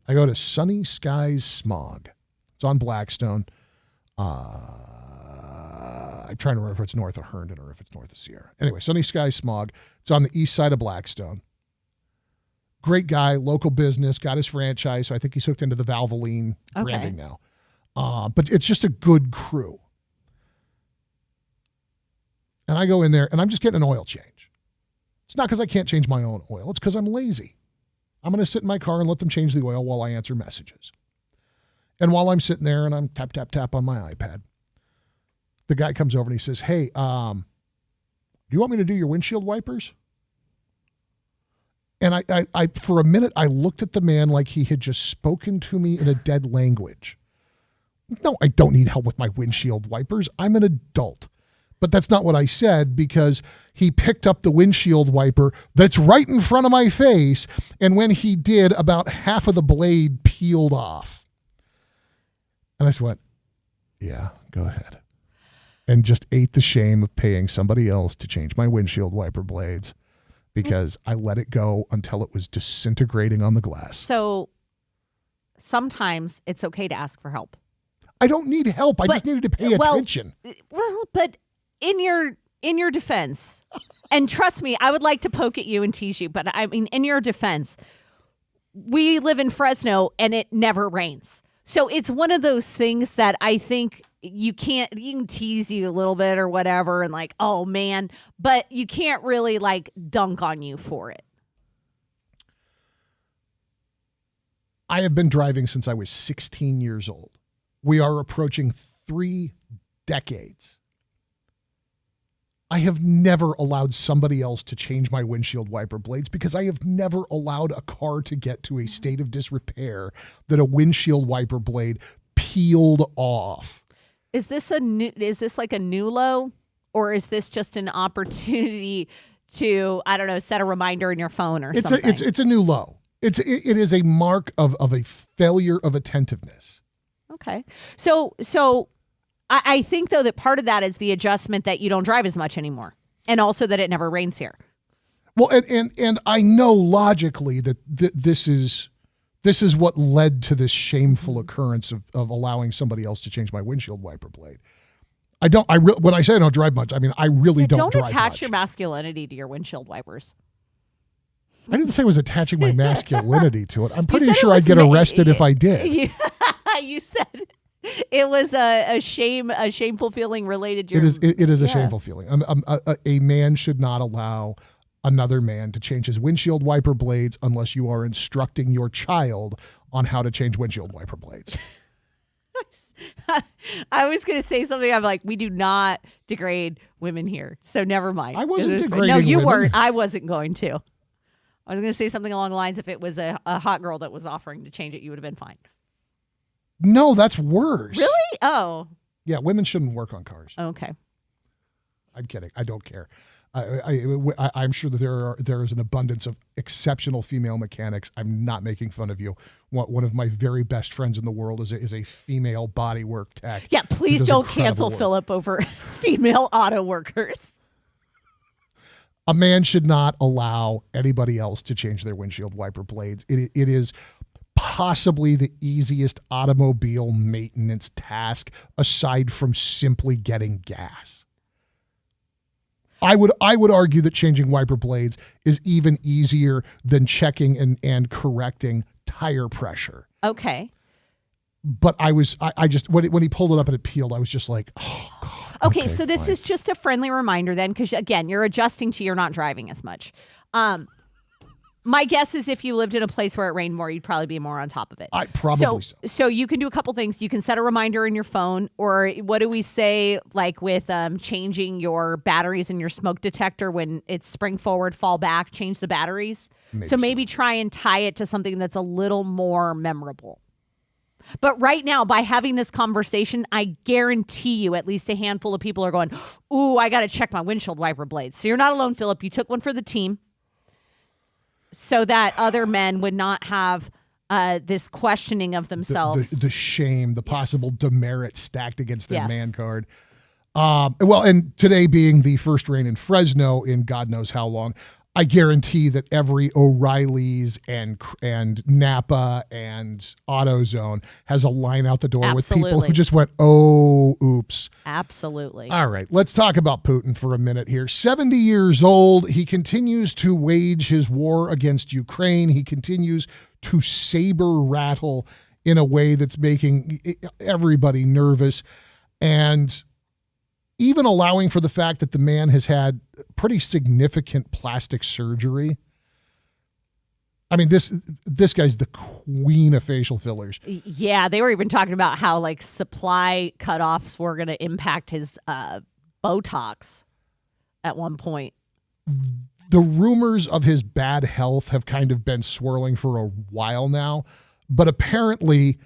I go to Sunny Skies Smog. It's on Blackstone. I'm trying to remember if it's north of Herndon or if it's north of Sierra. Anyway, Sunny Sky Smog. It's on the east side of Blackstone. Great guy, local business, got his franchise. So I think he's hooked into the Valvoline branding now. But it's just a good crew. And I go in there and I'm just getting an oil change. It's not because I can't change my own oil. It's because I'm lazy. I'm going to sit in my car and let them change the oil while I answer messages. And while I'm sitting there and I'm tap, tap, tap on my iPad, the guy comes over and he says, hey, do you want me to do your windshield wipers? And I for a minute, I looked at the man like he had just spoken to me in a dead language. No, I don't need help with my windshield wipers. I'm an adult. But that's not what I said, because he picked up the windshield wiper that's right in front of my face, and when he did, about half of the blade peeled off. And I just went, yeah, go ahead. And just ate the shame of paying somebody else to change my windshield wiper blades, because I let it go until it was disintegrating on the glass. So sometimes it's okay to ask for help. I don't need help. I just needed to pay attention. Well, but in your defense, and trust me, I would like to poke at you and tease you, but I mean, in your defense, we live in Fresno and it never rains. So it's one of those things that I think you can tease you a little bit or whatever and like, oh man, but you can't really like dunk on you for it. I have been driving since I was 16 years old. We are approaching 3 decades. I have never allowed somebody else to change my windshield wiper blades because I have never allowed a car to get to a state of disrepair that a windshield wiper blade peeled off. Is this like a new low, or is this just an opportunity to, I don't know, set a reminder in your phone or something? It's a new low. It is a mark of a failure of attentiveness. Okay. So I think, though, that part of that is the adjustment that you don't drive as much anymore, and also that it never rains here. Well, and I know logically that this is what led to this shameful occurrence of allowing somebody else to change my windshield wiper blade. When I say I don't drive much, I mean I really don't drive much. Don't attach your masculinity to your windshield wipers. I didn't say I was attaching my masculinity to it. I'm pretty sure I'd get arrested if I did. You said it was a shameful feeling related to your... It is a shameful feeling. A man should not allow another man to change his windshield wiper blades unless you are instructing your child on how to change windshield wiper blades. I was going to say something. I'm like, we do not degrade women here, so never mind. I wasn't degrading No, you women. weren't. I wasn't going to. I was going to say something along the lines, if it was a hot girl that was offering to change it, you would have been fine. No, that's worse. Really? Oh. Yeah, women shouldn't work on cars. Okay. I'm kidding. I don't care. I'm sure that there is an abundance of exceptional female mechanics. I'm not making fun of you. One of my very best friends in the world is a female bodywork tech. Yeah, please don't cancel work. Philip over female auto workers. A man should not allow anybody else to change their windshield wiper blades. It is possibly the easiest automobile maintenance task aside from simply getting gas. I would argue that changing wiper blades is even easier than checking and correcting tire pressure. Okay. But I just when he pulled it up and it peeled, I was just like, oh God. Okay, so this is just a friendly reminder then, because again, you're adjusting to you're not driving as much. My guess is if you lived in a place where it rained more, you'd probably be more on top of it. Probably so. So you can do a couple things. You can set a reminder in your phone, or what do we say, like with changing your batteries in your smoke detector when it's spring forward, fall back, change the batteries. Maybe try and tie it to something that's a little more memorable. But right now, by having this conversation, I guarantee you at least a handful of people are going, ooh, I got to check my windshield wiper blades. So you're not alone, Philip. You took one for the team, so that other men would not have this questioning of themselves. The shame, the possible demerit stacked against their man card. And today being the first rain in Fresno in God knows how long, I guarantee that every O'Reilly's and Napa and AutoZone has a line out the door with people who just went, oh, oops. Absolutely. All right, let's talk about Putin for a minute here. 70 years old, he continues to wage his war against Ukraine. He continues to saber rattle in a way that's making everybody nervous, and even allowing for the fact that the man has had pretty significant plastic surgery. I mean, this guy's the queen of facial fillers. Yeah, they were even talking about how like supply cutoffs were going to impact his Botox at one point. The rumors of his bad health have kind of been swirling for a while now, but apparently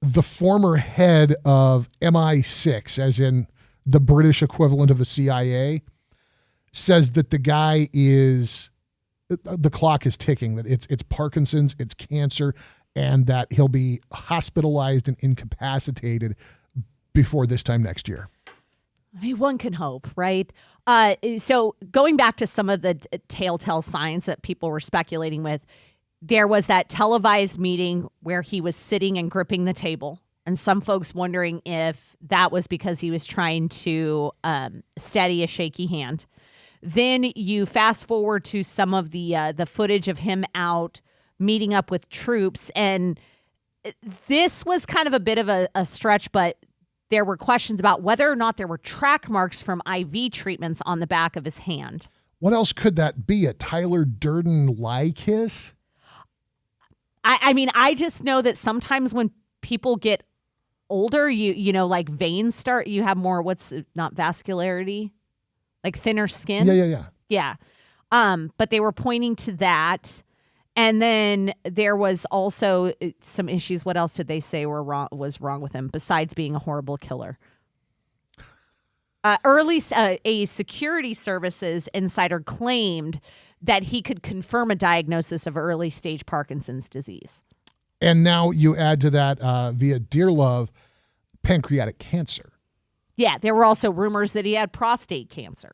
the former head of MI6, as in the British equivalent of the CIA, says that the guy the clock is ticking, that it's Parkinson's, it's cancer, and that he'll be hospitalized and incapacitated before this time next year. I mean, one can hope, right? So going back to some of the telltale signs that people were speculating with, there was that televised meeting where he was sitting and gripping the table. And some folks wondering if that was because he was trying to steady a shaky hand. Then you fast forward to some of the footage of him out meeting up with troops. And this was kind of a bit of a stretch, but there were questions about whether or not there were track marks from IV treatments on the back of his hand. What else could that be? A Tyler Durden lie kiss? I mean, I just know that sometimes when people get older, you know, like veins start, you have more, not vascularity, like thinner skin. Yeah. But they were pointing to that. And then there was also some issues. What else did they say was wrong with him besides being a horrible killer? A security services insider claimed that he could confirm a diagnosis of early stage Parkinson's disease. And now you add to that via Dearlove, pancreatic cancer. Yeah, there were also rumors that he had prostate cancer.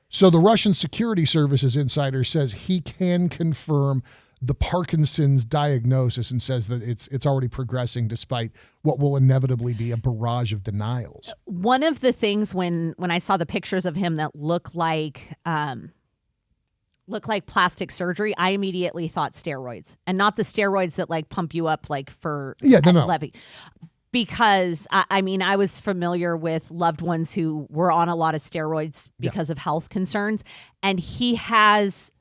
So the Russian security services insider says he can confirm the Parkinson's diagnosis and says that it's already progressing despite what will inevitably be a barrage of denials. One of the things when I saw the pictures of him that look like plastic surgery, I immediately thought steroids, and not the steroids that like pump you up like for levy. Because I mean, I was familiar with loved ones who were on a lot of steroids because of health concerns, and he has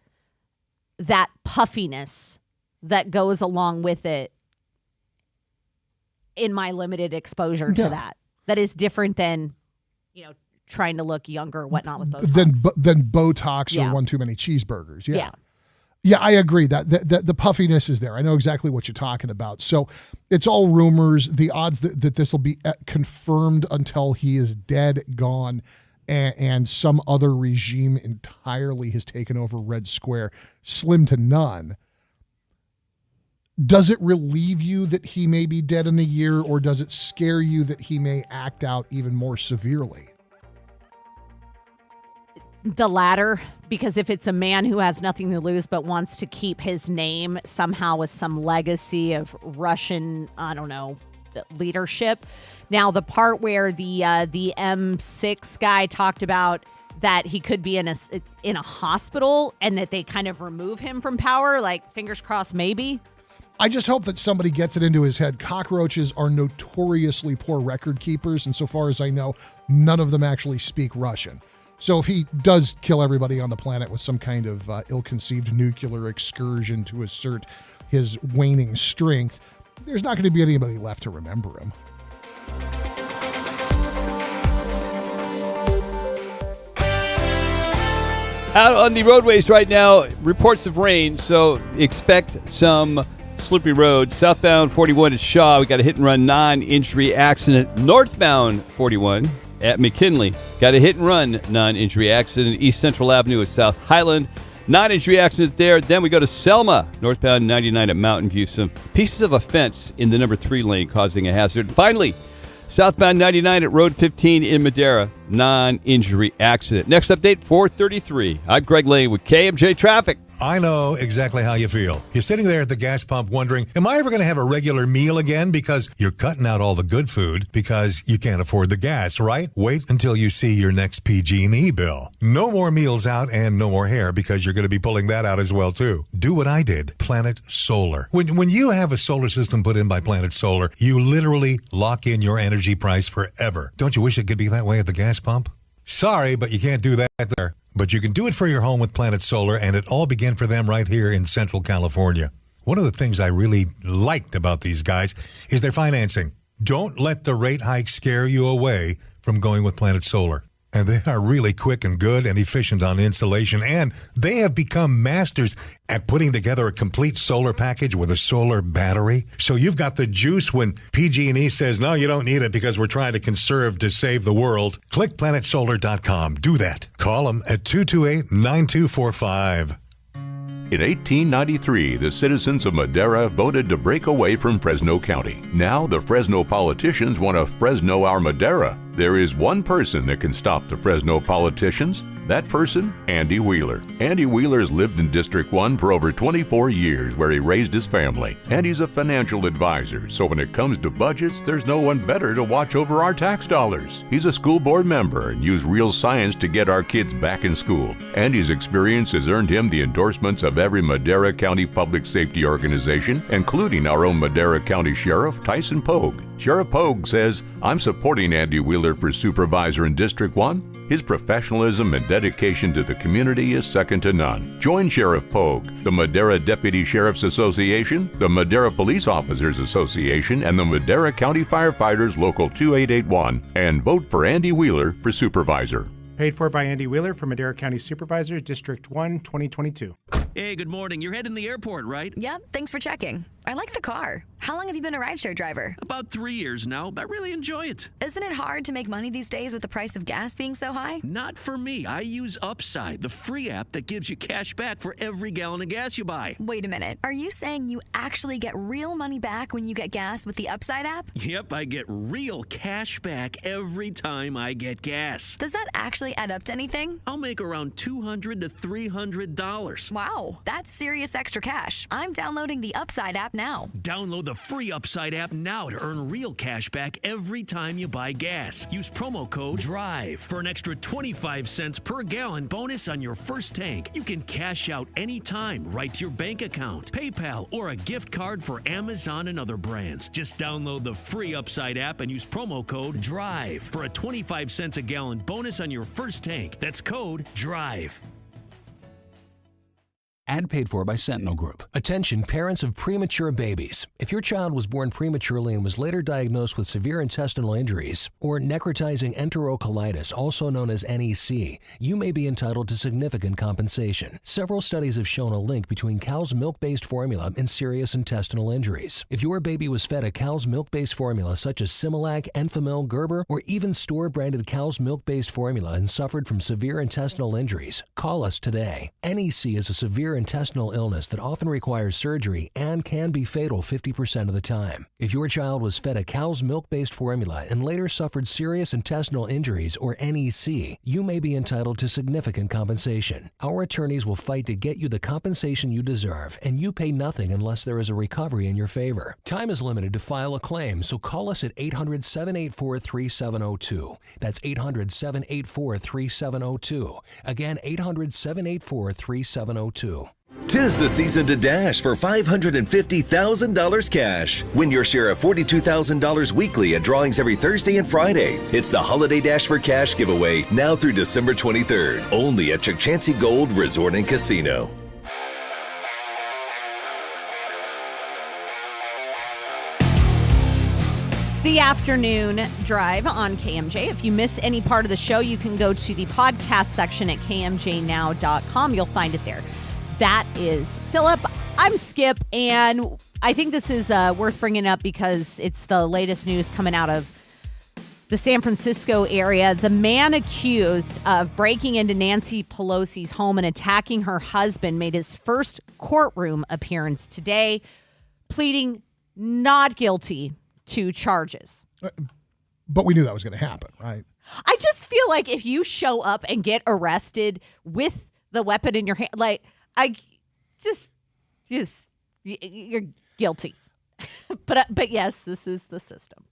that puffiness that goes along with it. In my limited exposure to that is different than, you know, trying to look younger or whatnot with Botox. Than Botox or one too many cheeseburgers. Yeah, I agree that the puffiness is there. I know exactly what you're talking about. So it's all rumors. The odds that this will be confirmed until he is dead, gone, and some other regime entirely has taken over Red Square, slim to none. Does it relieve you that he may be dead in a year, or does it scare you that he may act out even more severely? The latter, because if it's a man who has nothing to lose but wants to keep his name somehow with some legacy of Russian, I don't know, leadership. Now, the part where the M6 guy talked about that he could be in a hospital and that they kind of remove him from power, like fingers crossed, maybe. I just hope that somebody gets it into his head. Cockroaches are notoriously poor record keepers, and so far as I know, none of them actually speak Russian. So if he does kill everybody on the planet with some kind of ill-conceived nuclear excursion to assert his waning strength, there's not going to be anybody left to remember him. Out on the roadways right now, reports of rain, so expect some slippery roads. Southbound 41 at Shaw, we got a hit-and-run non-injury accident. Northbound 41 at McKinley, got a hit-and-run non-injury accident. East Central Avenue at South Highland, non-injury accident there. Then we go to Selma, northbound 99 at Mountain View. Some pieces of a fence in the number 3 lane causing a hazard. Finally, Southbound 99 at Road 15 in Madera. Non-injury accident. Next update, 4:33. I'm Greg Lane with KMJ Traffic. I know exactly how you feel. You're sitting there at the gas pump wondering, am I ever going to have a regular meal again? Because you're cutting out all the good food because you can't afford the gas, right? Wait until you see your next PG&E bill. No more meals out and no more hair because you're going to be pulling that out as well, too. Do what I did. Planet Solar. When you have a solar system put in by Planet Solar, you literally lock in your energy price forever. Don't you wish it could be that way at the gas pump? Sorry, but you can't do that there. But you can do it for your home with Planet Solar, and it all began for them right here in Central California. One of the things I really liked about these guys is their financing. Don't let the rate hike scare you away from going with Planet Solar. And they are really quick and good and efficient on installation, and they have become masters at putting together a complete solar package with a solar battery. So you've got the juice when PG&E says, no, you don't need it because we're trying to conserve to save the world. Click planetsolar.com. Do that. Call them at 228-9245. In 1893, the citizens of Madera voted to break away from Fresno County. Now, the Fresno politicians want to Fresno our Madera. There is one person that can stop the Fresno politicians. That person, Andy Wheeler. Andy Wheeler's lived in District 1 for over 24 years where he raised his family. And he's a financial advisor, so when it comes to budgets, there's no one better to watch over our tax dollars. He's a school board member and used real science to get our kids back in school. Andy's experience has earned him the endorsements of every Madera County public safety organization, including our own Madera County Sheriff, Tyson Pogue. Sheriff Pogue says, I'm supporting Andy Wheeler for supervisor in District 1. His professionalism and dedication to the community is second to none. Join Sheriff Pogue, the Madera Deputy Sheriff's Association, the Madera Police Officers Association, and the Madera County Firefighters Local 2881, and vote for Andy Wheeler for supervisor. Paid for by Andy Wheeler for Madera County Supervisor, District 1, 2022. Hey, good morning. You're heading to the airport, right? Yep, thanks for checking. I like the car. How long have you been a rideshare driver? About 3 years now. I really enjoy it. Isn't it hard to make money these days with the price of gas being so high? Not for me. I use Upside, the free app that gives you cash back for every gallon of gas you buy. Wait a minute. Are you saying you actually get real money back when you get gas with the Upside app? Yep, I get real cash back every time I get gas. Does that actually add up to anything? I'll make around $200 to $300. Wow, that's serious extra cash. I'm downloading the Upside app now. Download the free Upside app now to earn real cash back every time you buy gas. Use promo code DRIVE for an extra 25 cents per gallon bonus on your first tank. You can cash out anytime right to your bank account, PayPal, or a gift card for Amazon and other brands. Just download the free Upside app and use promo code DRIVE for a 25 cents a gallon bonus on your first tank. That's code DRIVE. Ad paid for by Sentinel Group. Attention parents of premature babies. If your child was born prematurely and was later diagnosed with severe intestinal injuries or necrotizing enterocolitis, also known as NEC, you may be entitled to significant compensation. Several studies have shown a link between cow's milk-based formula and serious intestinal injuries. If your baby was fed a cow's milk-based formula such as Similac, Enfamil, Gerber, or even store-branded cow's milk-based formula and suffered from severe intestinal injuries, call us today. NEC is a severe intestinal illness that often requires surgery and can be fatal 50% of the time. If your child was fed a cow's milk-based formula and later suffered serious intestinal injuries or NEC, you may be entitled to significant compensation. Our attorneys will fight to get you the compensation you deserve, and you pay nothing unless there is a recovery in your favor. Time is limited to file a claim, so call us at 800-784-3702. That's 800-784-3702. Again, 800-784-3702. 'Tis the season to dash for $550,000 cash. Win your share of $42,000 weekly at drawings every Thursday and Friday. It's the Holiday Dash for Cash giveaway now through December 23rd. Only at Chukchansi Gold Resort and Casino. It's the afternoon drive on KMJ. If you miss any part of the show, you can go to the podcast section at kmjnow.com. You'll find it there. That is Philip. I'm Skip, and I think this is worth bringing up because it's the latest news coming out of the San Francisco area. The man accused of breaking into Nancy Pelosi's home and attacking her husband made his first courtroom appearance today, pleading not guilty to charges. But we knew that was going to happen, right? I just feel like if you show up and get arrested with the weapon in your hand, like, you're guilty. But yes, this is the system.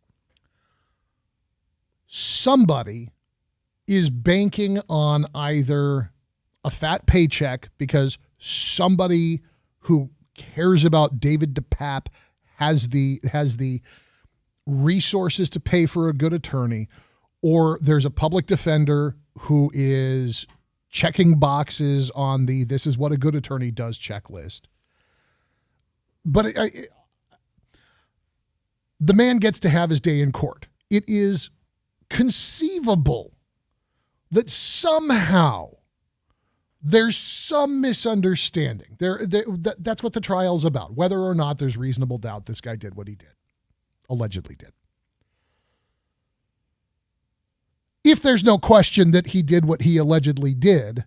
Somebody is banking on either a fat paycheck because somebody who cares about David DePape has the resources to pay for a good attorney, or there's a public defender who is checking boxes on the "this is what a good attorney does" checklist. But the man gets to have his day in court. It is conceivable that somehow there's some misunderstanding. That's what the trial's about, whether or not there's reasonable doubt this guy did what he did, allegedly did. If there's no question that he did what he allegedly did,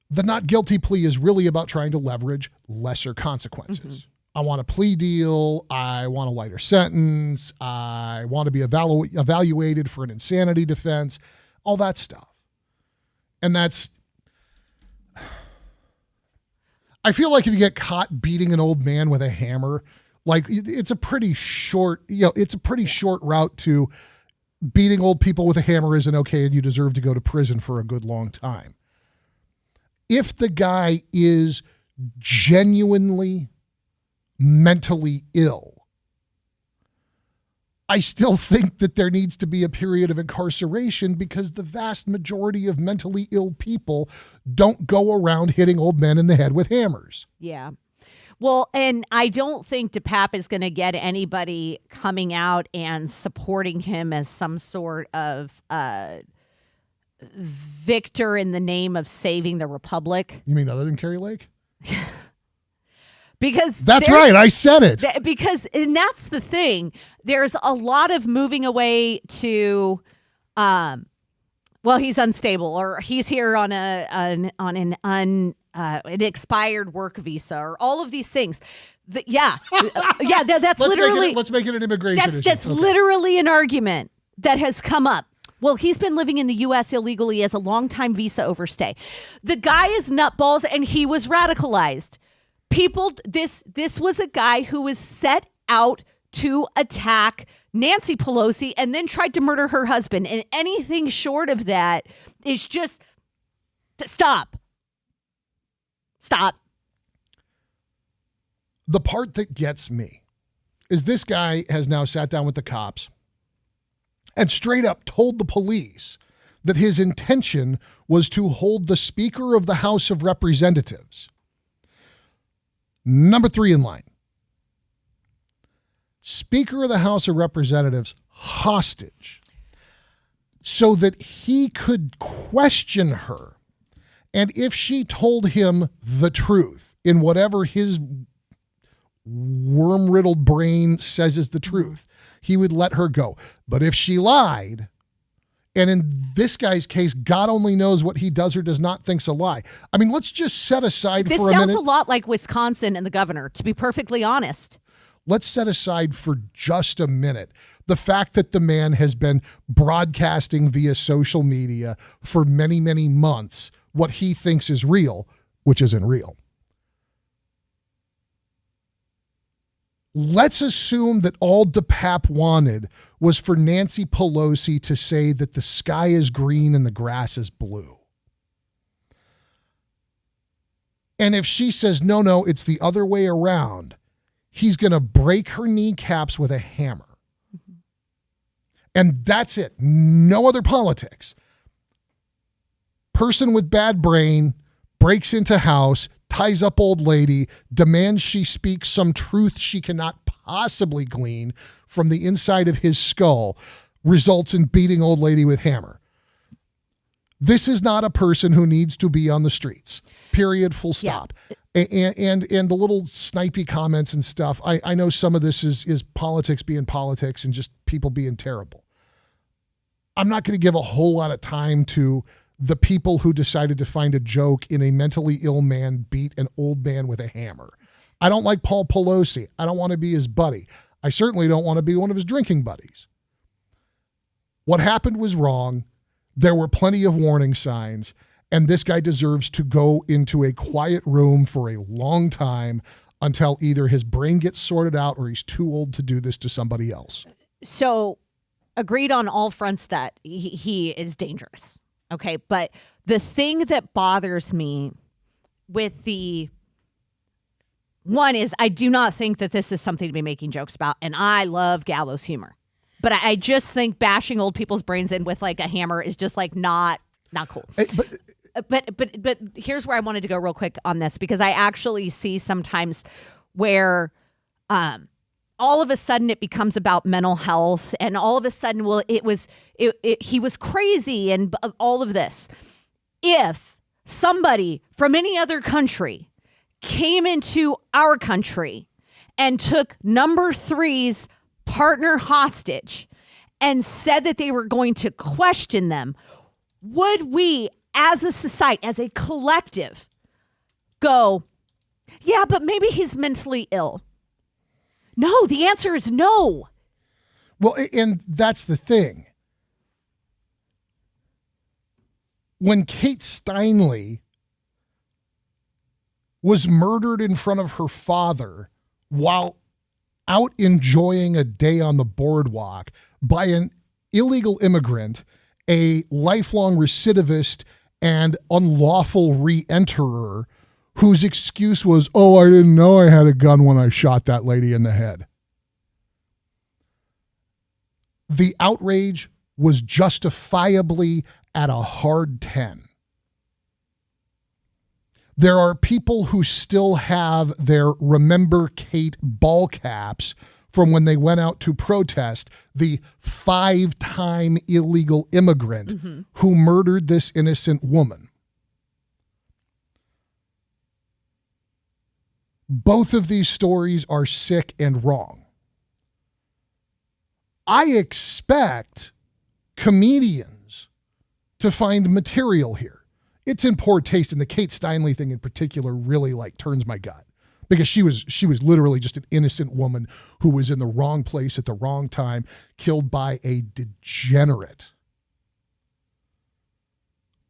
the not guilty plea is really about trying to leverage lesser consequences. Mm-hmm. I want a plea deal. I want a lighter sentence. I want to be evaluated for an insanity defense, all that stuff. And I feel like if you get caught beating an old man with a hammer, like it's a pretty short route to beating old people with a hammer isn't okay and you deserve to go to prison for a good long time. If the guy is genuinely mentally ill, I still think that there needs to be a period of incarceration because the vast majority of mentally ill people don't go around hitting old men in the head with hammers. Yeah. Well, and I don't think DePape is going to get anybody coming out and supporting him as some sort of victor in the name of saving the republic. You mean other than Kerry Lake? Because that's right. I said it. And that's the thing. There's a lot of moving away to, he's unstable, or he's here on an expired work visa, or all of these things. That's literally. Let's make it an immigration issue. That's literally an argument that has come up. Well, he's been living in the U.S. illegally as a longtime visa overstay. The guy is nutballs, and he was radicalized. People, this was a guy who was set out to attack Nancy Pelosi and then tried to murder her husband. And anything short of that is just stop. Stop. The part that gets me is this guy has now sat down with the cops and straight up told the police that his intention was to hold the Speaker of the House of Representatives, number 3 in line, Speaker of the House of Representatives, hostage so that he could question her. And if she told him the truth in whatever his worm-riddled brain says is the truth, he would let her go. But if she lied, and in this guy's case, God only knows what he does or does not think's a lie. I mean, let's just set aside this for a minute. This sounds a lot like Wisconsin and the governor, to be perfectly honest. Let's set aside for just a minute the fact that the man has been broadcasting via social media for many, many months what he thinks is real, which isn't real. Let's assume that all DePape wanted was for Nancy Pelosi to say that the sky is green and the grass is blue. And if she says, no, it's the other way around, he's going to break her kneecaps with a hammer. Mm-hmm. And that's it. No other politics. Person with bad brain breaks into house, ties up old lady, demands she speaks some truth she cannot possibly glean from the inside of his skull, results in beating old lady with hammer. This is not a person who needs to be on the streets. Period. Full stop. Yeah. And the little snipey comments and stuff, I know some of this is politics being politics and just people being terrible. I'm not going to give a whole lot of time to the people who decided to find a joke in a mentally ill man beat an old man with a hammer. I don't like Paul Pelosi. I don't want to be his buddy. I certainly don't want to be one of his drinking buddies. What happened was wrong. There were plenty of warning signs, and this guy deserves to go into a quiet room for a long time until either his brain gets sorted out or he's too old to do this to somebody else. So, agreed on all fronts that he is dangerous. Okay, but the thing that bothers me with the one is I do not think that this is something to be making jokes about, and I love gallows humor. But I just think bashing old people's brains in with like a hammer is just like not cool. But here's where I wanted to go real quick on this, because I actually see sometimes where all of a sudden it becomes about mental health, and all of a sudden, well, he was crazy and all of this. If somebody from any other country came into our country and took number 3's partner hostage and said that they were going to question them, would we as a society, as a collective, go, yeah, but maybe he's mentally ill? No, the answer is no. Well, and that's the thing. When Kate Steinle was murdered in front of her father while out enjoying a day on the boardwalk by an illegal immigrant, a lifelong recidivist and unlawful re-enterer whose excuse was, oh, I didn't know I had a gun when I shot that lady in the head. The outrage was justifiably at a hard 10. There are people who still have their Remember Kate ball caps from when they went out to protest the 5-time illegal immigrant who murdered this innocent woman. Both of these stories are sick and wrong. I expect comedians to find material here. It's in poor taste, and the Kate Steinle thing in particular really like turns my gut, because she was literally just an innocent woman who was in the wrong place at the wrong time, killed by a degenerate.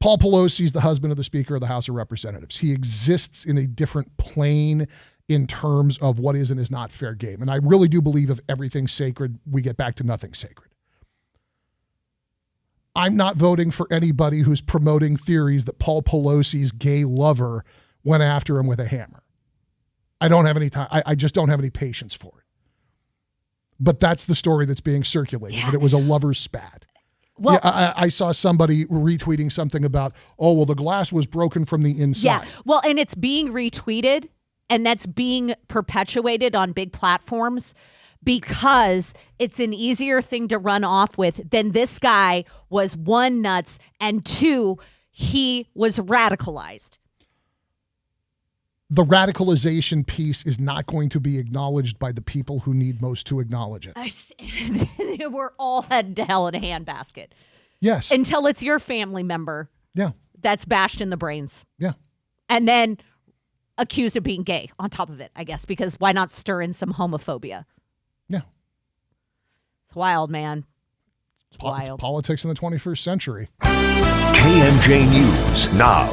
Paul Pelosi is the husband of the Speaker of the House of Representatives. He exists in a different plane in terms of what is and is not fair game. And I really do believe if everything's sacred, we get back to nothing sacred. I'm not voting for anybody who's promoting theories that Paul Pelosi's gay lover went after him with a hammer. I don't have any time. I just don't have any patience for it. But that's the story that's being circulated, that it was a lover's spat. Well, yeah, I saw somebody retweeting something about, oh, well, the glass was broken from the inside. Yeah, well, and it's being retweeted, and that's being perpetuated on big platforms because it's an easier thing to run off with than this guy was, 1, nuts, and 2, he was radicalized. The radicalization piece is not going to be acknowledged by the people who need most to acknowledge it. We're all headed to hell in a handbasket. Yes. Until it's your family member that's bashed in the brains. Yeah. And then accused of being gay on top of it, I guess, because why not stir in some homophobia? Yeah. It's wild, man. It's wild. It's politics in the 21st century. KMJ News now.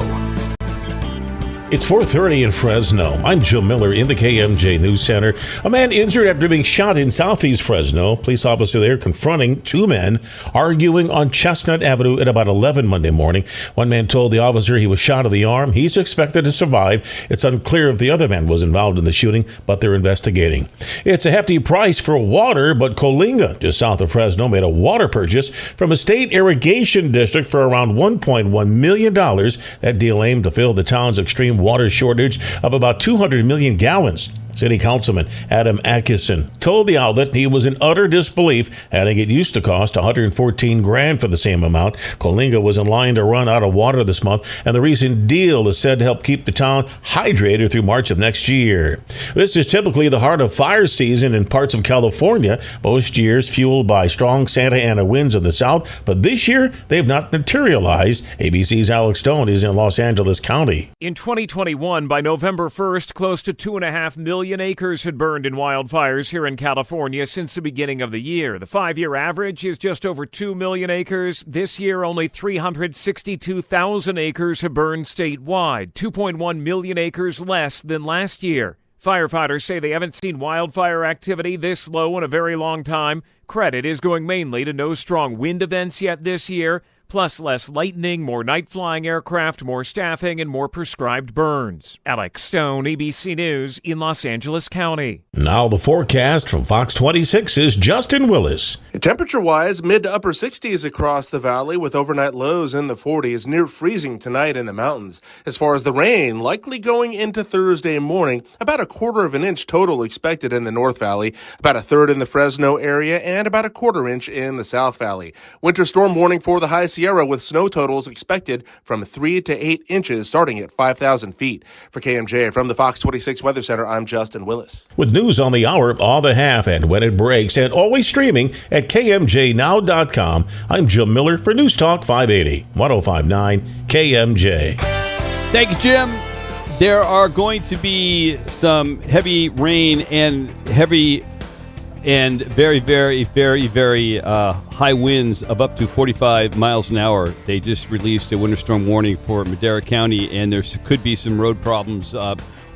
It's 4:30 in Fresno. I'm Joe Miller in the KMJ News Center. A man injured after being shot in southeast Fresno. Police officer there confronting 2 men arguing on Chestnut Avenue at about 11 Monday morning. One man told the officer he was shot in the arm. He's expected to survive. It's unclear if the other man was involved in the shooting, but they're investigating. It's a hefty price for water, but Coalinga, just south of Fresno, made a water purchase from a state irrigation district for around $1.1 million. That deal aimed to fill the town's extreme water shortage of about 200 million gallons. City Councilman Adam Atkinson told the outlet he was in utter disbelief, adding it used to cost $114,000 for the same amount. Coalinga was in line to run out of water this month, and the recent deal is said to help keep the town hydrated through March of next year. This is typically the heart of fire season in parts of California, most years fueled by strong Santa Ana winds in the south, but this year they've not materialized. ABC's Alex Stone is in Los Angeles County. In 2021, by November 1st, close to 2.5 million million acres had burned in wildfires here in California since the beginning of the year. The 5-year average is just over 2 million acres. This year, only 362,000 acres have burned statewide, 2.1 million acres less than last year. Firefighters say they haven't seen wildfire activity this low in a very long time. Credit is going mainly to no strong wind events yet this year, plus less lightning, more night-flying aircraft, more staffing, and more prescribed burns. Alex Stone, ABC News in Los Angeles County. Now the forecast from Fox 26's Justin Willis. Temperature-wise, mid to upper 60s across the valley with overnight lows in the 40s, near freezing tonight in the mountains. As far as the rain, likely going into Thursday morning, about a quarter of an inch total expected in the North Valley, about a third in the Fresno area, and about a quarter inch in the South Valley. Winter storm warning for the high Sierra with snow totals expected from 3 to 8 inches starting at 5,000 feet. For KMJ from the Fox 26 Weather Center, I'm Justin Willis. With news on the hour, all the half, and when it breaks, and always streaming at KMJNow.com, I'm Jim Miller for News Talk 580, 105.9 KMJ. Thank you, Jim. There are going to be some heavy rain and very, very, very, very high winds of up to 45 miles an hour. They just released a winter storm warning for Madera County, and there could be some road problems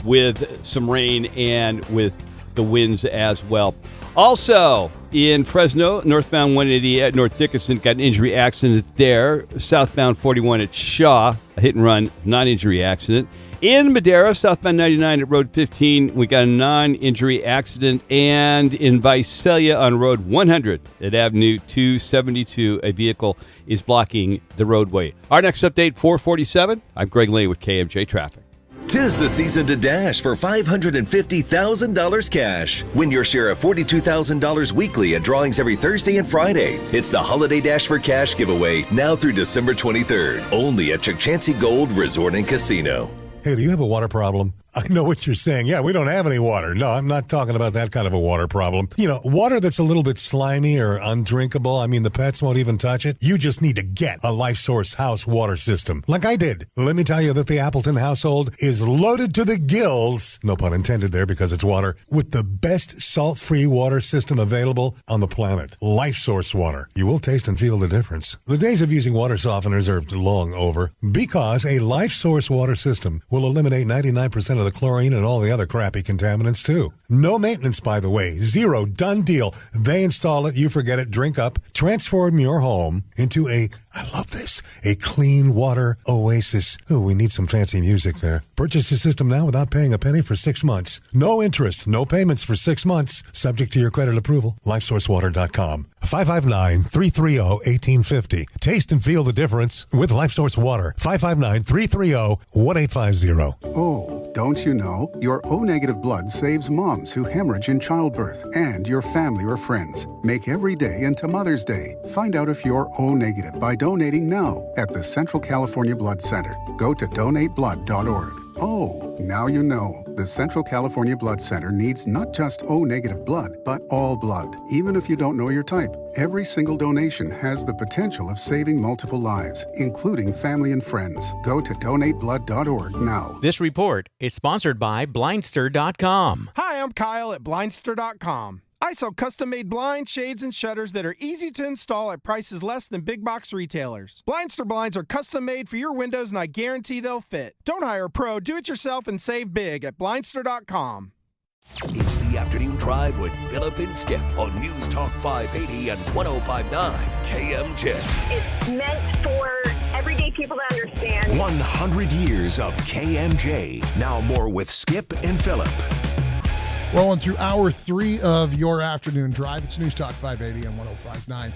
with some rain and with the winds as well. Also, in Fresno, northbound 180 at North Dickinson, got an injury accident there. Southbound 41 at Shaw, a hit-and-run, non-injury accident. In Madera, southbound 99 at Road 15, we got a non-injury accident. And in Visalia on Road 100 at Avenue 272, a vehicle is blocking the roadway. Our next update, 447. I'm Greg Lane with KMJ Traffic. 'Tis the season to dash for $550,000 cash. Win your share of $42,000 weekly at drawings every Thursday and Friday. It's the Holiday Dash for Cash giveaway now through December 23rd. Only at Chukchansi Gold Resort and Casino. Hey, do you have a water problem? I know what you're saying. Yeah, we don't have any water. No, I'm not talking about that kind of a water problem. You know, water that's a little bit slimy or undrinkable. I mean, the pets won't even touch it. You just need to get a LifeSource house water system, like I did. Let me tell you that the Appleton household is loaded to the gills, no pun intended there because it's water, with the best salt-free water system available on the planet. LifeSource water. You will taste and feel the difference. The days of using water softeners are long over because a LifeSource water system will eliminate 99% of the chlorine and all the other crappy contaminants, too. No maintenance, by the way. Zero. Done deal. They install it, you forget it, drink up, transform your home into I love this, a clean water oasis. Oh, we need some fancy music there. Purchase the system now without paying a penny for 6 months. No interest, no payments for 6 months, subject to your credit approval. LifeSourceWater.com. 559-330-1850. Taste and feel the difference with LifeSource Water. 559-330-1850. Oh, don't you know? Your O-negative blood saves moms who hemorrhage in childbirth and your family or friends. Make every day into Mother's Day. Find out if you're O-negative by donating now at the Central California Blood Center. Go to donateblood.org. Oh, now you know. The Central California Blood Center needs not just O-negative blood, but all blood, even if you don't know your type. Every single donation has the potential of saving multiple lives, including family and friends. Go to donateblood.org now. This report is sponsored by Blindster.com. Hi, I'm Kyle at Blindster.com. I sell custom-made blinds, shades, and shutters that are easy to install at prices less than big box retailers. Blindster blinds are custom-made for your windows, and I guarantee they'll fit. Don't hire a pro. Do it yourself and save big at Blindster.com. It's the Afternoon Drive with Philip and Skip on News Talk 580 and 105.9 KMJ. It's meant for everyday people to understand. 100 years of KMJ. Now more with Skip and Philip. Rolling through hour 3 of your afternoon drive. It's News Talk 580 and 105.9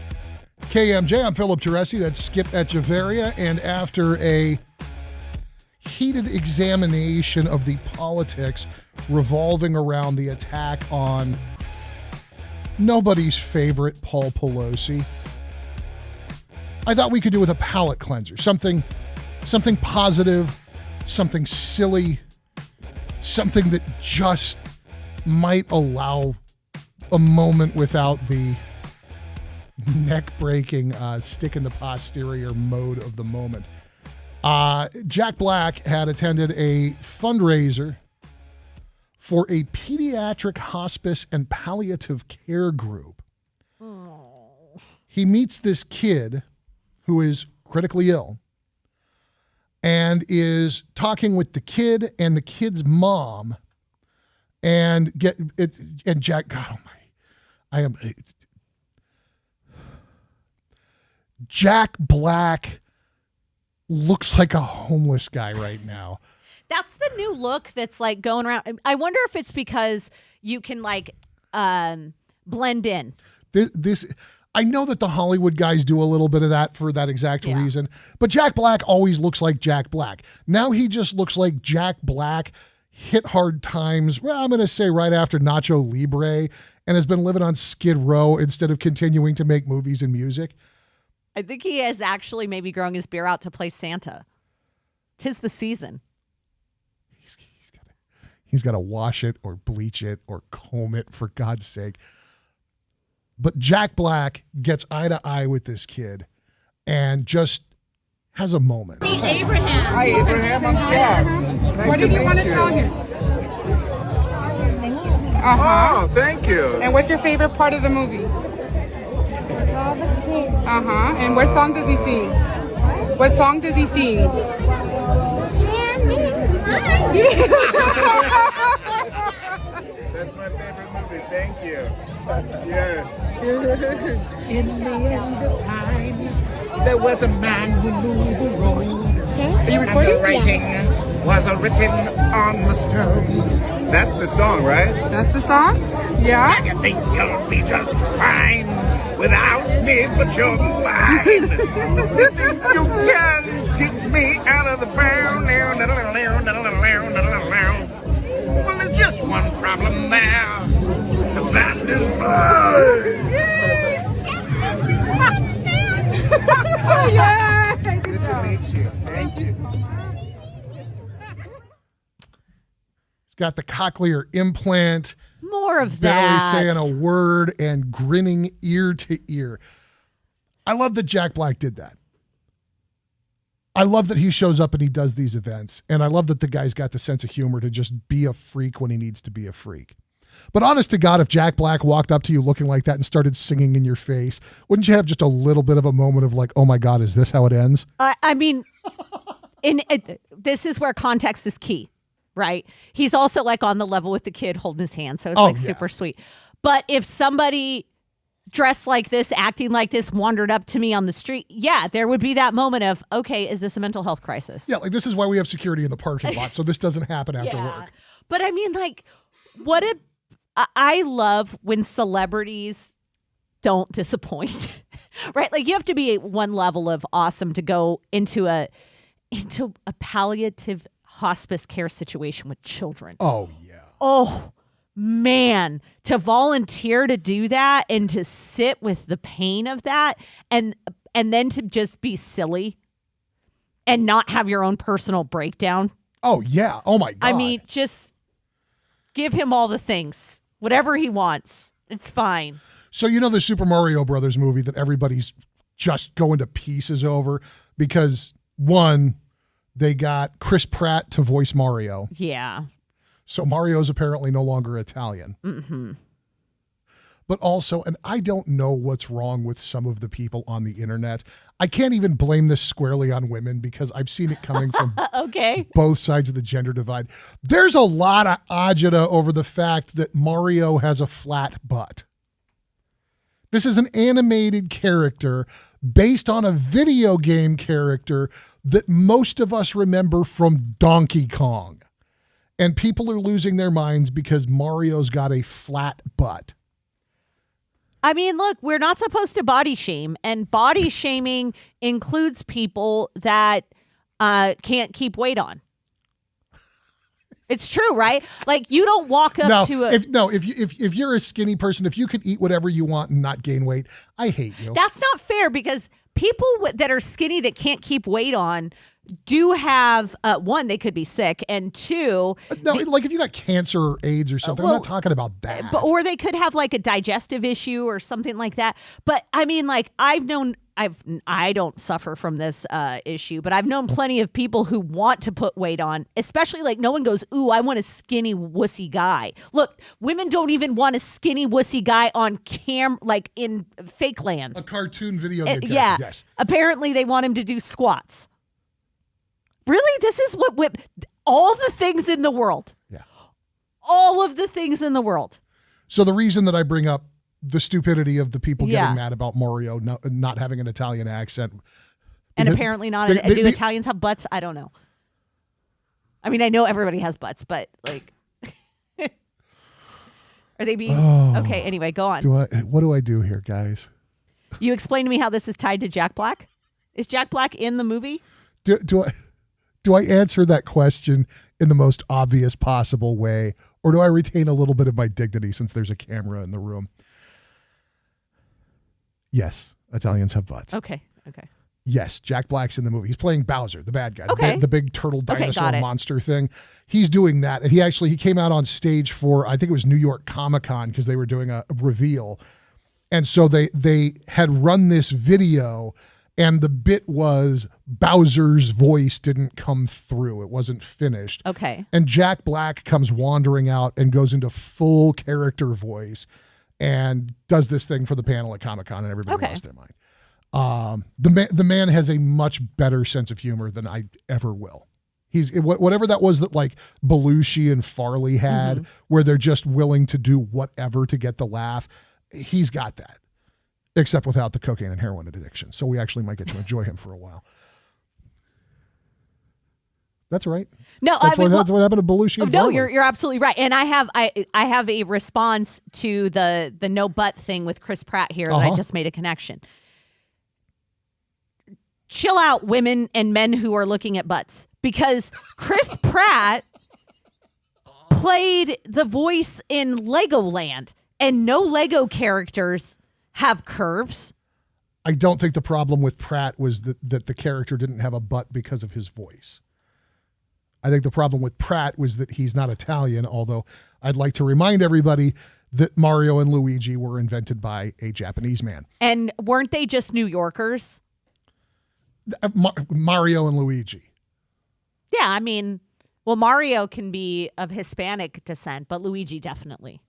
KMJ. I'm Philip Teresi. That's Skip Echeverria. And after a heated examination of the politics revolving around the attack on nobody's favorite Paul Pelosi, I thought we could do with a palate cleanser. Something positive, something silly, something that just might allow a moment without the neck-breaking stick in the posterior mode of the moment. Jack Black had attended a fundraiser for a pediatric hospice and palliative care group. He meets this kid who is critically ill and is talking with the kid and the kid's mom and Jack, God almighty, Jack Black looks like a homeless guy right now. That's the new look that's like going around. I wonder if it's because you can like blend in. This I know that the Hollywood guys do a little bit of that for that exact reason, but Jack Black always looks like Jack Black. Now he just looks like Jack Black hit hard times, well, I'm going to say right after Nacho Libre, and has been living on Skid Row instead of continuing to make movies and music. I think he has actually maybe growing his beer out to play Santa. 'Tis the season. He's got to wash it or bleach it or comb it, for God's sake. But Jack Black gets eye to eye with this kid and just has a moment. Meet Abraham. Hi, Abraham. I'm Jack. Nice What did you want to tell him? Oh, thank you. And what's your favorite part of the movie? And what song does he sing? What song does he sing? That's my favorite movie. Thank you. Yes. In the end of time, there was a man who knew the road. Are you recording? And the writing was written on the stone. That's the song, right? That's the song? Yeah. And you think you'll be just fine without me, but you're mine. You think you can kick me out of the ground? Well, there's just one problem there. That is blood. Yeah. Good to meet you. Thank you. He's got the cochlear implant. More of barely that. saying a word and grinning ear to ear. I love that Jack Black did that. I love that he shows up and he does these events. And I love that the guy's got the sense of humor to just be a freak when he needs to be a freak. But honest to God, if Jack Black walked up to you looking like that and started singing in your face, wouldn't you have just a little bit of a moment of like, oh my God, is this how it ends? I mean, this is where context is key, right? He's also like on the level with the kid holding his hand. So it's super sweet. But if somebody dressed like this, acting like this, wandered up to me on the street, there would be that moment of, okay, is this a mental health crisis? Yeah, like this is why we have security in the parking lot, so this doesn't happen after work. But I mean, like, I love when celebrities don't disappoint, right? Like you have to be at one level of awesome to go into a palliative hospice care situation with children. Oh, yeah. Oh, man, to volunteer to do that and to sit with the pain of that and then to just be silly and not have your own personal breakdown. Oh, yeah. Oh, my God. I mean, just give him all the things, whatever he wants. It's fine. So you know the Super Mario Brothers movie that everybody's just going to pieces over because, one, they got Chris Pratt to voice Mario. Yeah. So Mario's apparently no longer Italian. Mm-hmm. But also, and I don't know what's wrong with some of the people on the internet. I can't even blame this squarely on women because I've seen it coming from both sides of the gender divide. There's a lot of agita over the fact that Mario has a flat butt. This is an animated character based on a video game character that most of us remember from Donkey Kong. And people are losing their minds because Mario's got a flat butt. I mean, look, we're not supposed to body shame, and body shaming includes people that can't keep weight on. It's true, right? Like you don't walk up to a if you're a skinny person, if you can eat whatever you want and not gain weight, I hate you. That's not fair because people that are skinny that can't keep weight on do have one, they could be sick, and two, like if you got cancer or AIDS or something, I'm not talking about that. Or they could have like a digestive issue or something like that. But I mean, like I've known I don't suffer from this issue, but I've known plenty of people who want to put weight on, especially like no one goes, ooh, I want a skinny wussy guy. Look, women don't even want a skinny wussy guy on like in fake land. A cartoon video game character, yeah. yes. Apparently they want him to do squats. Really? This is what all the things in the world. Yeah. All of the things in the world. So the reason that I bring up the stupidity of the people Yeah. getting mad about Mario not having an Italian accent. And because apparently not. do Italians have butts? I don't know. I mean, I know everybody has butts, but like, are they being okay? Anyway, go on. What do I do here, guys? You explain to me how this is tied to Jack Black. Is Jack Black in the movie? Do I answer that question in the most obvious possible way, or do I retain a little bit of my dignity since there's a camera in the room? Yes, Italians have butts. Okay. Yes, Jack Black's in the movie. He's playing Bowser, the bad guy, Okay. the big turtle Okay, dinosaur got it. monster thing. He's doing that, and he came out on stage for, I think it was New York Comic-Con, because they were doing a reveal, and so they had run this video, and the bit was Bowser's voice didn't come through; it wasn't finished. Okay. And Jack Black comes wandering out and goes into full character voice and does this thing for the panel at Comic-Con, and everybody lost their mind. The man has a much better sense of humor than I ever will. He's whatever that was that like Belushi and Farley had, where they're just willing to do whatever to get the laugh. He's got that, except without the cocaine and heroin addiction. So we actually might get to enjoy him for a while. That's right. No, that's I mean, what happened to Belushi. And no, Farley. you're absolutely right. And I have a response to the no butt thing with Chris Pratt here that I just made a connection. Chill out, women and men who are looking at butts, because Chris Pratt played the voice in Legoland, and no Lego characters have curves. I don't think the problem with Pratt was that the character didn't have a butt because of his voice. I think the problem with Pratt was that he's not Italian, although I'd like to remind everybody that Mario and Luigi were invented by a Japanese man. And weren't they just New Yorkers? Mario and Luigi. Yeah, I mean, well, Mario can be of Hispanic descent, but Luigi definitely.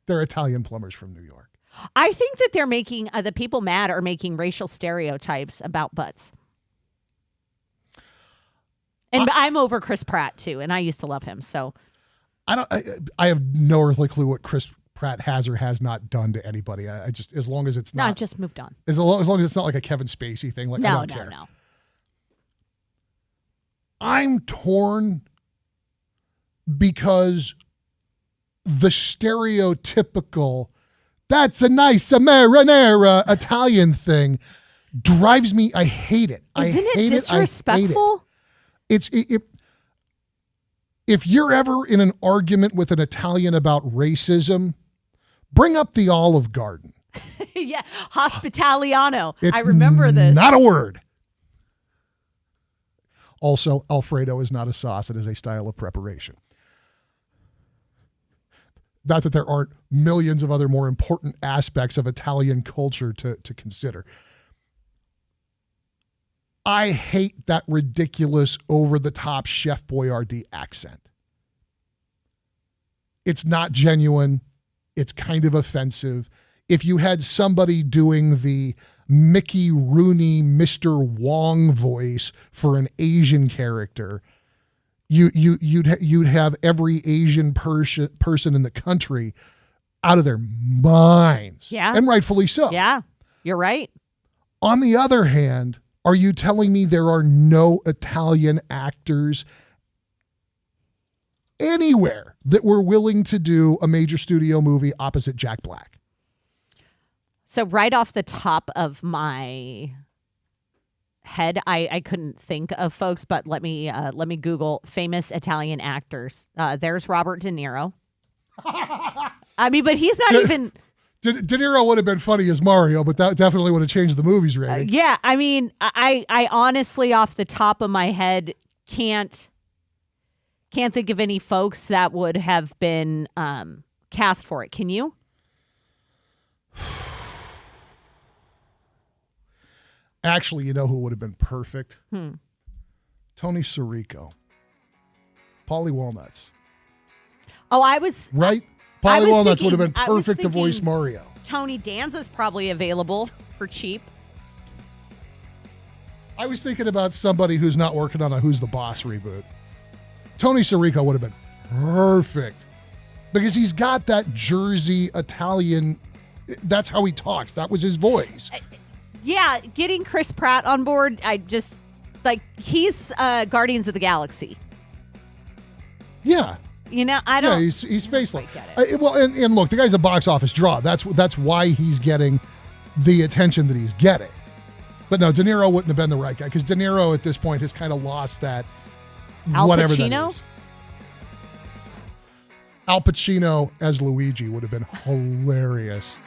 They're Italian plumbers from New York. I think that they're making, the people mad are making racial stereotypes about butts. And I'm over Chris Pratt too, and I used to love him. So I have no earthly clue what Chris Pratt has or has not done to anybody. I just, as long as it's not, just moved on. As long as it's not like a Kevin Spacey thing, like I don't care. No. I'm torn because the stereotypical, that's a nice marinara Italian thing drives me. I hate it. Isn't it disrespectful? If you're ever in an argument with an Italian about racism, bring up the Olive Garden. Yeah, Hospitaliano. I remember this. Not a word. Also, Alfredo is not a sauce. It is a style of preparation. Not that there aren't millions of other more important aspects of Italian culture to consider. I hate that ridiculous, over-the-top Chef Boyardee accent. It's not genuine. It's kind of offensive. If you had somebody doing the Mickey Rooney, Mr. Wong voice for an Asian character, you'd have every Asian person in the country out of their minds. Yeah. And rightfully so. Yeah, you're right. On the other hand, are you telling me there are no Italian actors anywhere that were willing to do a major studio movie opposite Jack Black? So right off the top of my head, I couldn't think of folks, but let me Google famous Italian actors. There's Robert De Niro. I mean, but he's not even... De Niro would have been funny as Mario, but that definitely would have changed the movie's rating. Yeah, I mean, I honestly, off the top of my head, can't think of any folks that would have been cast for it. Can you? Actually, you know who would have been perfect? Tony Sirico. Polly Walnuts. Oh, I was... Right? I Polly was Walnuts thinking- would have been I was perfect to voice thinking Mario. Tony Danza's probably available for cheap. I was thinking about somebody who's not working on a Who's the Boss reboot. Tony Sirico would have been perfect because he's got that Jersey Italian. That's how he talks. That was his voice. Yeah, getting Chris Pratt on board, I just, like, he's Guardians of the Galaxy. Yeah. You know, I don't. Yeah, he's space-like. Well, and look, the guy's a box office draw. That's why he's getting the attention that he's getting. But no, De Niro wouldn't have been the right guy because De Niro at this point has kind of lost that. Al whatever Pacino? that is. Al Pacino as Luigi would have been hilarious.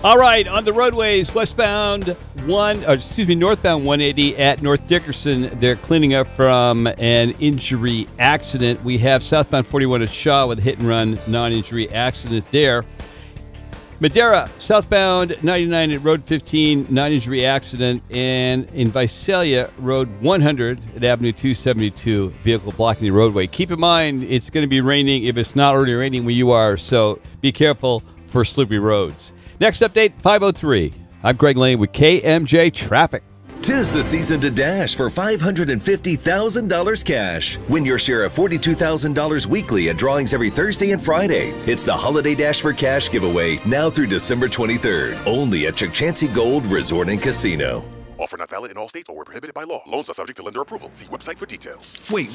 All right, on the roadways, northbound 180 at North Dickerson. They're cleaning up from an injury accident. We have southbound 41 at Shaw with a hit and run non-injury accident there. Madera, southbound 99 at Road 15, non-injury accident. And in Visalia, Road 100 at Avenue 272, vehicle blocking the roadway. Keep in mind, it's going to be raining if it's not already raining where you are, so be careful for slippery roads. Next update, 5:03. I'm Greg Lane with KMJ Traffic. 'Tis the season to dash for $550,000 cash. Win your share of $42,000 weekly at drawings every Thursday and Friday. It's the Holiday Dash for Cash giveaway now through December 23rd. Only at Chukchansi Gold Resort and Casino. Offer not valid in all states or were prohibited by law. Loans are subject to lender approval. See website for details. Wait.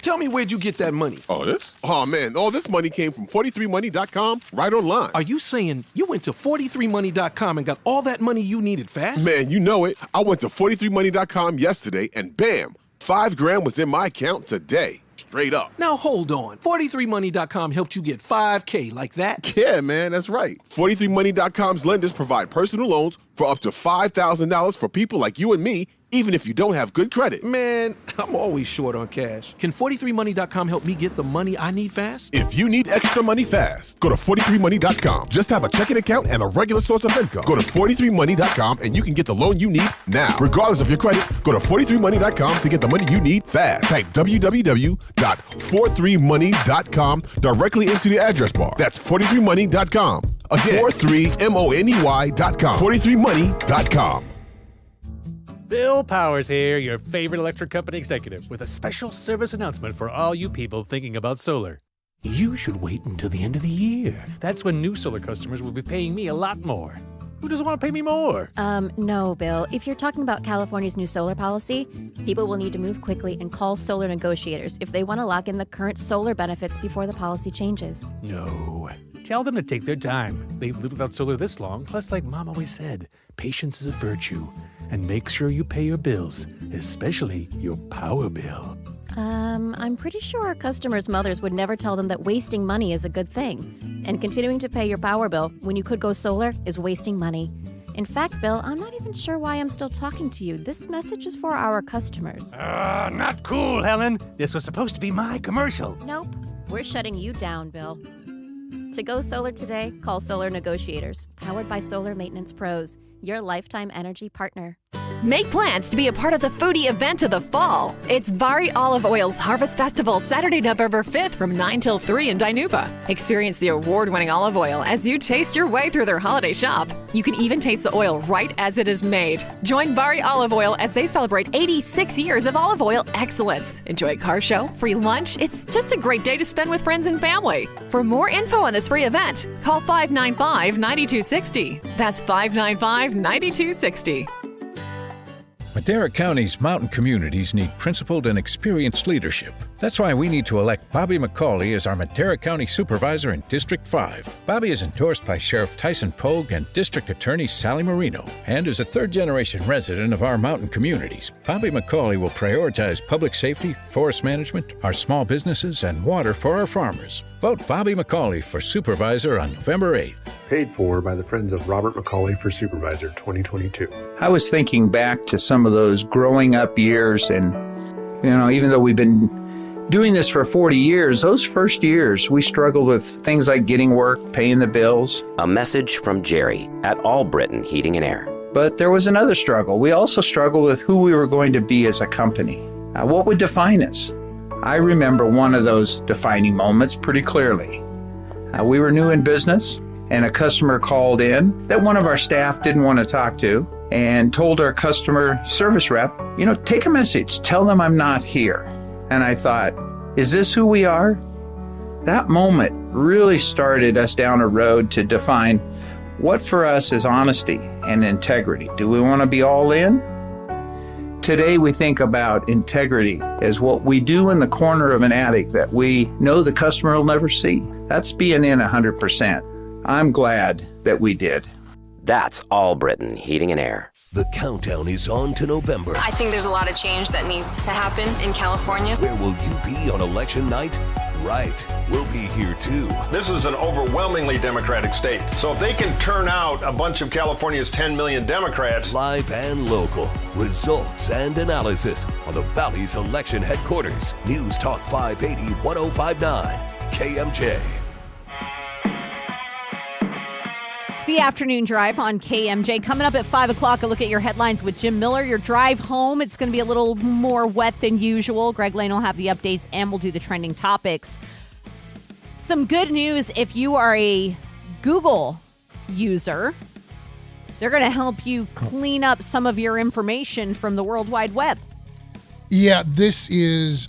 Tell me, where'd you get that money? Oh, this? Oh, man. All this money came from 43money.com right online. Are you saying you went to 43money.com and got all that money you needed fast? Man, you know it. I went to 43money.com yesterday and bam, $5,000 was in my account today. Straight up. Now hold on. 43money.com helped you get $5,000 like that? Yeah, man, that's right. 43money.com's lenders provide personal loans for up to $5,000 for people like you and me, even if you don't have good credit. Man, I'm always short on cash. Can 43money.com help me get the money I need fast? If you need extra money fast, go to 43money.com. Just have a checking account and a regular source of income. Go to 43money.com and you can get the loan you need now. Regardless of your credit, go to 43money.com to get the money you need fast. Type www.43money.com directly into the address bar. That's 43money.com. Again, 43money.com. 43money.com. Bill Powers here, your favorite electric company executive, with a special service announcement for all you people thinking about solar. You should wait until the end of the year. That's when new solar customers will be paying me a lot more. Who doesn't want to pay me more? No, Bill. If you're talking about California's new solar policy, people will need to move quickly and call solar negotiators if they want to lock in the current solar benefits before the policy changes. No. Tell them to take their time. They've lived without solar this long. Plus, like Mom always said, patience is a virtue. And make sure you pay your bills, especially your power bill. I'm pretty sure our customers' mothers would never tell them that wasting money is a good thing. And continuing to pay your power bill when you could go solar is wasting money. In fact, Bill, I'm not even sure why I'm still talking to you. This message is for our customers. Not cool, Helen. This was supposed to be my commercial. Nope. We're shutting you down, Bill. To go solar today, call Solar Negotiators, powered by Solar Maintenance Pros, your lifetime energy partner. Make plans to be a part of the foodie event of the fall. It's Bari Olive Oil's Harvest Festival, Saturday, November 5th from 9 till 3 in Dinuba. Experience the award-winning olive oil as you taste your way through their holiday shop. You can even taste the oil right as it is made. Join Bari Olive Oil as they celebrate 86 years of olive oil excellence. Enjoy a car show, free lunch. It's just a great day to spend with friends and family. For more info on this free event, call 595-9260. That's 595-9260. Madera County's mountain communities need principled and experienced leadership. That's why we need to elect Bobby McCauley as our Madera County Supervisor in District 5. Bobby is endorsed by Sheriff Tyson Pogue and District Attorney Sally Marino, and is a third-generation resident of our mountain communities. Bobby McCauley will prioritize public safety, forest management, our small businesses, and water for our farmers. Vote Bobby McCauley for Supervisor on November 8th. Paid for by the Friends of Robert McCauley for Supervisor 2022. I was thinking back to some of those growing up years, and, even though we've been Doing this for 40 years, those first years, we struggled with things like getting work, paying the bills. A message from Jerry at All Britain Heating and Air. But there was another struggle. We also struggled with who we were going to be as a company. What would define us? I remember one of those defining moments pretty clearly. We were new in business, and a customer called in that one of our staff didn't want to talk to and told our customer service rep, take a message, tell them I'm not here. And I thought, is this who we are? That moment really started us down a road to define what for us is honesty and integrity. Do we want to be all in? Today we think about integrity as what we do in the corner of an attic that we know the customer will never see. That's being in 100%. I'm glad that we did. That's All Britain Heating and Air. The countdown is on to November. I think there's a lot of change that needs to happen in California. Where will you be on election night? Right, we'll be here too. This is an overwhelmingly Democratic state. So if they can turn out a bunch of California's 10 million Democrats. Live and local, results and analysis on the Valley's election headquarters. News Talk 580 1059 KMJ. It's the afternoon drive on KMJ. Coming up at 5 o'clock, a look at your headlines with Jim Miller. Your drive home, it's going to be a little more wet than usual. Greg Lane will have the updates, and we'll do the trending topics. Some good news if you are a Google user. They're going to help you clean up some of your information from the World Wide Web. Yeah, this is,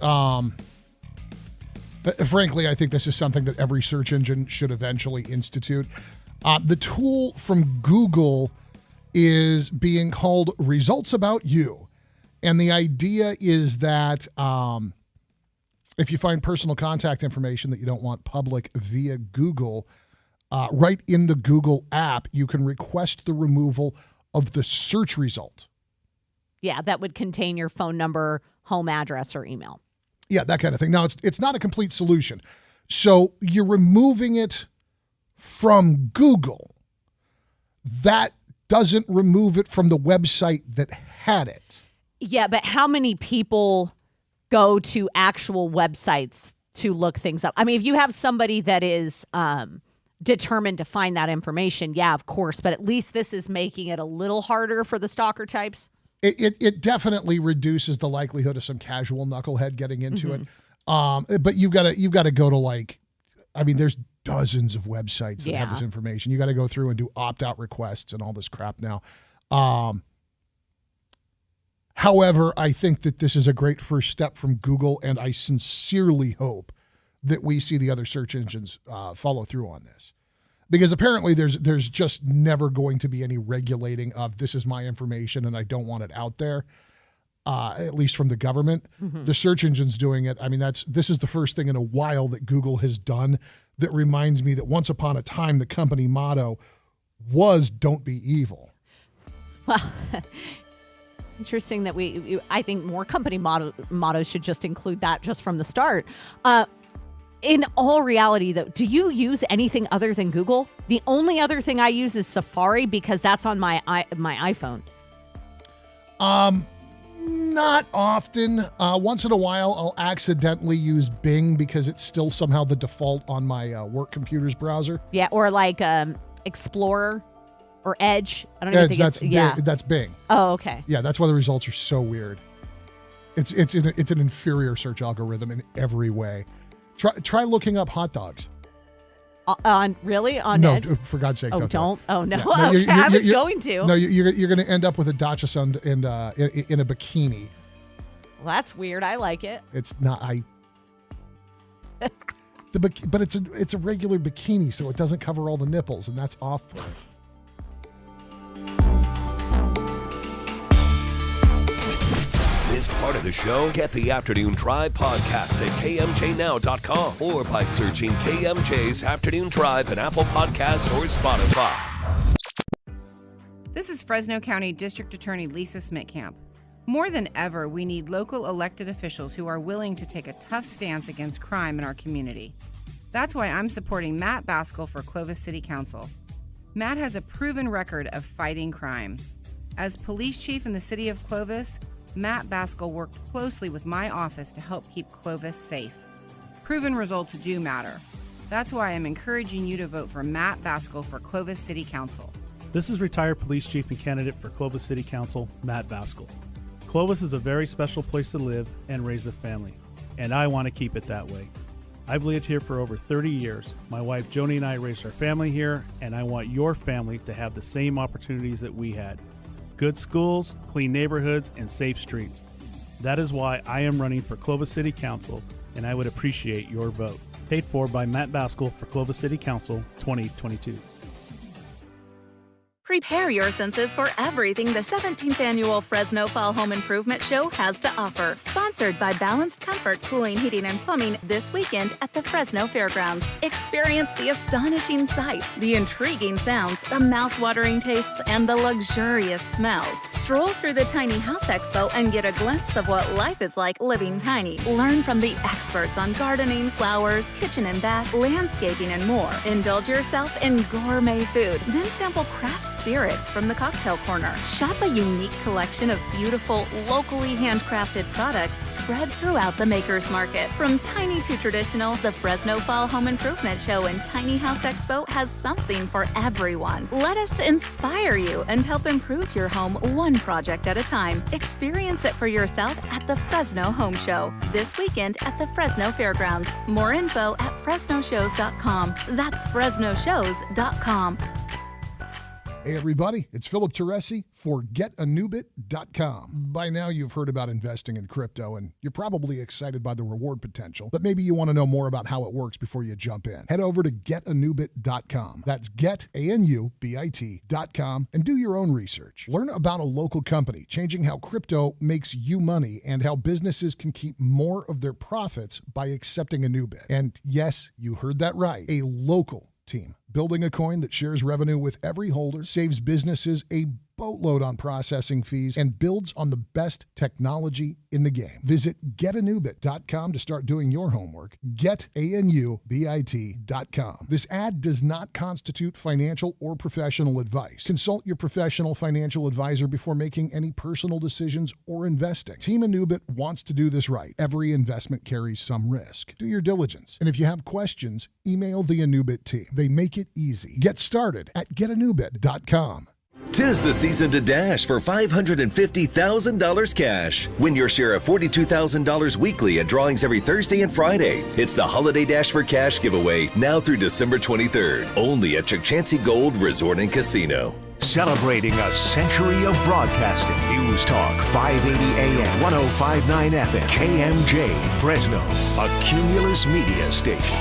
frankly, I think this is something that every search engine should eventually institute. The tool from Google is being called Results About You. And the idea is that if you find personal contact information that you don't want public via Google, right in the Google app, you can request the removal of the search result. Yeah, that would contain your phone number, home address, or email. Yeah, that kind of thing. Now, it's not a complete solution. So you're removing it from Google. That doesn't remove it from the website that had it. Yeah, but how many people go to actual websites to look things up? I mean, if you have somebody that is determined to find that information, yeah, of course, but at least this is making it a little harder for the stalker types. It definitely reduces the likelihood of some casual knucklehead getting into it. But you've got to go to there's dozens of websites that have this information. You got to go through and do opt-out requests and all this crap now. However, I think that this is a great first step from Google, and I sincerely hope that we see the other search engines follow through on this. Because apparently there's just never going to be any regulating of this is my information and I don't want it out there, at least from the government. Mm-hmm. The search engine's doing it. I mean, this is the first thing in a while that Google has done that reminds me that once upon a time the company motto was "Don't be evil." Well, interesting that I think more company mottos should just include that just from the start. In all reality, though, do you use anything other than Google? The only other thing I use is Safari because that's on my iPhone. Not often. Once in a while, I'll accidentally use Bing because it's still somehow the default on my work computer's browser. Yeah, or like Explorer or Edge. I don't even think that's Bing. Oh, okay. Yeah, that's why the results are so weird. It's an inferior search algorithm in every way. Try looking up hot dogs. Really? On no, Edge? For God's sake, don't. Oh, no. Yeah. I was going to. No, you're going to end up with a Dachshund in a bikini. Well, that's weird. I like it. It's not. But it's a regular bikini, so it doesn't cover all the nipples, and that's off-putting. Missed part of the show? Get the Afternoon Drive podcast at KMJNow.com or by searching KMJ's Afternoon Drive in Apple Podcasts or Spotify. This is Fresno County District Attorney Lisa Smitkamp. More than ever, we need local elected officials who are willing to take a tough stance against crime in our community. That's why I'm supporting Matt Baskell for Clovis City Council. Matt has a proven record of fighting crime. As police chief in the city of Clovis, Matt Baskell worked closely with my office to help keep Clovis safe. Proven results do matter. That's why I'm encouraging you to vote for Matt Baskell for Clovis City Council. This is retired police chief and candidate for Clovis City Council, Matt Baskell. Clovis is a very special place to live and raise a family, and I want to keep it that way. I've lived here for over 30 years. My wife Joni and I raised our family here, and I want your family to have the same opportunities that we had. Good schools, clean neighborhoods, and safe streets. That is why I am running for Clovis City Council, and I would appreciate your vote. Paid for by Matt Baskell for Clovis City Council 2022. Prepare your senses for everything the 17th Annual Fresno Fall Home Improvement Show has to offer. Sponsored by Balanced Comfort Cooling, Heating, and Plumbing this weekend at the Fresno Fairgrounds. Experience the astonishing sights, the intriguing sounds, the mouth-watering tastes, and the luxurious smells. Stroll through the Tiny House Expo and get a glimpse of what life is like living tiny. Learn from the experts on gardening, flowers, kitchen and bath, landscaping, and more. Indulge yourself in gourmet food, then sample craft spirits from the cocktail corner. Shop a unique collection of beautiful, locally handcrafted products spread throughout the Makers Market. From tiny to traditional, the Fresno Fall Home Improvement Show and Tiny House Expo has something for everyone. Let us inspire you and help improve your home one project at a time. Experience it for yourself at the Fresno Home Show this weekend at the Fresno Fairgrounds. More info at fresnoshows.com. That's fresnoshows.com. Hey everybody, it's Philip Teresi for GetANewBit.com. By now you've heard about investing in crypto and you're probably excited by the reward potential, but maybe you want to know more about how it works before you jump in. Head over to GetANewBit.com. That's GetANewBit.com and do your own research. Learn about a local company changing how crypto makes you money and how businesses can keep more of their profits by accepting a new bit. And yes, you heard that right, a local team building a coin that shares revenue with every holder, saves businesses a boatload on processing fees, and builds on the best technology in the game. Visit GetANewBit.com to start doing your homework. GetANewBit.com. This ad does not constitute financial or professional advice. Consult your professional financial advisor before making any personal decisions or investing. Team Anubit wants to do this right. Every investment carries some risk. Do your diligence. And if you have questions, email the Anubit team. They make it easy. Get started at GetANewBit.com. 'Tis the season to dash for $550,000 cash. Win your share of $42,000 weekly at drawings every Thursday and Friday. It's the Holiday Dash for Cash giveaway now through December 23rd. Only at Chukchansi Gold Resort and Casino. Celebrating a century of broadcasting. News Talk 580 AM, 105.9 FM, KMJ, Fresno, a Cumulus Media station.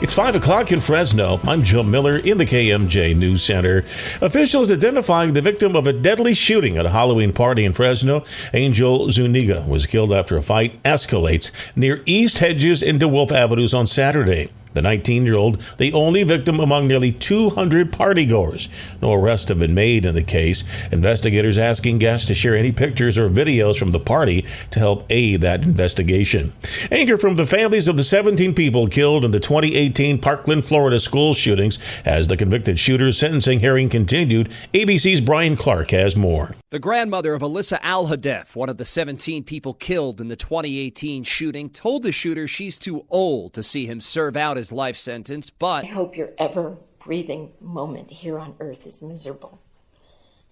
It's 5 o'clock in Fresno. I'm Joe Miller in the KMJ News Center. Officials identifying the victim of a deadly shooting at a Halloween party in Fresno. Angel Zuniga was killed after a fight escalates near East Hedges and DeWolf Avenues on Saturday. The 19-year-old, the only victim among nearly 200 partygoers. No arrests have been made in the case. Investigators asking guests to share any pictures or videos from the party to help aid that investigation. Anger from the families of the 17 people killed in the 2018 Parkland, Florida school shootings as the convicted shooter's sentencing hearing continued. ABC's Brian Clark has more. The grandmother of Alyssa Al-Hadef, one of the 17 people killed in the 2018 shooting, told the shooter she's too old to see him serve out his life sentence, but I hope your ever-breathing moment here on earth is miserable,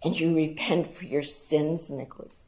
and you repent for your sins, Nicholas,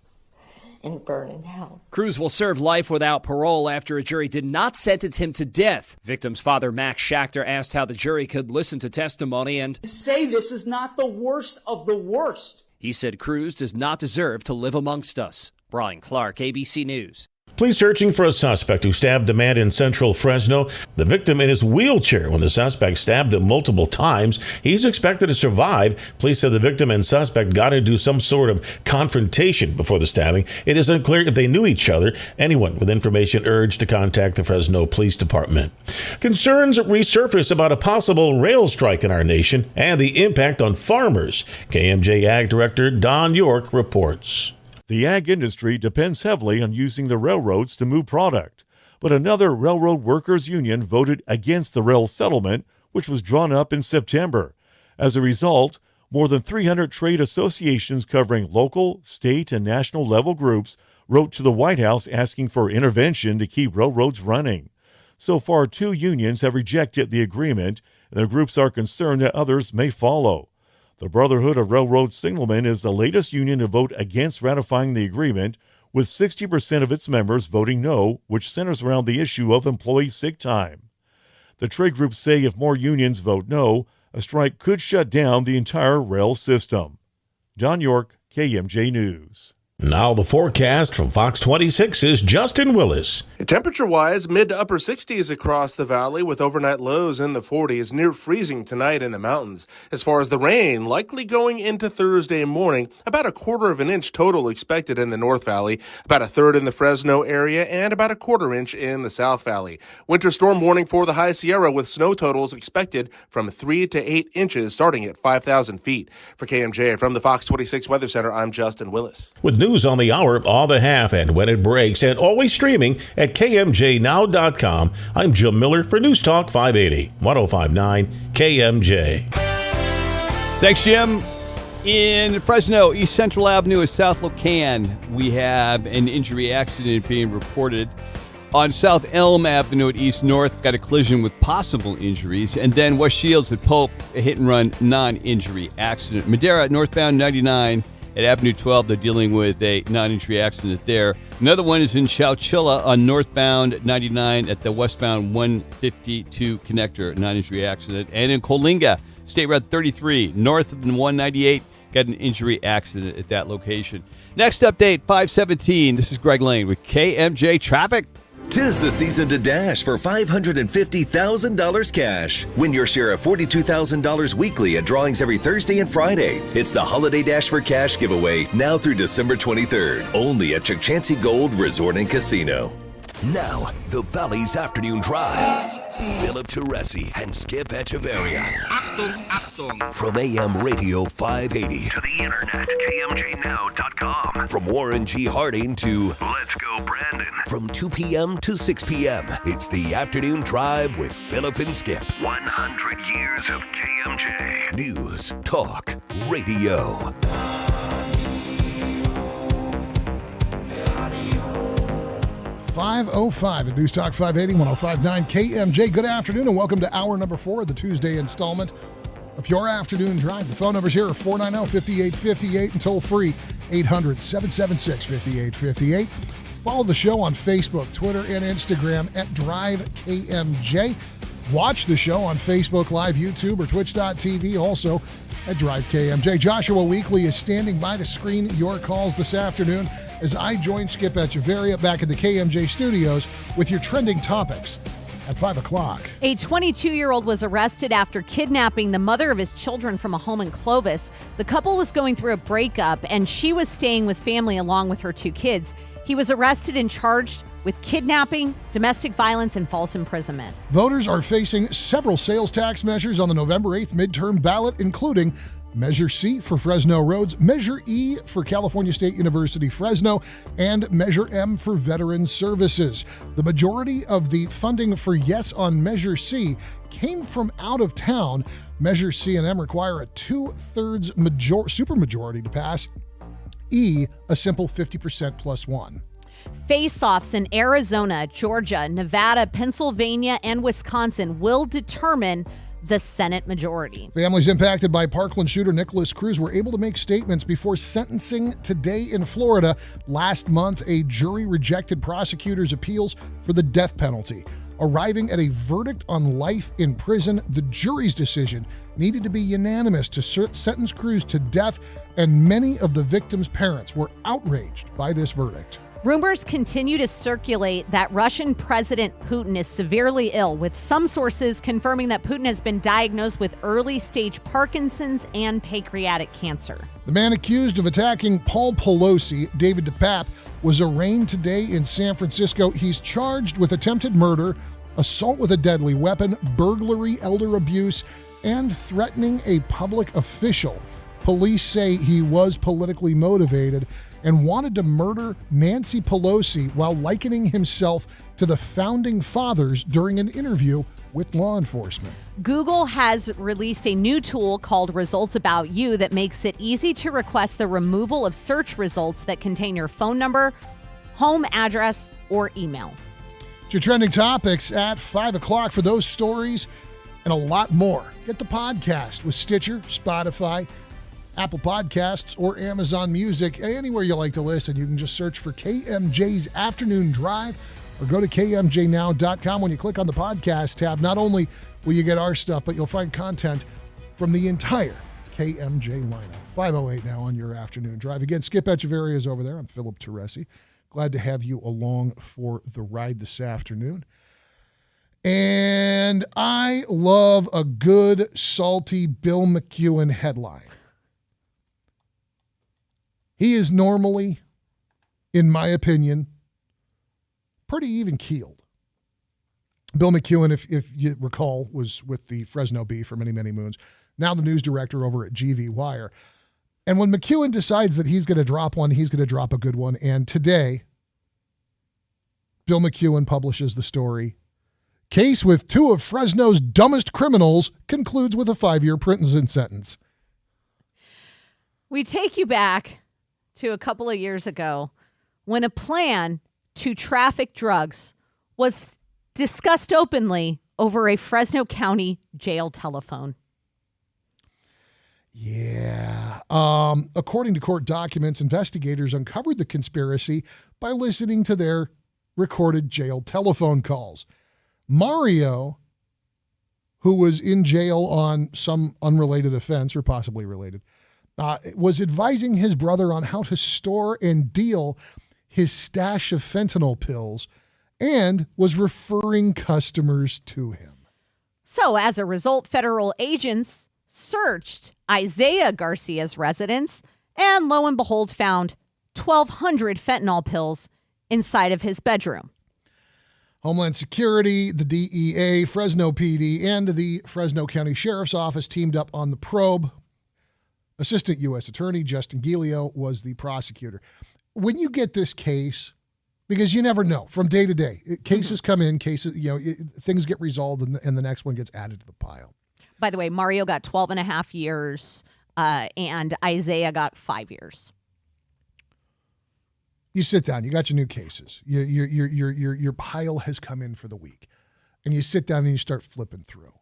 and burn in hell. Cruz will serve life without parole after a jury did not sentence him to death. Victim's father, Max Schachter, asked how the jury could listen to testimony and say this is not the worst of the worst. He said Cruz does not deserve to live amongst us. Brian Clark, ABC News. Police searching for a suspect who stabbed a man in central Fresno. The victim in his wheelchair when the suspect stabbed him multiple times. He's expected to survive. Police said the victim and suspect got into some sort of confrontation before the stabbing. It is unclear if they knew each other. Anyone with information urged to contact the Fresno Police Department. Concerns resurface about a possible rail strike in our nation and the impact on farmers. KMJ Ag Director Don York reports. The ag industry depends heavily on using the railroads to move product, but another railroad workers union voted against the rail settlement, which was drawn up in September. As a result, More than 300 trade associations covering local, state, and national level groups wrote to the White House asking for intervention to keep railroads running. So far, 2 unions have rejected the agreement, and the groups are concerned that others may follow. The Brotherhood of Railroad Signalmen is the latest union to vote against ratifying the agreement, with 60% of its members voting no, which centers around the issue of employee sick time. The trade groups say if more unions vote no, a strike could shut down the entire rail system. John York, KMJ News. Now the forecast from Fox 26's Justin Willis. Temperature-wise, mid to upper 60s across the valley with overnight lows in the 40s, near freezing tonight in the mountains. As far as the rain, likely going into Thursday morning, about 1/4 of an inch total expected in the North Valley, about 1/3 in the Fresno area, and about 1/4 inch in the South Valley. Winter storm warning for the High Sierra with snow totals expected from 3 to 8 inches starting at 5,000 feet. For KMJ from the Fox 26 Weather Center, I'm Justin Willis. With news on the hour, all the half, and when it breaks, and always streaming at KMJNow.com. I'm Jim Miller for News Talk 580, 105.9 KMJ. Thanks, Jim. In Fresno, East Central Avenue is South Locan. We have an injury accident being reported. On South Elm Avenue at East North, got a collision with possible injuries. And then West Shields at Pope, a hit-and-run non-injury accident. Madera, northbound 99 at Avenue 12, they're dealing with a non-injury accident there. Another one is in Chowchilla on northbound 99 at the westbound 152 connector, non-injury accident. And in Coalinga, State Route 33, north of 198, got an injury accident at that location. Next update, 517. This is Greg Lane with KMJ Traffic. 'Tis the season to dash for $550,000 cash. Win your share of $42,000 weekly at drawings every Thursday and Friday. It's the Holiday Dash for Cash giveaway now through December 23rd. Only at Chukchansi Gold Resort and Casino. Now, the Valley's Afternoon Drive. Philip Teresi and Skip Echeverria. From AM Radio 580 to the internet, KMJNow.com. From Warren G. Harding to Let's Go Brandon. From 2 p.m. to 6 p.m. It's the Afternoon Drive with Philip and Skip. 100 years of KMJ. News, talk, radio. 5:05 at News Talk 580, 105.9 KMJ. Good afternoon and welcome to hour number 4 of the Tuesday installment of your Afternoon Drive. The phone numbers here are 490-5858 and toll free 800-776-5858. Follow the show on Facebook, Twitter, and Instagram at Drive KMJ. Watch the show on Facebook Live, YouTube, or Twitch.tv, also at Drive KMJ. Joshua Weekly is standing by to screen your calls this afternoon as I join Skip Echeverria back in the KMJ studios with your trending topics at 5 o'clock. A 22-year-old was arrested after kidnapping the mother of his children from a home in Clovis. The couple was going through a breakup, and she was staying with family along with her 2 kids. He was arrested and charged with kidnapping, domestic violence, and false imprisonment. Voters are facing several sales tax measures on the November 8th midterm ballot, including Measure C for Fresno roads, Measure E for California State University Fresno, and Measure M for Veterans Services. The majority of the funding for yes on Measure C came from out of town. Measure C and M require a 2/3 supermajority to pass. E, a simple 50% plus 1. Face-offs in Arizona, Georgia, Nevada, Pennsylvania, and Wisconsin will determine the Senate majority. Families impacted by Parkland shooter Nicholas Cruz were able to make statements before sentencing today in Florida. Last month, a jury rejected prosecutors' appeals for the death penalty. Arriving at a verdict on life in prison, the jury's decision needed to be unanimous to sentence Cruz to death, and many of the victims' parents were outraged by this verdict. Rumors continue to circulate that Russian President Putin is severely ill, with some sources confirming that Putin has been diagnosed with early-stage Parkinson's and pancreatic cancer. The man accused of attacking Paul Pelosi, David DePape, was arraigned today in San Francisco. He's charged with attempted murder, assault with a deadly weapon, burglary, elder abuse, and threatening a public official. Police say he was politically motivated and wanted to murder Nancy Pelosi while likening himself to the founding fathers during an interview with law enforcement. Google has released a new tool called Results About You that makes it easy to request the removal of search results that contain your phone number, home address, or email. It's your trending topics at 5 o'clock for those stories and a lot more. Get the podcast with Stitcher, Spotify, Apple Podcasts, or Amazon Music. Anywhere you like to listen, you can just search for KMJ's Afternoon Drive or go to KMJnow.com. When you click on the podcast tab, not only will you get our stuff, but you'll find content from the entire KMJ lineup. 5:08 now on your Afternoon Drive. Again, Skip Echeverria is over there. I'm Philip Teresi. Glad to have you along for the ride this afternoon. And I love a good, salty Bill McEwen headline. He is normally, in my opinion, pretty even-keeled. Bill McEwen, if you recall, was with the Fresno Bee for many, many moons. Now the news director over at GV Wire. And when McEwen decides that he's going to drop one, he's going to drop a good one. And today, Bill McEwen publishes the story. Case with two of Fresno's dumbest criminals concludes with a 5-year prison sentence. We take you back to a couple of years ago when a plan to traffic drugs was discussed openly over a Fresno County jail telephone. Yeah. According to court documents, investigators uncovered the conspiracy by listening to their recorded jail telephone calls. Mario, who was in jail on some unrelated offense or possibly related, was advising his brother on how to store and deal his stash of fentanyl pills and was referring customers to him. So as a result, federal agents searched Isaiah Garcia's residence and lo and behold found 1,200 fentanyl pills inside of his bedroom. Homeland Security, the DEA, Fresno PD, and the Fresno County Sheriff's Office teamed up on the probe. Assistant U.S. Attorney Justin Giglio was the prosecutor. When you get this case, because you never know, from day to day, cases come in, things get resolved, and the next one gets added to the pile. By the way, Mario got 12 and a half years, and Isaiah got 5 years. You sit down. You got your new cases. Your pile has come in for the week, and you sit down and you start flipping through.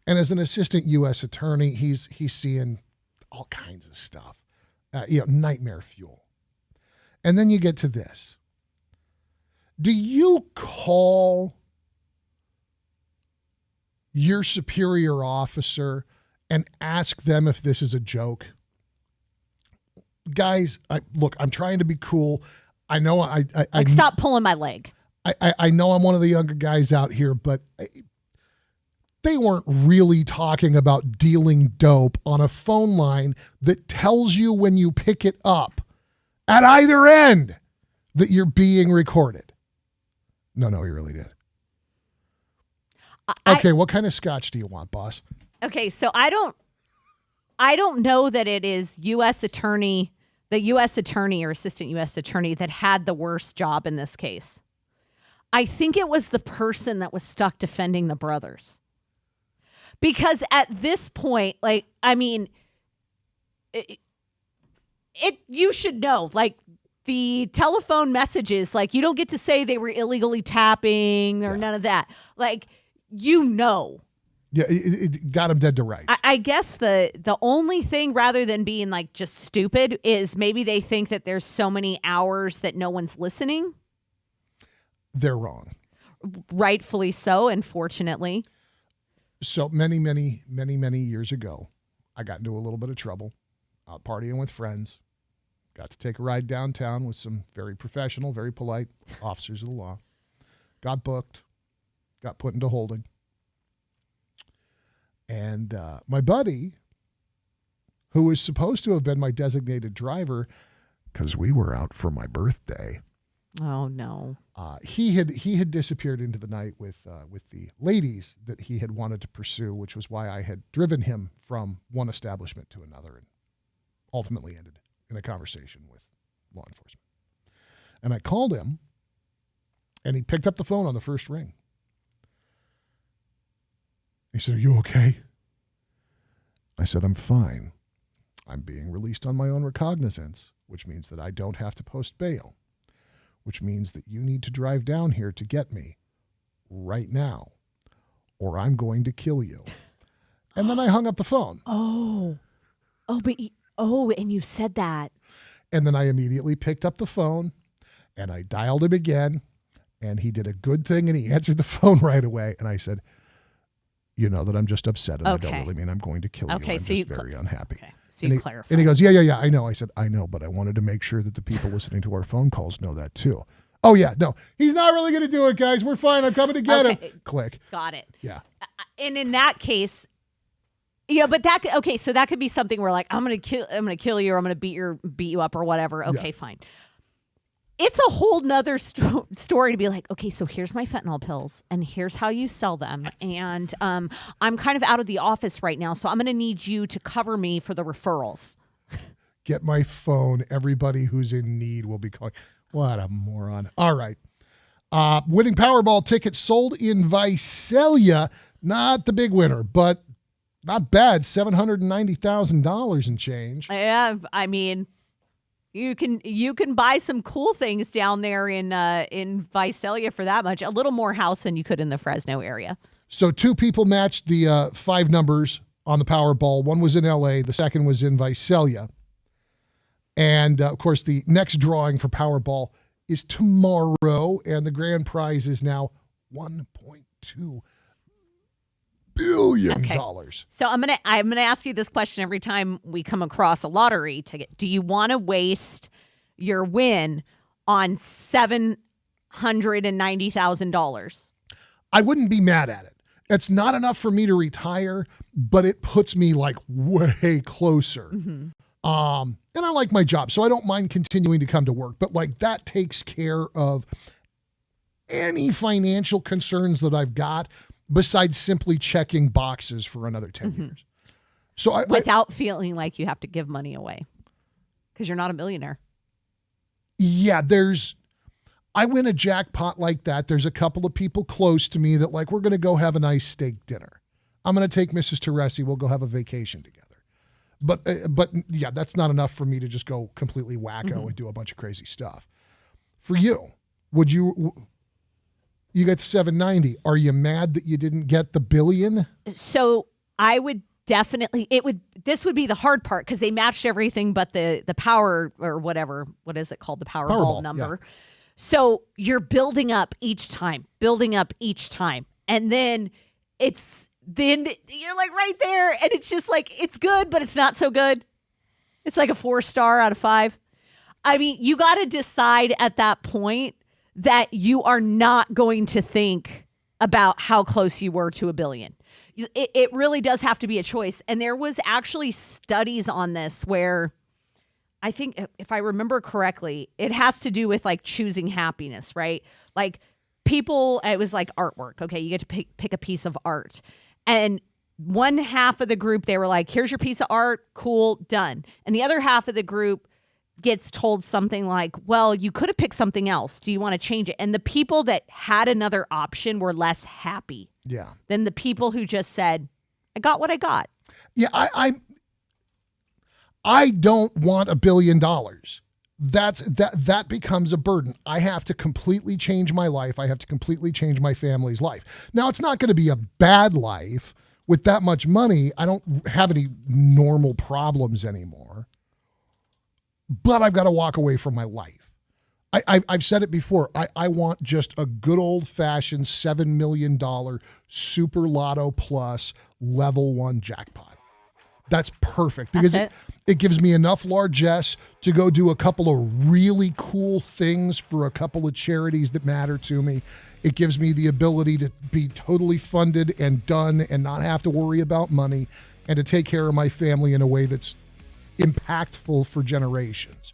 And as an assistant U.S. attorney, he's seeing all kinds of stuff, nightmare fuel. And then you get to this. Do you call your superior officer and ask them if this is a joke? Guys, I'm trying to be cool. I know I stop pulling my leg. I know I'm one of the younger guys out here, but they weren't really talking about dealing dope on a phone line that tells you when you pick it up at either end that you're being recorded. No, he really did. Okay, what kind of scotch do you want, boss? Okay, so I don't know that it is the U.S. attorney or assistant U.S. attorney that had the worst job in this case. I think it was the person that was stuck defending the brothers. Because at this point, you should know, the telephone messages, you don't get to say they were illegally tapping or none of that. Yeah, it got him dead to rights. I guess the only thing, rather than being just stupid, is maybe they think that there's so many hours that no one's listening. They're wrong. Rightfully so, unfortunately. So many, many, many, many years ago, I got into a little bit of trouble out partying with friends. Got to take a ride downtown with some very professional, very polite officers of the law. Got booked. Got put into holding. And my buddy, who was supposed to have been my designated driver, because we were out for my birthday. Oh no! He had disappeared into the night with the ladies that he had wanted to pursue, which was why I had driven him from one establishment to another, and ultimately ended in a conversation with law enforcement. And I called him, and he picked up the phone on the first ring. He said, "Are you okay?" I said, "I'm fine. I'm being released on my own recognizance, which means that I don't have to post bail, which means that you need to drive down here to get me right now, or I'm going to kill you." And then I hung up the phone. And you said that. And then I immediately picked up the phone and I dialed him again, and he did a good thing and he answered the phone right away. And I said, "You know that I'm just upset, and I don't really mean I'm going to kill you. I'm just very unhappy." Okay, so you clarified. And he goes, yeah, I know. I said, "I know, but I wanted to make sure that the people listening to our phone calls know that too." "Oh, yeah, no, he's not really going to do it, guys. We're fine. I'm coming to get him." Click. Got it. Yeah. And in that case, but so that could be something where like, I'm gonna kill you, or I'm gonna beat you up or whatever. Okay, fine. It's a whole nother story to be like, okay, so here's my fentanyl pills, and here's how you sell them, and I'm kind of out of the office right now, so I'm gonna need you to cover me for the referrals. Get my phone. Everybody who's in need will be calling. What a moron. All right. Winning Powerball tickets sold in Visalia. Not the big winner, but not bad. $790,000 and change. Yeah, I mean, you can buy some cool things down there in Visalia for that much. A little more house than you could in the Fresno area. So 2 people matched the 5 numbers on the Powerball. One was in L.A., the second was in Visalia. And, of course, the next drawing for Powerball is tomorrow, and the grand prize is now $1.2 billion. Okay. So I'm gonna ask you this question every time we come across a lottery ticket. Do you want to waste your win on $790,000? I wouldn't be mad at it. It's not enough for me to retire, but it puts me like way closer. Mm-hmm. And I like my job, so I don't mind continuing to come to work. But like that takes care of any financial concerns that I've got, besides simply checking boxes for another 10 years. So without feeling like you have to give money away because you're not a millionaire. Yeah, I win a jackpot like that. There's a couple of people close to me that like, we're going to go have a nice steak dinner. I'm going to take Mrs. Teresi. We'll go have a vacation together. But yeah, that's not enough for me to just go completely wacko and do a bunch of crazy stuff. For you, you get the 790. Are you mad that you didn't get the billion? So I would definitely, this would be the hard part because they matched everything but the power or whatever, what is it called? The Powerball number. Yeah. So you're building up each time. And then you're like right there and it's just like, it's good, but it's not so good. It's like a 4-star out of 5. I mean, you got to decide at that point that you are not going to think about how close you were to $1 billion. It really does have to be a choice. And there was actually studies on this where I think, if I remember correctly, it has to do with like choosing happiness, right? Like people, it was like artwork. Okay, you get to pick a piece of art. And one half of the group, they were like, here's your piece of art, cool, done. And the other half of the group gets told something like, well, you could have picked something else. Do you want to change it? And the people that had another option were less happy than the people who just said, I got what I got. Yeah, I don't want $1 billion. That becomes a burden. I have to completely change my life. I have to completely change my family's life. Now, it's not going to be a bad life. With that much money, I don't have any normal problems anymore. But I've got to walk away from my life. I've said it before. I want just a good old-fashioned $7 million Super Lotto Plus level 1 jackpot. That's perfect because it gives me enough largesse to go do a couple of really cool things for a couple of charities that matter to me. It gives me the ability to be totally funded and done and not have to worry about money and to take care of my family in a way that's impactful for generations.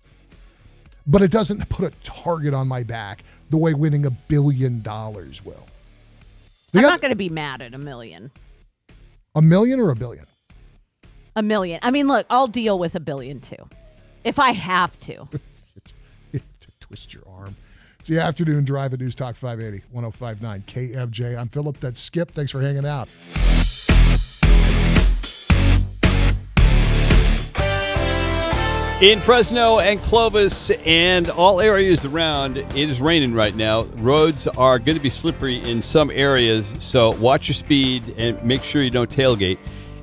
But it doesn't put a target on my back the way winning $1 billion will. I'm not going to be mad at $1 million. $1 million or $1 billion? $1 million. I mean, look, I'll deal with $1 billion too, if I have to. To twist your arm. It's the afternoon drive at News Talk 580, 105.9 KMJ. I'm Philip. That's Skip. Thanks for hanging out. In Fresno and Clovis and all areas around, it is raining right now. Roads are going to be slippery in some areas, so watch your speed and make sure you don't tailgate.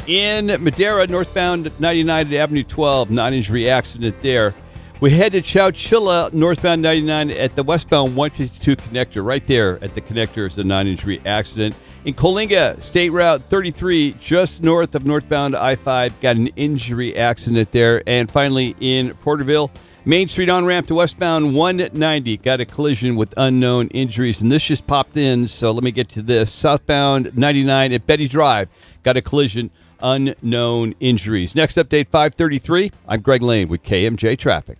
In Madera, northbound 99 at Avenue 12, non-injury accident there. We head to Chowchilla, northbound 99 at the westbound 152 connector. Right there at the connector is a non-injury accident. In Coalinga, State Route 33, just north of northbound I-5, got an injury accident there. And finally, in Porterville, Main Street on-ramp to westbound 190, got a collision with unknown injuries. And this just popped in, so let me get to this. Southbound 99 at Betty Drive, got a collision, unknown injuries. Next update, 5:33. I'm Greg Lane with KMJ Traffic.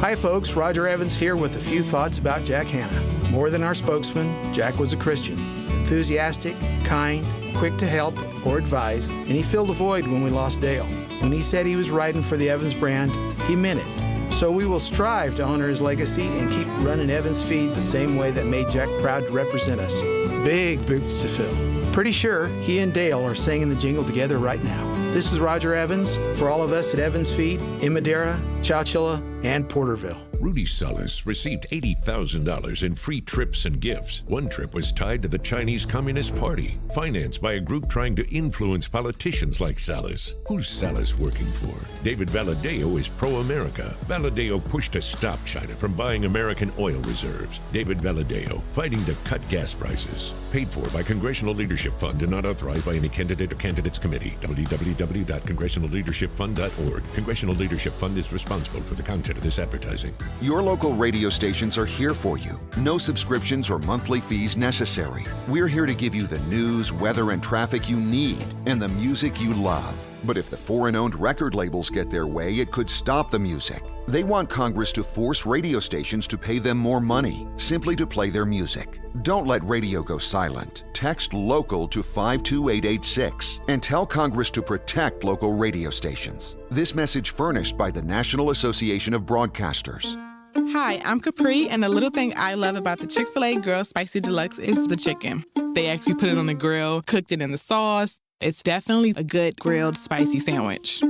Hi, folks. Roger Evans here with a few thoughts about Jack Hanna. More than our spokesman, Jack was a Christian. Enthusiastic, kind, quick to help or advise, and he filled a void when we lost Dale. When he said he was riding for the Evans brand, he meant it. So we will strive to honor his legacy and keep running Evans Feed the same way that made Jack proud to represent us. Big boots to fill. Pretty sure he and Dale are singing the jingle together right now. This is Roger Evans for all of us at Evans Feed in Madera, Chowchilla, and Porterville. Rudy Salas received $80,000 in free trips and gifts. One trip was tied to the Chinese Communist Party, financed by a group trying to influence politicians like Salas. Who's Salas working for? David Valadeo is pro-America. Valadeo pushed to stop China from buying American oil reserves. David Valadeo fighting to cut gas prices. Paid for by Congressional Leadership Fund and not authorized by any candidate or candidates committee. www.congressionalleadershipfund.org. Congressional Leadership Fund is responsible for the content of this advertising. Your local radio stations are here for you. No subscriptions or monthly fees necessary. We're here to give you the news, weather, and traffic you need and the music you love. But if the foreign-owned record labels get their way, it could stop the music. They want Congress to force radio stations to pay them more money, simply to play their music. Don't let radio go silent. Text LOCAL to 52886 and tell Congress to protect local radio stations. This message furnished by the National Association of Broadcasters. Hi, I'm Capri, and the little thing I love about the Chick-fil-A Grilled Spicy Deluxe is the chicken. They actually put it on the grill, cooked it in the sauce. It's definitely a good grilled spicy sandwich.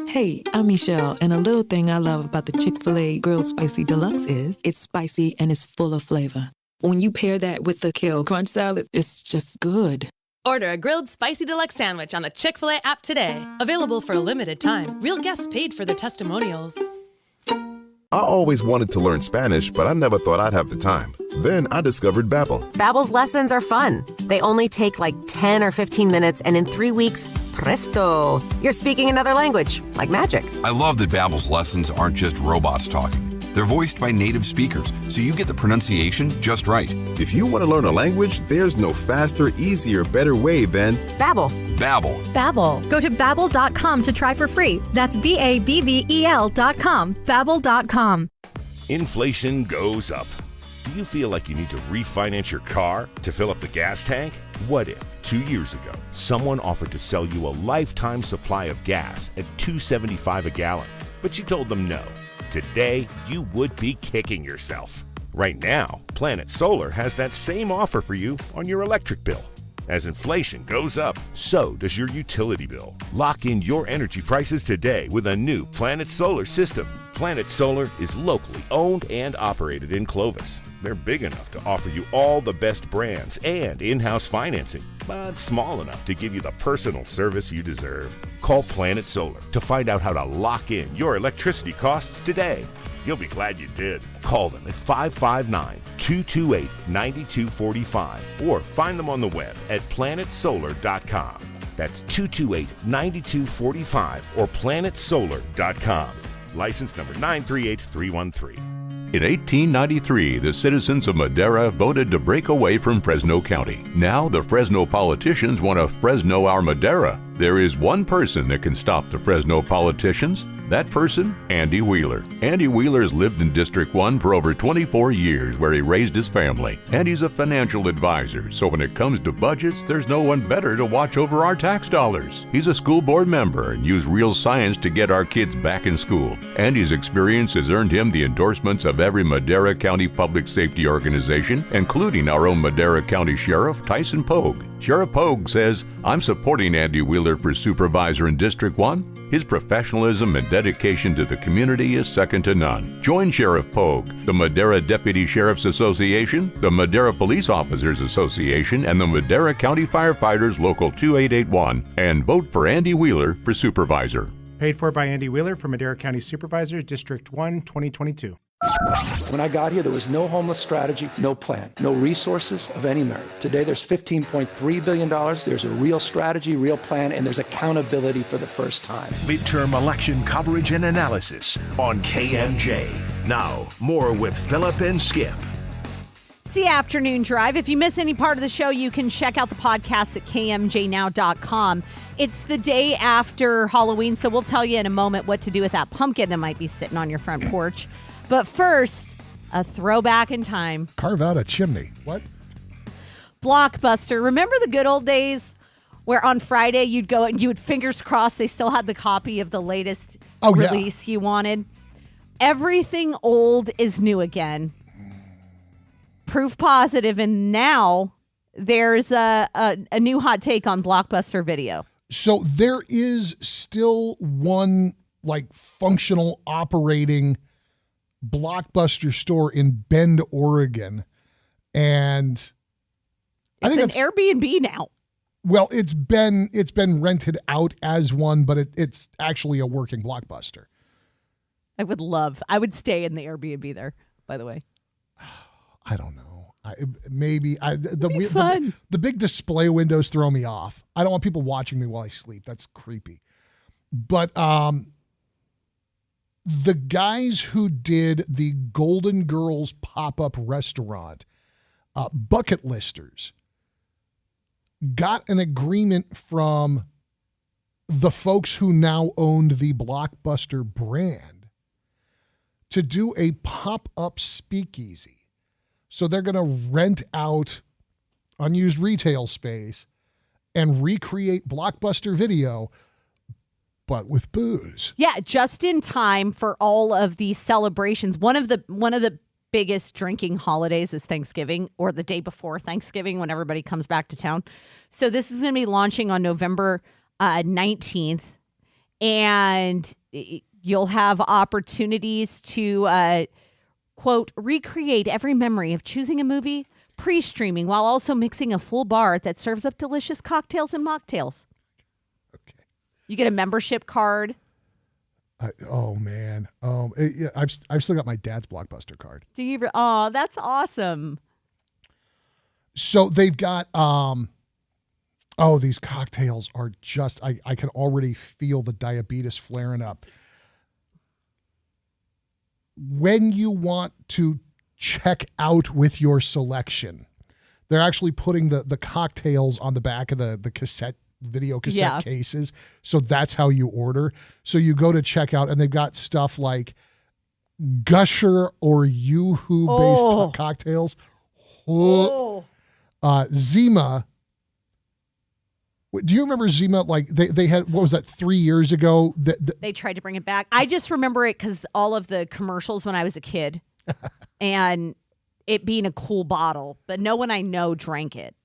Hey, I'm Michelle, and a little thing I love about the Chick-fil-A Grilled Spicy Deluxe is it's spicy and it's full of flavor. When you pair that with the Kale Crunch Salad, it's just good. Order a grilled spicy deluxe sandwich on the Chick-fil-A app today. Available for a limited time. Real guests paid for their testimonials. I always wanted to learn Spanish, but I never thought I'd have the time. Then I discovered Babbel. Babbel's lessons are fun. They only take like 10 or 15 minutes, and in 3 weeks, presto, you're speaking another language, like magic. I love that Babbel's lessons aren't just robots talking. They're voiced by native speakers, so you get the pronunciation just right. If you want to learn a language, there's no faster, easier, better way than Babbel. Babbel. Babbel. Go to Babbel.com to try for free. That's BABBEL.com. Babbel.com. Inflation goes up. Do you feel like you need to refinance your car to fill up the gas tank? What if 2 years ago, someone offered to sell you a lifetime supply of gas at $2.75 a gallon, but you told them no? Today, you would be kicking yourself. Right now, Planet Solar has that same offer for you on your electric bill. As inflation goes up, so does your utility bill. Lock in your energy prices today with a new Planet Solar system. Planet Solar is locally owned and operated in Clovis. They're big enough to offer you all the best brands and in-house financing, but small enough to give you the personal service you deserve. Call Planet Solar to find out how to lock in your electricity costs today. You'll be glad you did. Call them at 559-228-9245 or find them on the web at planetsolar.com. That's 228-9245 or planetsolar.com. License number 938313. In 1893, the citizens of Madera voted to break away from Fresno County. Now the Fresno politicians want to Fresno our Madera. There is one person that can stop the Fresno politicians. That person, Andy Wheeler. Andy Wheeler's lived in District 1 for over 24 years where he raised his family. And he's a financial advisor, so when it comes to budgets, there's no one better to watch over our tax dollars. He's a school board member and used real science to get our kids back in school. Andy's experience has earned him the endorsements of every Madera County public safety organization, including our own Madera County Sheriff, Tyson Pogue. Sheriff Pogue says, I'm supporting Andy Wheeler for supervisor in District 1. His professionalism and dedication to the community is second to none. Join Sheriff Pogue, the Madera Deputy Sheriff's Association, the Madera Police Officers Association, and the Madera County Firefighters Local 2881, and vote for Andy Wheeler for supervisor. Paid for by Andy Wheeler for Madera County Supervisor, District 1, 2022. When I got here, there was no homeless strategy, no plan, no resources of any merit. Today, there's $15.3 billion. There's a real strategy, real plan, and there's accountability for the first time. Midterm election coverage and analysis on KMJ. Now, more with Philip and Skip. It's the afternoon drive. If you miss any part of the show, you can check out the podcast at kmjnow.com. It's the day after Halloween, so we'll tell you in a moment what to do with that pumpkin that might be sitting on your front porch. But first, a throwback in time. Carve out a chimney. What? Blockbuster. Remember the good old days where on Friday you'd go and you would fingers crossed they still had the copy of the latest release you wanted? Everything old is new again. Proof positive, and now there's a new hot take on Blockbuster Video. So there is still one functional operating Blockbuster store in Bend, Oregon, and I think it's an Airbnb now. Well, it's been rented out as one, but it's actually a working Blockbuster. I would stay in the Airbnb there, by the way. I don't know. The big display windows throw me off. I don't want people watching me while I sleep. That's creepy. But the guys who did the Golden Girls pop-up restaurant, Bucket Listers, got an agreement from the folks who now owned the Blockbuster brand to do a pop-up speakeasy. So they're going to rent out unused retail space and recreate Blockbuster Video, but with booze. Yeah, just in time for all of these celebrations. One of the biggest drinking holidays is Thanksgiving, or the day before Thanksgiving when everybody comes back to town. So this is going to be launching on November 19th, and you'll have opportunities to quote, recreate every memory of choosing a movie, pre-streaming, while also mixing a full bar that serves up delicious cocktails and mocktails. Okay. You get a membership card. Oh, man. I've still got my dad's Blockbuster card. Do you? Oh, that's awesome. So they've got, these cocktails are just, I can already feel the diabetes flaring up. When you want to check out with your selection, they're actually putting the cocktails on the back of the video cassette cases. So that's how you order. So you go to checkout and they've got stuff like Gusher or Yoo-Hoo based cocktails. Zima. Do you remember Zima? Like they had, what was that, 3 years ago? They tried to bring it back. I just remember it because all of the commercials when I was a kid and it being a cool bottle, but no one I know drank it.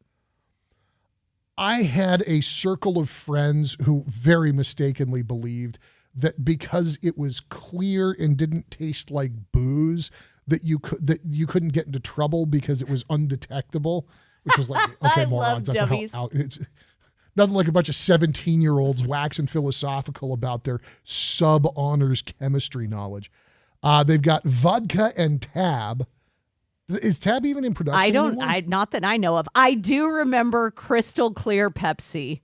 I had a circle of friends who very mistakenly believed that because it was clear and didn't taste like booze, that you couldn't get into trouble because it was undetectable, which was like, okay, morons. That's how it's nothing like a bunch of 17-year-olds waxing philosophical about their sub-honors chemistry knowledge. They've got vodka and Tab. Is Tab even in production anymore? Not that I know of. I do remember Crystal Clear Pepsi.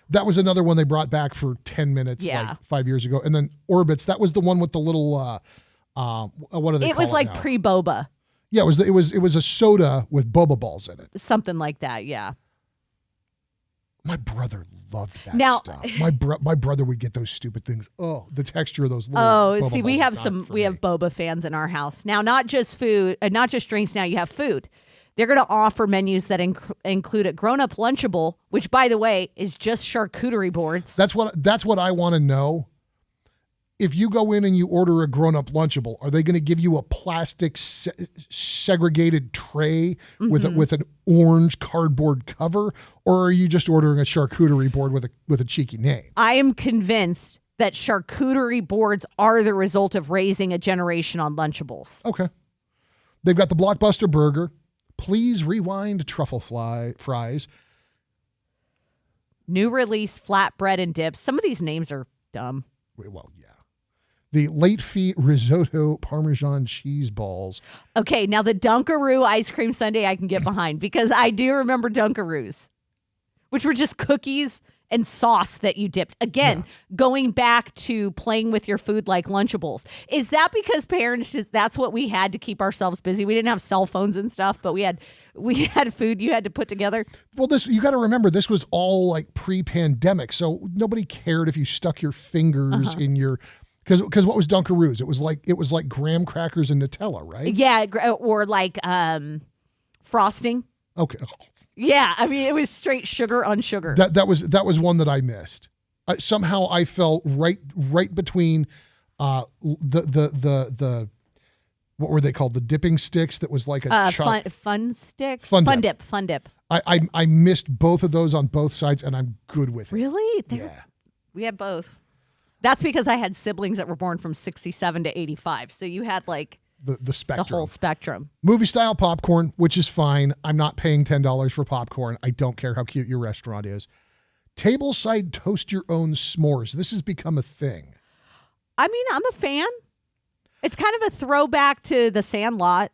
That was another one they brought back for 10 minutes like 5 years ago. And then Orbitz, that was the one with the little, what do they call it? It was like pre-boba. Yeah, it was a soda with boba balls in it. Something like that, yeah. My brother loved that stuff. My brother would get those stupid things. Oh, the texture of those little boba see, we have balls we have boba fans in our house. Now, not just food, not just drinks, now you have food. They're going to offer menus that include a grown-up Lunchable, which, by the way, is just charcuterie boards. That's what I want to know if you go in and you order a grown-up Lunchable, are they going to give you a plastic segregated tray with an orange cardboard cover, or are you just ordering a charcuterie board with a cheeky name? I am convinced that charcuterie boards are the result of raising a generation on Lunchables. Okay. They've got the Blockbuster Burger. Please rewind truffle fries. New release flatbread and dips. Some of these names are dumb. Well, yeah. The late fee risotto Parmesan cheese balls. Okay, now the Dunkaroo ice cream sundae I can get behind because I do remember Dunkaroos, which were just cookies and sauce that you dipped. Again, going back to playing with your food like Lunchables. Is that because parents that's what we had to keep ourselves busy? We didn't have cell phones and stuff, but we had food you had to put together. Well, you got to remember, this was all like pre-pandemic, so nobody cared if you stuck your fingers in your. Because what was Dunkaroos? It was like graham crackers and Nutella, right? Yeah, or like frosting. Okay. Yeah, I mean it was straight sugar on sugar. That was one that I missed. Somehow I fell right between the what were they called? The dipping sticks that was like a fun sticks. Fun dip. I missed both of those on both sides, and I'm good with it. Really? Yeah. We had both. That's because I had siblings that were born from 67 to 85. So you had like the spectrum. The whole spectrum. Movie style popcorn, which is fine. I'm not paying $10 for popcorn. I don't care how cute your restaurant is. Tableside toast your own s'mores. This has become a thing. I mean, I'm a fan. It's kind of a throwback to The Sandlot.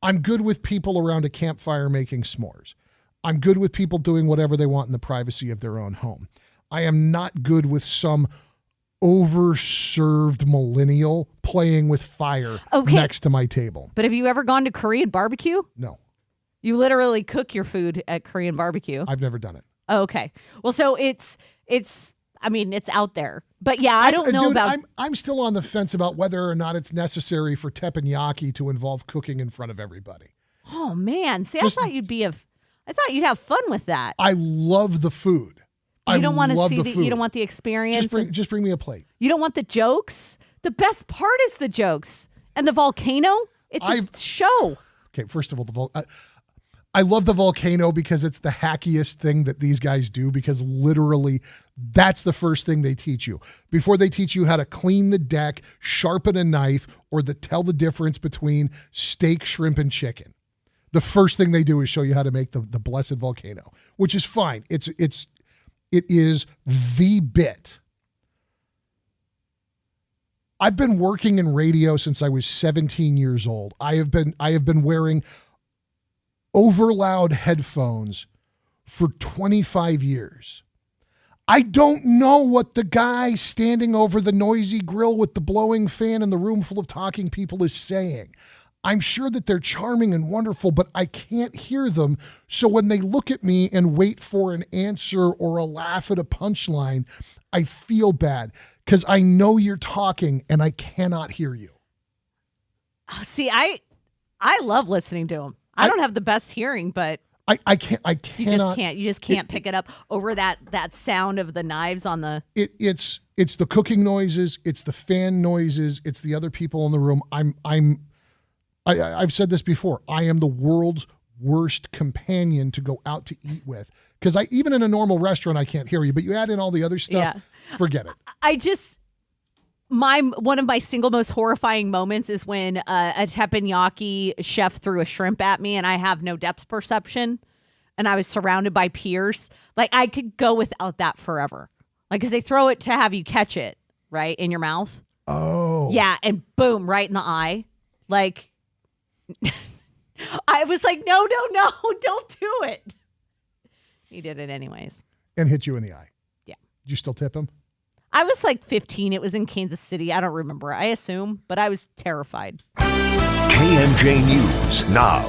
I'm good with people around a campfire making s'mores. I'm good with people doing whatever they want in the privacy of their own home. I am not good with some overserved millennial playing with fire next to my table. But have you ever gone to Korean barbecue? No. You literally cook your food at Korean barbecue. I've never done it. Oh, okay. Well, so it's out there. But yeah, I don't know about... I'm still on the fence about whether or not it's necessary for teppanyaki to involve cooking in front of everybody. Oh, man. See, I thought you'd have fun with that. I love the food. You don't want to see the food. You don't want the experience. Just bring me a plate. You don't want the jokes. The best part is the jokes and the volcano. It's a show. Okay, first of all, I love the volcano because it's the hackiest thing that these guys do, because literally that's the first thing they teach you. Before they teach you how to clean the deck, sharpen a knife, or tell the difference between steak, shrimp, and chicken. The first thing they do is show you how to make the blessed volcano, which is fine. It is the bit. I've been working in radio since I was 17 years old. I have been wearing overloud headphones for 25 years. I don't know what the guy standing over the noisy grill with the blowing fan in the room full of talking people is saying. I'm sure that they're charming and wonderful, but I can't hear them. So when they look at me and wait for an answer or a laugh at a punchline, I feel bad because I know you're talking and I cannot hear you. Oh, see, I love listening to them. I don't have the best hearing, but I cannot. You just can't pick it up over that sound of the knives on the. It's the cooking noises. It's the fan noises. It's the other people in the room. I've said this before. I am the world's worst companion to go out to eat with, because even in a normal restaurant I can't hear you, but you add in all the other stuff, forget it. One of my single most horrifying moments is when a teppanyaki chef threw a shrimp at me and I have no depth perception and I was surrounded by peers. Like, I could go without that forever. Like, because they throw it to have you catch it, right, in your mouth. Oh. Yeah, and boom, right in the eye. Like, I was like, no, don't do it. He did it anyways. And hit you in the eye. Yeah. Did you still tip him? I was like 15. It was in Kansas City. I don't remember. I assume, but I was terrified. KMJ News now.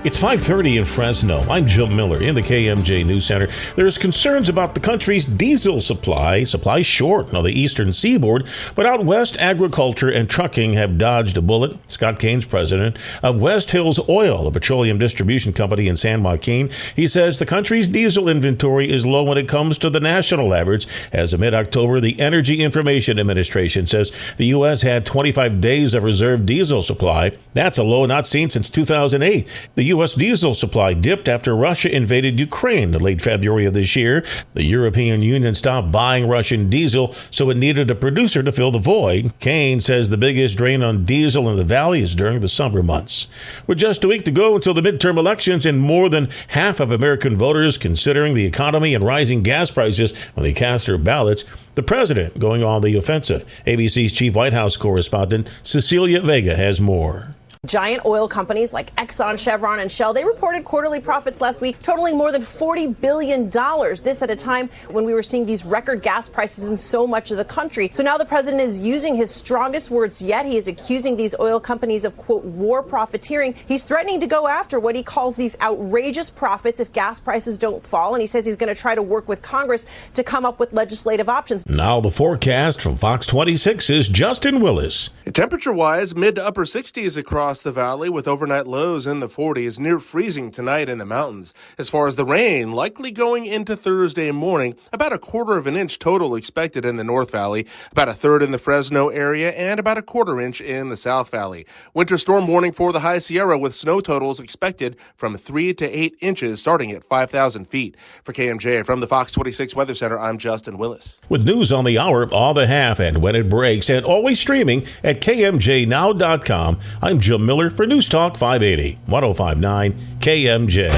It's 5:30 in Fresno. I'm Jim Miller in the KMJ News Center. There's concerns about the country's diesel supply short on the eastern seaboard, but out west, agriculture and trucking have dodged a bullet. Scott Kane's president of West Hills Oil, a petroleum distribution company in San Joaquin. He says the country's diesel inventory is low when it comes to the national average. As of mid-October, the Energy Information Administration says the U.S. had 25 days of reserve diesel supply. That's a low not seen since 2008. The U.S. diesel supply dipped after Russia invaded Ukraine in late February of this year. The European Union stopped buying Russian diesel, so it needed a producer to fill the void. Kane says the biggest drain on diesel in the valley is during the summer months. With just a week to go until the midterm elections and more than half of American voters considering the economy and rising gas prices when they cast their ballots, the president going on the offensive. ABC's chief White House correspondent Cecilia Vega has more. Giant oil companies like Exxon, Chevron, and Shell, they reported quarterly profits last week totaling more than $40 billion. This at a time when we were seeing these record gas prices in so much of the country. So now the president is using his strongest words yet. He is accusing these oil companies of, quote, war profiteering. He's threatening to go after what he calls these outrageous profits if gas prices don't fall. And he says he's going to try to work with Congress to come up with legislative options. Now the forecast from Fox 26 is Justin Willis. Temperature-wise, mid to upper 60s across the valley with overnight lows in the 40s, near freezing tonight in the mountains. As far as the rain, likely going into Thursday morning, about 1/4 of an inch total expected in the North Valley, about 1/3 in the Fresno area, and about 1/4 inch in the South Valley. Winter storm warning for the High Sierra with snow totals expected from 3 to 8 inches starting at 5,000 feet. For KMJ from the Fox 26 Weather Center, I'm Justin Willis. With news on the hour, all the half, and when it breaks, and always streaming at KMJNow.com, I'm Jim Miller for News Talk 580, 105.9 KMJ.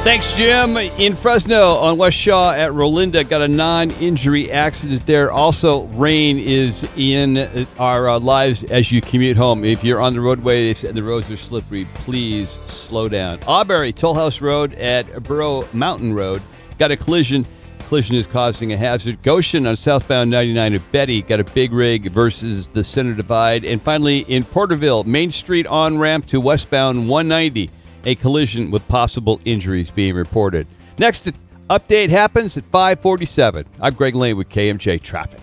Thanks, Jim. In Fresno on West Shaw at Rolinda, got a non-injury accident there. Also, rain is in our lives as you commute home. If you're on the roadway and the roads are slippery, please slow down. Auberry, Toll House Road at Burro Mountain Road, got a collision. Collision is causing a hazard. Goshen on southbound 99 at Betty got a big rig versus the center divide. And finally, in Porterville, Main Street on-ramp to westbound 190, a collision with possible injuries being reported. Next update happens at 5:47. I'm Greg Lane with KMJ Traffic.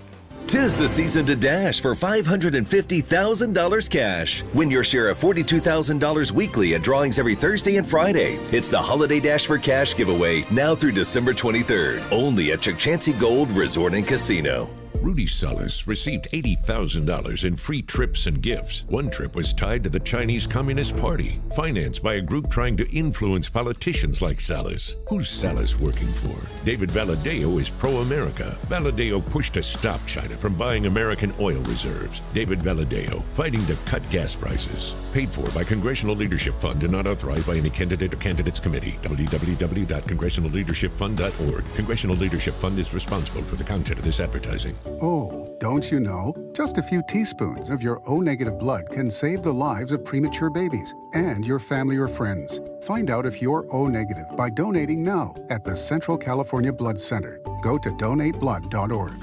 'Tis the season to dash for $550,000 cash. Win your share of $42,000 weekly at drawings every Thursday and Friday. It's the Holiday Dash for Cash giveaway now through December 23rd. Only at Chukchansi Gold Resort and Casino. Rudy Salas received $80,000 in free trips and gifts. One trip was tied to the Chinese Communist Party, financed by a group trying to influence politicians like Salas. Who's Salas working for? David Valadeo is pro-America. Valadeo pushed to stop China from buying American oil reserves. David Valadeo fighting to cut gas prices. Paid for by Congressional Leadership Fund and not authorized by any candidate or candidates committee. www.congressionalleadershipfund.org. Congressional Leadership Fund is responsible for the content of this advertising. Oh, don't you know? Just a few teaspoons of your O-negative blood can save the lives of premature babies and your family or friends. Find out if you're O-negative by donating now at the Central California Blood Center. Go to donateblood.org.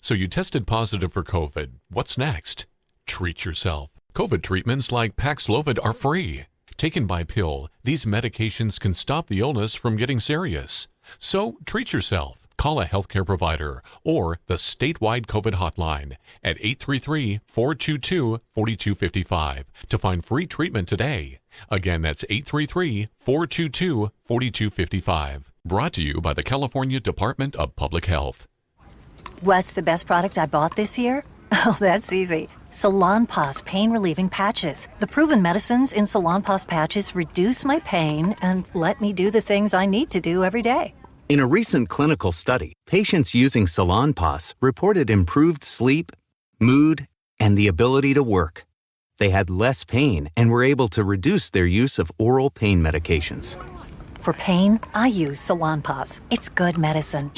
So you tested positive for COVID. What's next? Treat yourself. COVID treatments like Paxlovid are free. Taken by pill, these medications can stop the illness from getting serious. So treat yourself. Call a healthcare provider or the statewide COVID hotline at 833-422-4255 to find free treatment today. Again, that's 833-422-4255. Brought to you by the California Department of Public Health. What's the best product I bought this year? Oh, that's easy. Salonpas pain relieving patches. The proven medicines in Salonpas patches reduce my pain and let me do the things I need to do every day. In a recent clinical study, patients using Salonpas reported improved sleep, mood, and the ability to work. They had less pain and were able to reduce their use of oral pain medications. For pain, I use Salonpas. It's good medicine.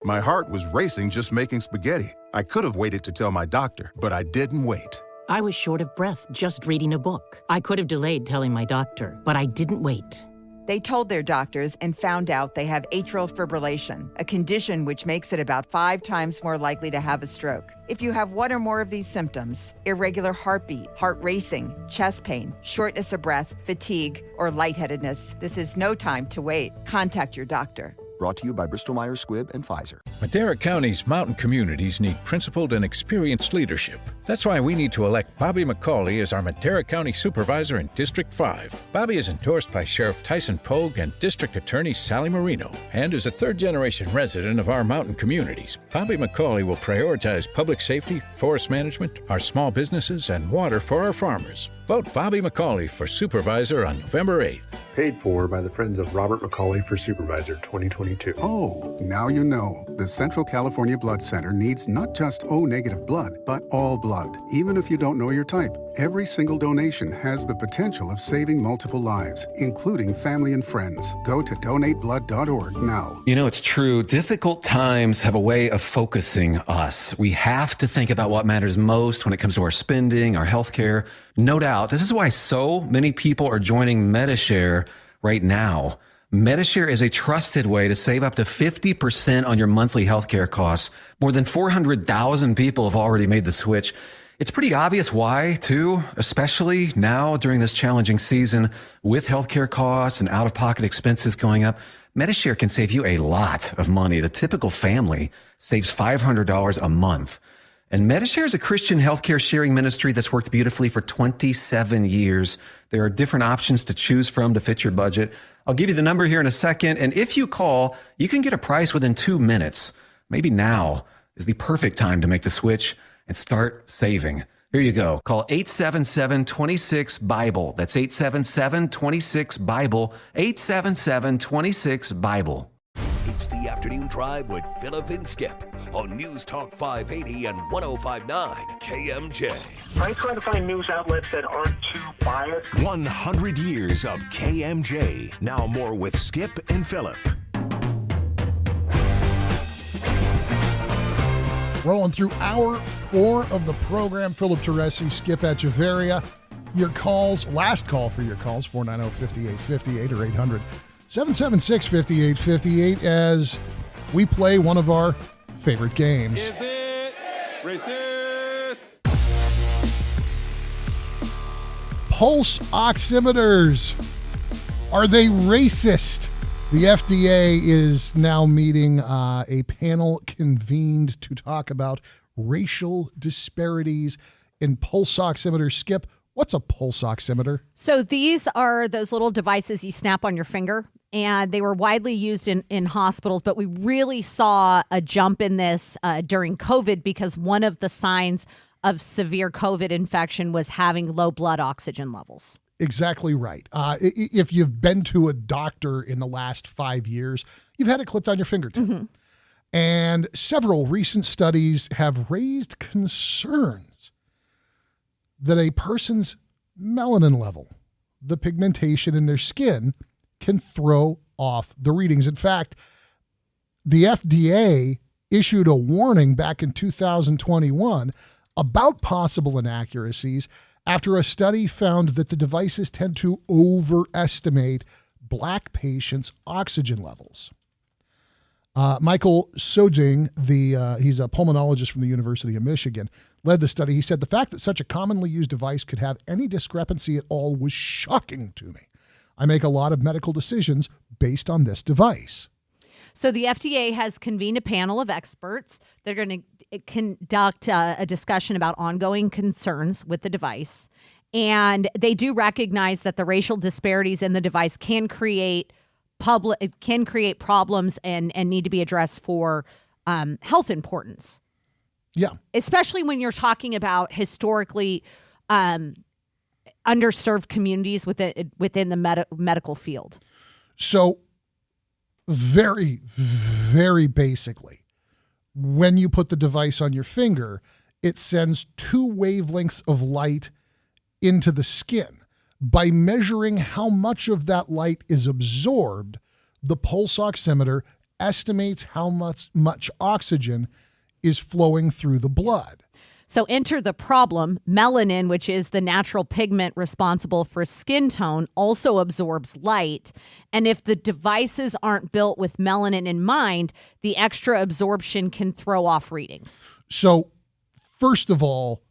My heart was racing just making spaghetti. I could have waited to tell my doctor, but I didn't wait. I was short of breath just reading a book. I could have delayed telling my doctor, but I didn't wait. They told their doctors and found out they have atrial fibrillation, a condition which makes it about 5 times more likely to have a stroke. If you have one or more of these symptoms, irregular heartbeat, heart racing, chest pain, shortness of breath, fatigue, or lightheadedness, this is no time to wait. Contact your doctor. Brought to you by Bristol-Myers Squibb and Pfizer. Madera County's mountain communities need principled and experienced leadership. That's why we need to elect Bobby McCauley as our Madera County Supervisor in District 5. Bobby is endorsed by Sheriff Tyson Pogue and District Attorney Sally Marino, and is a third-generation resident of our mountain communities. Bobby McCauley will prioritize public safety, forest management, our small businesses, and water for our farmers. Vote Bobby McCauley for Supervisor on November 8th. Paid for by the Friends of Robert McCauley for Supervisor 2022. Oh, now you know. The Central California Blood Center needs not just O-negative blood, but all blood, even if you don't know your type. Every single donation has the potential of saving multiple lives, including family and friends. Go to donateblood.org now. You know, it's true. Difficult times have a way of focusing us. We have to think about what matters most when it comes to our spending, our health care. No doubt. This is why so many people are joining Medishare right now. Medishare is a trusted way to save up to 50% on your monthly healthcare costs. More than 400,000 people have already made the switch. It's pretty obvious why, too, especially now during this challenging season with healthcare costs and out-of-pocket expenses going up. Medishare can save you a lot of money. The typical family saves $500 a month. And Medishare is a Christian healthcare sharing ministry that's worked beautifully for 27 years. There are different options to choose from to fit your budget. I'll give you the number here in a second. And if you call, you can get a price within 2 minutes. Maybe now is the perfect time to make the switch and start saving. Here you go. Call 877-26-BIBLE. That's 877-26-BIBLE. 877-26-BIBLE. It's the afternoon drive with Philip and Skip on News Talk 580 and 105.9 KMJ. I try to find news outlets that aren't too biased. 100 years of KMJ. Now more with Skip and Philip. Rolling through hour 4 of the program. Philip Teresi, Skip Echeverria. Your calls, last call for your calls, 490-5858 or 800-776-5858 as we play one of our favorite games. Is it racist? Pulse oximeters. Are they racist? The FDA is now meeting a panel convened to talk about racial disparities in pulse oximeters. Skip, what's a pulse oximeter? So these are those little devices you snap on your finger, and they were widely used in hospitals, but we really saw a jump in this during COVID because one of the signs of severe COVID infection was having low blood oxygen levels. Exactly right. If you've been to a doctor in the last 5 years, you've had it clipped on your fingertip. Mm-hmm. And several recent studies have raised concerns that a person's melanin level, the pigmentation in their skin, can throw off the readings. In fact, the FDA issued a warning back in 2021 about possible inaccuracies after a study found that the devices tend to overestimate Black patients' oxygen levels. Michael Sojing, he's a pulmonologist from the University of Michigan, led the study. He said the fact that such a commonly used device could have any discrepancy at all was shocking to me. I make a lot of medical decisions based on this device. So the FDA has convened a panel of experts. They're going to conduct a discussion about ongoing concerns with the device. And they do recognize that the racial disparities in the device can create problems and need to be addressed for health importance. Yeah. Especially when you're talking about historically underserved communities within the medical field. So very, very basically, when you put the device on your finger, it sends 2 wavelengths of light into the skin. By measuring how much of that light is absorbed, the pulse oximeter estimates how much oxygen is flowing through the blood. So enter the problem. Melanin, which is the natural pigment responsible for skin tone, also absorbs light. And if the devices aren't built with melanin in mind, the extra absorption can throw off readings. So, first of all,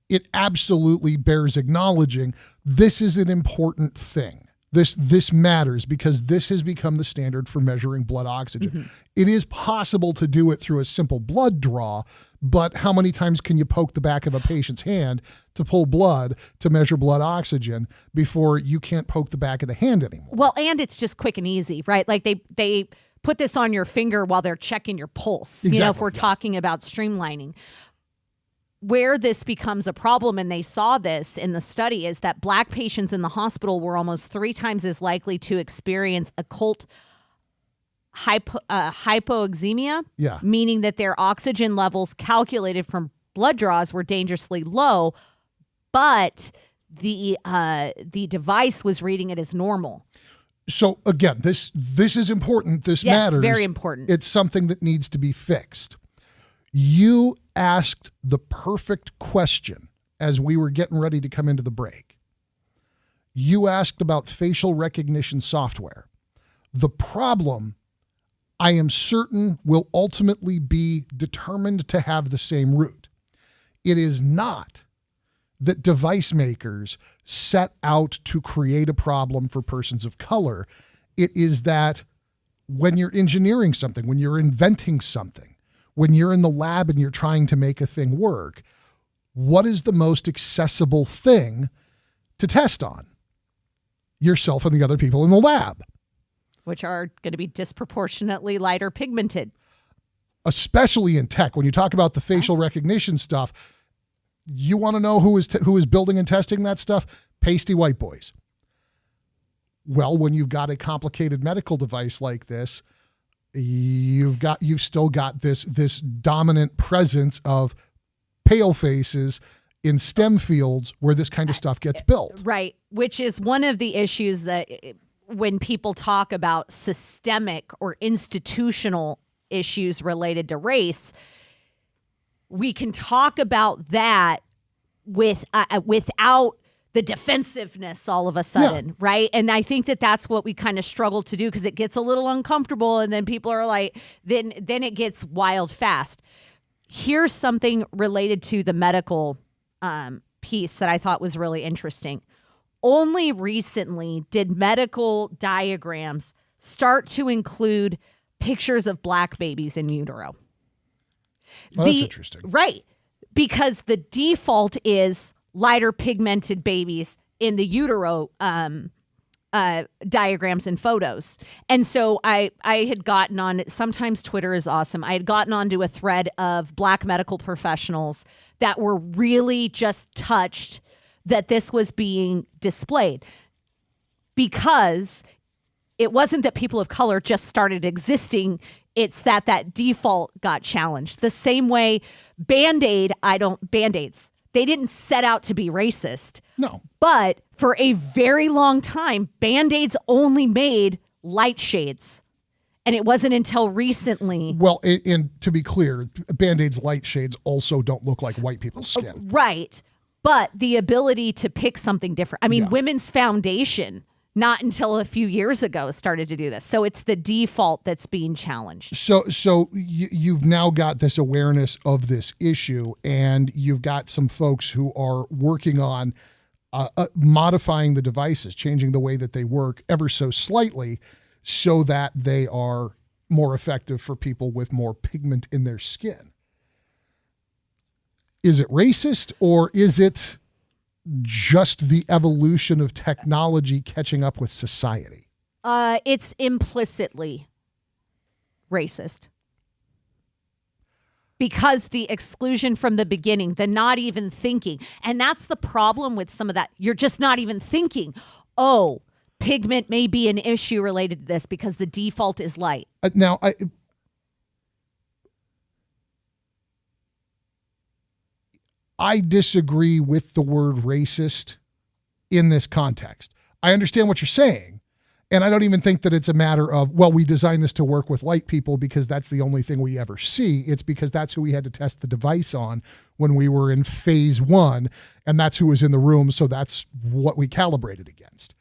it absolutely bears acknowledging this is an important thing. This matters because this has become the standard for measuring blood oxygen. Mm-hmm. It is possible to do it through a simple blood draw, but how many times can you poke the back of a patient's hand to pull blood to measure blood oxygen before you can't poke the back of the hand anymore? Well, and it's just quick and easy, right? Like they put this on your finger while they're checking your pulse, Exactly. if we're talking about streamlining. Where this becomes a problem, and they saw this in the study, is that Black patients in the hospital were almost 3 times as likely to experience occult hypoxemia, meaning that their oxygen levels calculated from blood draws were dangerously low, but the device was reading it as normal. So again, this is important. This matters. Yes, very important. It's something that needs to be fixed. You asked the perfect question as we were getting ready to come into the break. You asked about facial recognition software. The problem, I am certain, will ultimately be determined to have the same root. It is not that device makers set out to create a problem for persons of color. It is that when you're engineering something, when you're inventing something, when you're in the lab and you're trying to make a thing work, what is the most accessible thing to test on? Yourself and the other people in the lab. Which are going to be disproportionately lighter pigmented. Especially in tech. When you talk about the facial recognition stuff, you want to know who is building and testing that stuff? Pasty white boys. Well, when you've got a complicated medical device like this, you've still got this dominant presence of pale faces in STEM fields where this kind of stuff gets built. Right, which is one of the issues that when people talk about systemic or institutional issues related to race, we can talk about that without the defensiveness all of a sudden, right? And I think that that's what we kind of struggle to do because it gets a little uncomfortable and then people are like, then it gets wild fast. Here's something related to the medical piece that I thought was really interesting. Only recently did medical diagrams start to include pictures of Black babies in utero. Well, that's interesting. Right, because the default is lighter pigmented babies in the utero diagrams and photos. And so I had gotten on, sometimes Twitter is awesome. I had gotten onto a thread of Black medical professionals that were really just touched that this was being displayed because it wasn't that people of color just started existing. It's that default got challenged. The same way Band-Aids. They didn't set out to be racist. No. But for a very long time, Band-Aids only made light shades. And it wasn't until recently. Well, and to be clear, Band-Aids light shades also don't look like white people's skin. Right. But the ability to pick something different. I mean, Women's Foundation, not until a few years ago, started to do this. So it's the default that's being challenged. So you've now got this awareness of this issue, and you've got some folks who are working on modifying the devices, changing the way that they work ever so slightly so that they are more effective for people with more pigment in their skin. Is it racist, or is it just the evolution of technology catching up with society? It's implicitly racist. Because the exclusion from the beginning, the not even thinking. And that's the problem with some of that. You're just not even thinking, oh, pigment may be an issue related to this because the default is light. Now, I disagree with the word racist in this context. I understand what you're saying, And I don't even think that it's a matter of, well, we designed this to work with white people because that's the only thing we ever see. It's because that's who we had to test the device on when we were in phase 1, and that's who was in the room, so that's what we calibrated against.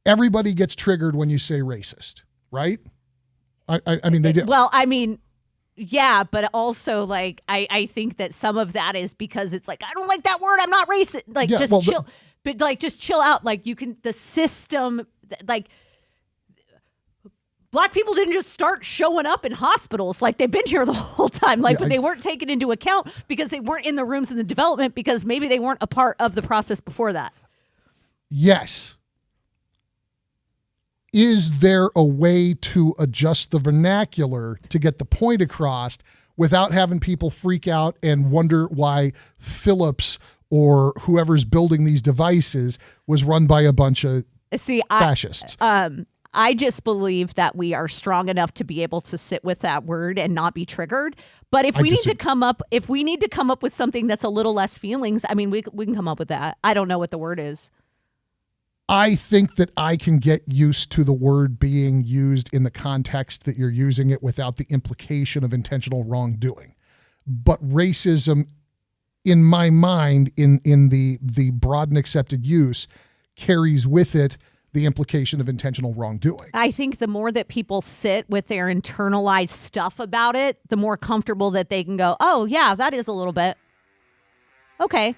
Everybody gets triggered when you say racist, right? I mean, they did. Well, I mean, yeah, but also, like, I think that some of that is because it's like, I don't like that word, I'm not racist. Like, Yeah, just well, chill. But, like, just chill out. Like, you can, the system, like, Black people didn't just start showing up in hospitals. Like, they've been here the whole time. Like, they weren't taken into account because they weren't in the rooms in the development because maybe they weren't a part of the process before that. Yes. Is there a way to adjust the vernacular to get the point across without having people freak out and wonder why Philips or whoever's building these devices was run by a bunch of fascists? I just believe that we are strong enough to be able to sit with that word and not be triggered. But if we need to come up with something that's a little less feelings, I mean, we can come up with that. I don't know what the word is. I think that I can get used to the word being used in the context that you're using it without the implication of intentional wrongdoing. But racism, in my mind, in the broad and accepted use, carries with it the implication of intentional wrongdoing. I think the more that people sit with their internalized stuff about it, the more comfortable that they can go, oh, yeah, that is a little bit. Okay.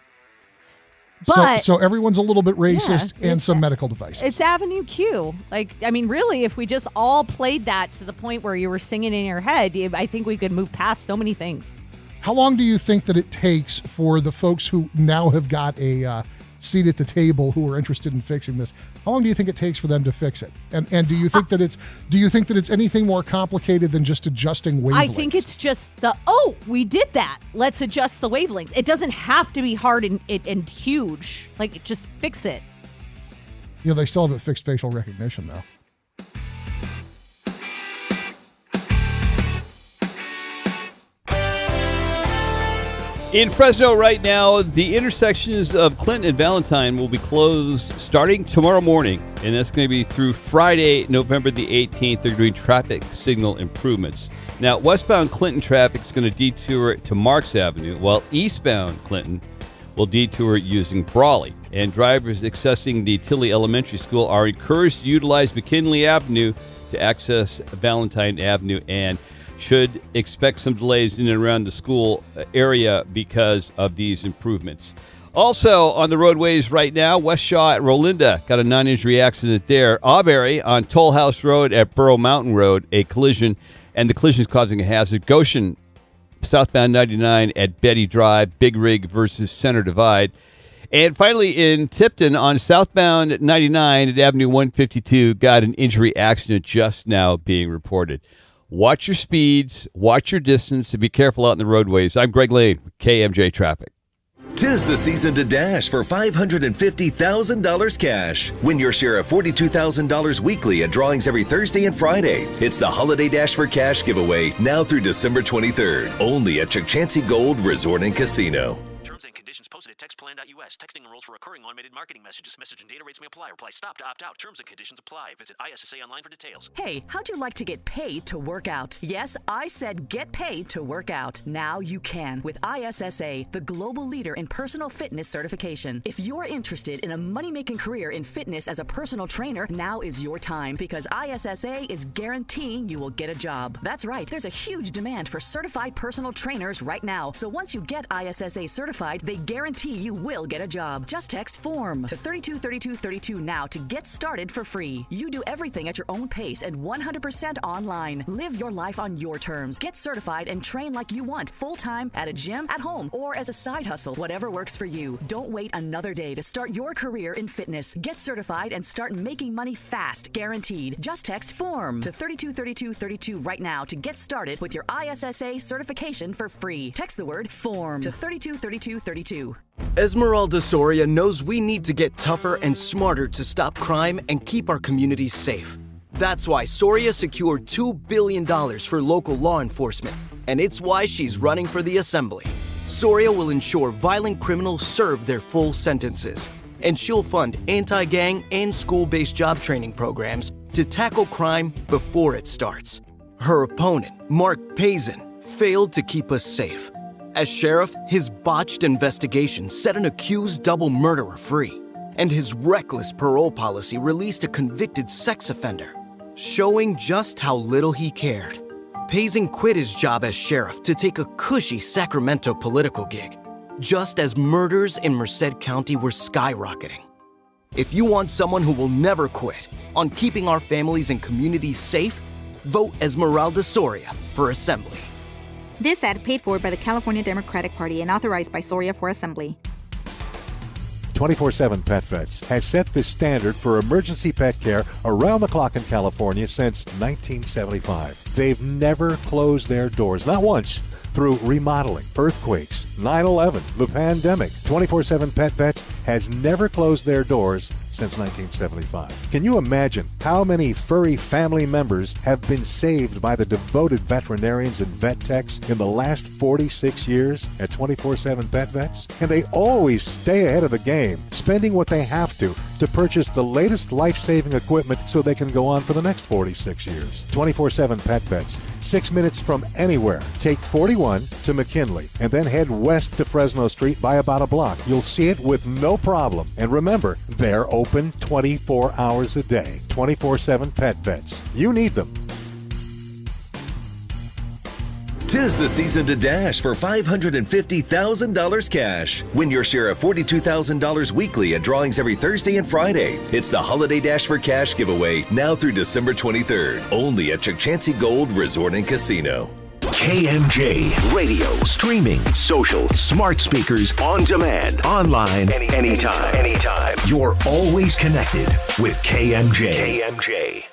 But so everyone's a little bit racist and some medical devices. It's Avenue Q. Like, I mean, really, if we just all played that to the point where you were singing in your head, I think we could move past so many things. How long do you think that it takes for the folks who now have got a seat at the table who are interested in fixing this? How long do you think it takes for them to fix it? And do you think that it's anything more complicated than just adjusting wavelengths? I think it's just we did that. Let's adjust the wavelengths. It doesn't have to be hard and huge. Like, just fix it. You know, they still haven't fixed facial recognition, though. In Fresno right now, the intersections of Clinton and Valentine will be closed starting tomorrow morning, and that's going to be through Friday, November the 18th. They're doing traffic signal improvements. Now, westbound Clinton traffic is going to detour to Marks Avenue, while eastbound Clinton will detour using Brawley. And drivers accessing the Tilley Elementary School are encouraged to utilize McKinley Avenue to access Valentine Avenue and should expect some delays in and around the school area because of these improvements. Also on the roadways right now, West Shaw at Rolinda got a non-injury accident there. Auberry on Toll House Road at Burrow Mountain Road, a collision, and the collision is causing a hazard. Goshen, southbound 99 at Betty Drive, Big Rig versus Center Divide. And finally in Tipton on southbound 99 at Avenue 152, got an injury accident just now being reported. Watch your speeds, watch your distance, and be careful out in the roadways. I'm Greg Lane with KMJ Traffic. 'Tis the season to dash for $550,000 cash. Win your share of $42,000 weekly at drawings every Thursday and Friday. It's the Holiday Dash for Cash giveaway now through December 23rd. Only at Chukchansi Gold Resort and Casino. Terms and conditions posted at textplan.us. Texting enrolls for recurring automated marketing messages. Message and data rates may apply. Reply stop to opt out. Terms and conditions apply. Visit ISSA online for details. Hey, how'd you like to get paid to work out? Yes, I said get paid to work out. Now you can with ISSA, the global leader in personal fitness certification. If you're interested in a money-making career in fitness as a personal trainer, now is your time because ISSA is guaranteeing you will get a job. That's right. There's a huge demand for certified personal trainers right now. So once you get ISSA certified, they guarantee you will get a job. Just text FORM to 323232 now to get started for free. You do everything at your own pace and 100% online. Live your life on your terms. Get certified and train like you want. Full-time, at a gym, at home, or as a side hustle. Whatever works for you. Don't wait another day to start your career in fitness. Get certified and start making money fast. Guaranteed. Just text FORM to 323232 right now to get started with your ISSA certification for free. Text the word FORM to 323232. Esmeralda Soria knows we need to get tougher and smarter to stop crime and keep our communities safe. That's why Soria secured $2 billion for local law enforcement, and it's why she's running for the assembly. Soria will ensure violent criminals serve their full sentences. and she'll fund anti-gang and school-based job training programs to tackle crime before it starts. Her opponent, Mark Pazin, failed to keep us safe. As sheriff, his botched investigation set an accused double murderer free, and his reckless parole policy released a convicted sex offender, showing just how little he cared. Pazin quit his job as sheriff to take a cushy Sacramento political gig, just as murders in Merced County were skyrocketing. If you want someone who will never quit on keeping our families and communities safe, vote Esmeralda Soria for Assembly. This ad paid for by the California Democratic Party and authorized by Soria for Assembly. 24/7 Pet Vets has set the standard for emergency pet care around the clock in California since 1975. They've never closed their doors, not once, through remodeling, earthquakes, 9/11, the pandemic. 24/7 Pet Vets has never closed their doors since 1975. Can you imagine how many furry family members have been saved by the devoted veterinarians and vet techs in the last 46 years at 24/7 Pet Vets? And they always stay ahead of the game, spending what they have to purchase the latest life-saving equipment so they can go on for the next 46 years. 24/7 Pet Vets, 6 minutes from anywhere. Take 41 to McKinley and then head west to Fresno Street by about a block. You'll see it with no problem. And remember, they're open 24 hours a day. 24/7 Pet Vets. You need them. 'Tis the season to dash for $550,000 cash. Win your share of $42,000 weekly at drawings every Thursday and Friday. It's the Holiday Dash for Cash giveaway now through December 23rd. Only at Chukchansi Gold Resort and Casino. KMJ, radio, streaming, social, smart speakers, on demand, online, anytime. You're always connected with KMJ. KMJ.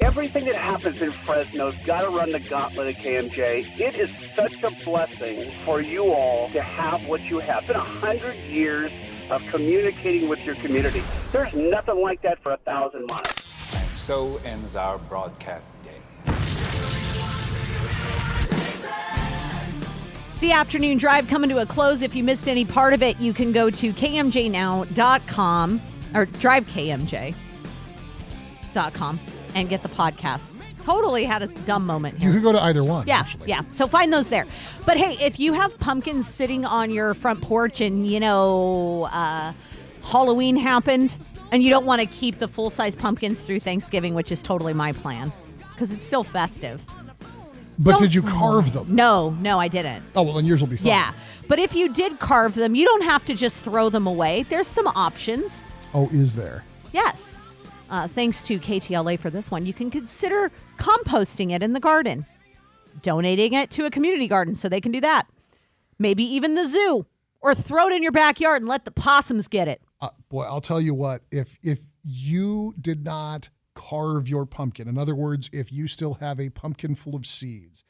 Everything that happens in Fresno's got to run the gauntlet at KMJ. It is such a blessing for you all to have what you have. It's been 100 years of communicating with your community. There's nothing like that for 1,000 miles. And so ends our broadcast day. It's the afternoon drive coming to a close. If you missed any part of it, you can go to kmjnow.com or drivekmj.com and get the podcast. Totally had a dumb moment here. You could go to either one. Yeah, actually. yeah. So find those there. But hey, if you have pumpkins sitting on your front porch and, Halloween happened and you don't want to keep the full-size pumpkins through Thanksgiving, which is totally my plan because it's still festive. But did you carve them? No, I didn't. Oh, well, then yours will be fine. Yeah. But if you did carve them, you don't have to just throw them away. There's some options. Oh, is there? Yes. Thanks to KTLA for this one. You can consider composting it in the garden, donating it to a community garden so they can do that. Maybe even the zoo, or throw it in your backyard and let the possums get it. Boy, I'll tell you what, if you did not carve your pumpkin, in other words, if you still have a pumpkin full of seeds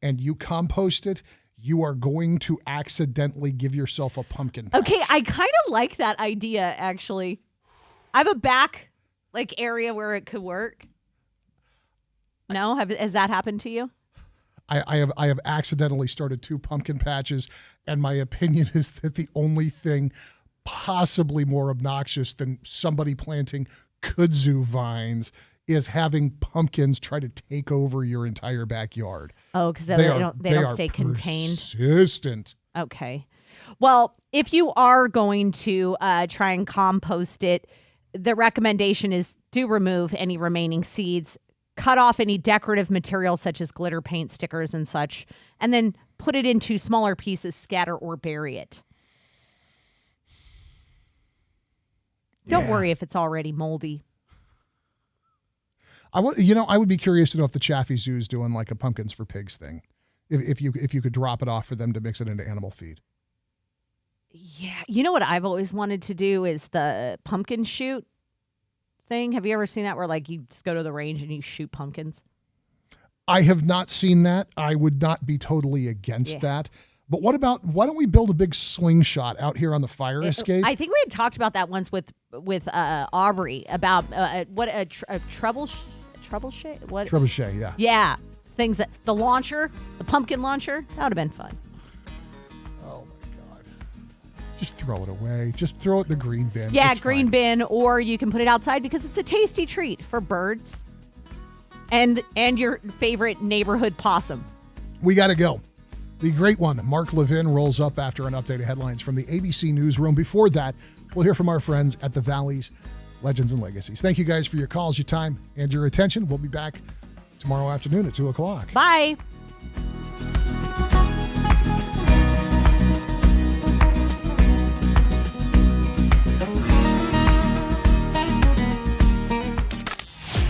and you compost it, you are going to accidentally give yourself a pumpkin patch. Okay, I kind of like that idea, actually. I have a back area where it could work. No? Has that happened to you? I have accidentally started 2 pumpkin patches, and my opinion is that the only thing possibly more obnoxious than somebody planting kudzu vines is having pumpkins try to take over your entire backyard. Oh, because they don't stay contained. Persistent. Okay. Well, if you are going to try and compost it, the recommendation is do remove any remaining seeds, cut off any decorative materials such as glitter paint, stickers, and such, and then put it into smaller pieces, scatter or bury it. Don't worry if it's already moldy. I would be curious to know if the Chaffee Zoo is doing like a pumpkins for pigs thing. If you could drop it off for them to mix it into animal feed. Yeah. You know what I've always wanted to do is the pumpkin shoot thing. Have you ever seen that where you just go to the range and you shoot pumpkins? I have not seen that. I would not be totally against that. But why don't we build a big slingshot out here on the fire escape? I think we had talked about that once with Aubrey about what a trebuchet? What? Trebuchet, yeah. Yeah. Things that the pumpkin launcher, that would have been fun. Oh my God. Just throw it away. Just throw it in the green bin. Yeah, It's green fine. bin, or you can put it outside because it's a tasty treat for birds and your favorite neighborhood possum. We got to go. The great one, Mark Levin, rolls up after an update of headlines from the ABC Newsroom. Before that, we'll hear from our friends at the Valley's Legends and Legacies. Thank you guys for your calls, your time, and your attention. We'll be back tomorrow afternoon at 2 o'clock. Bye.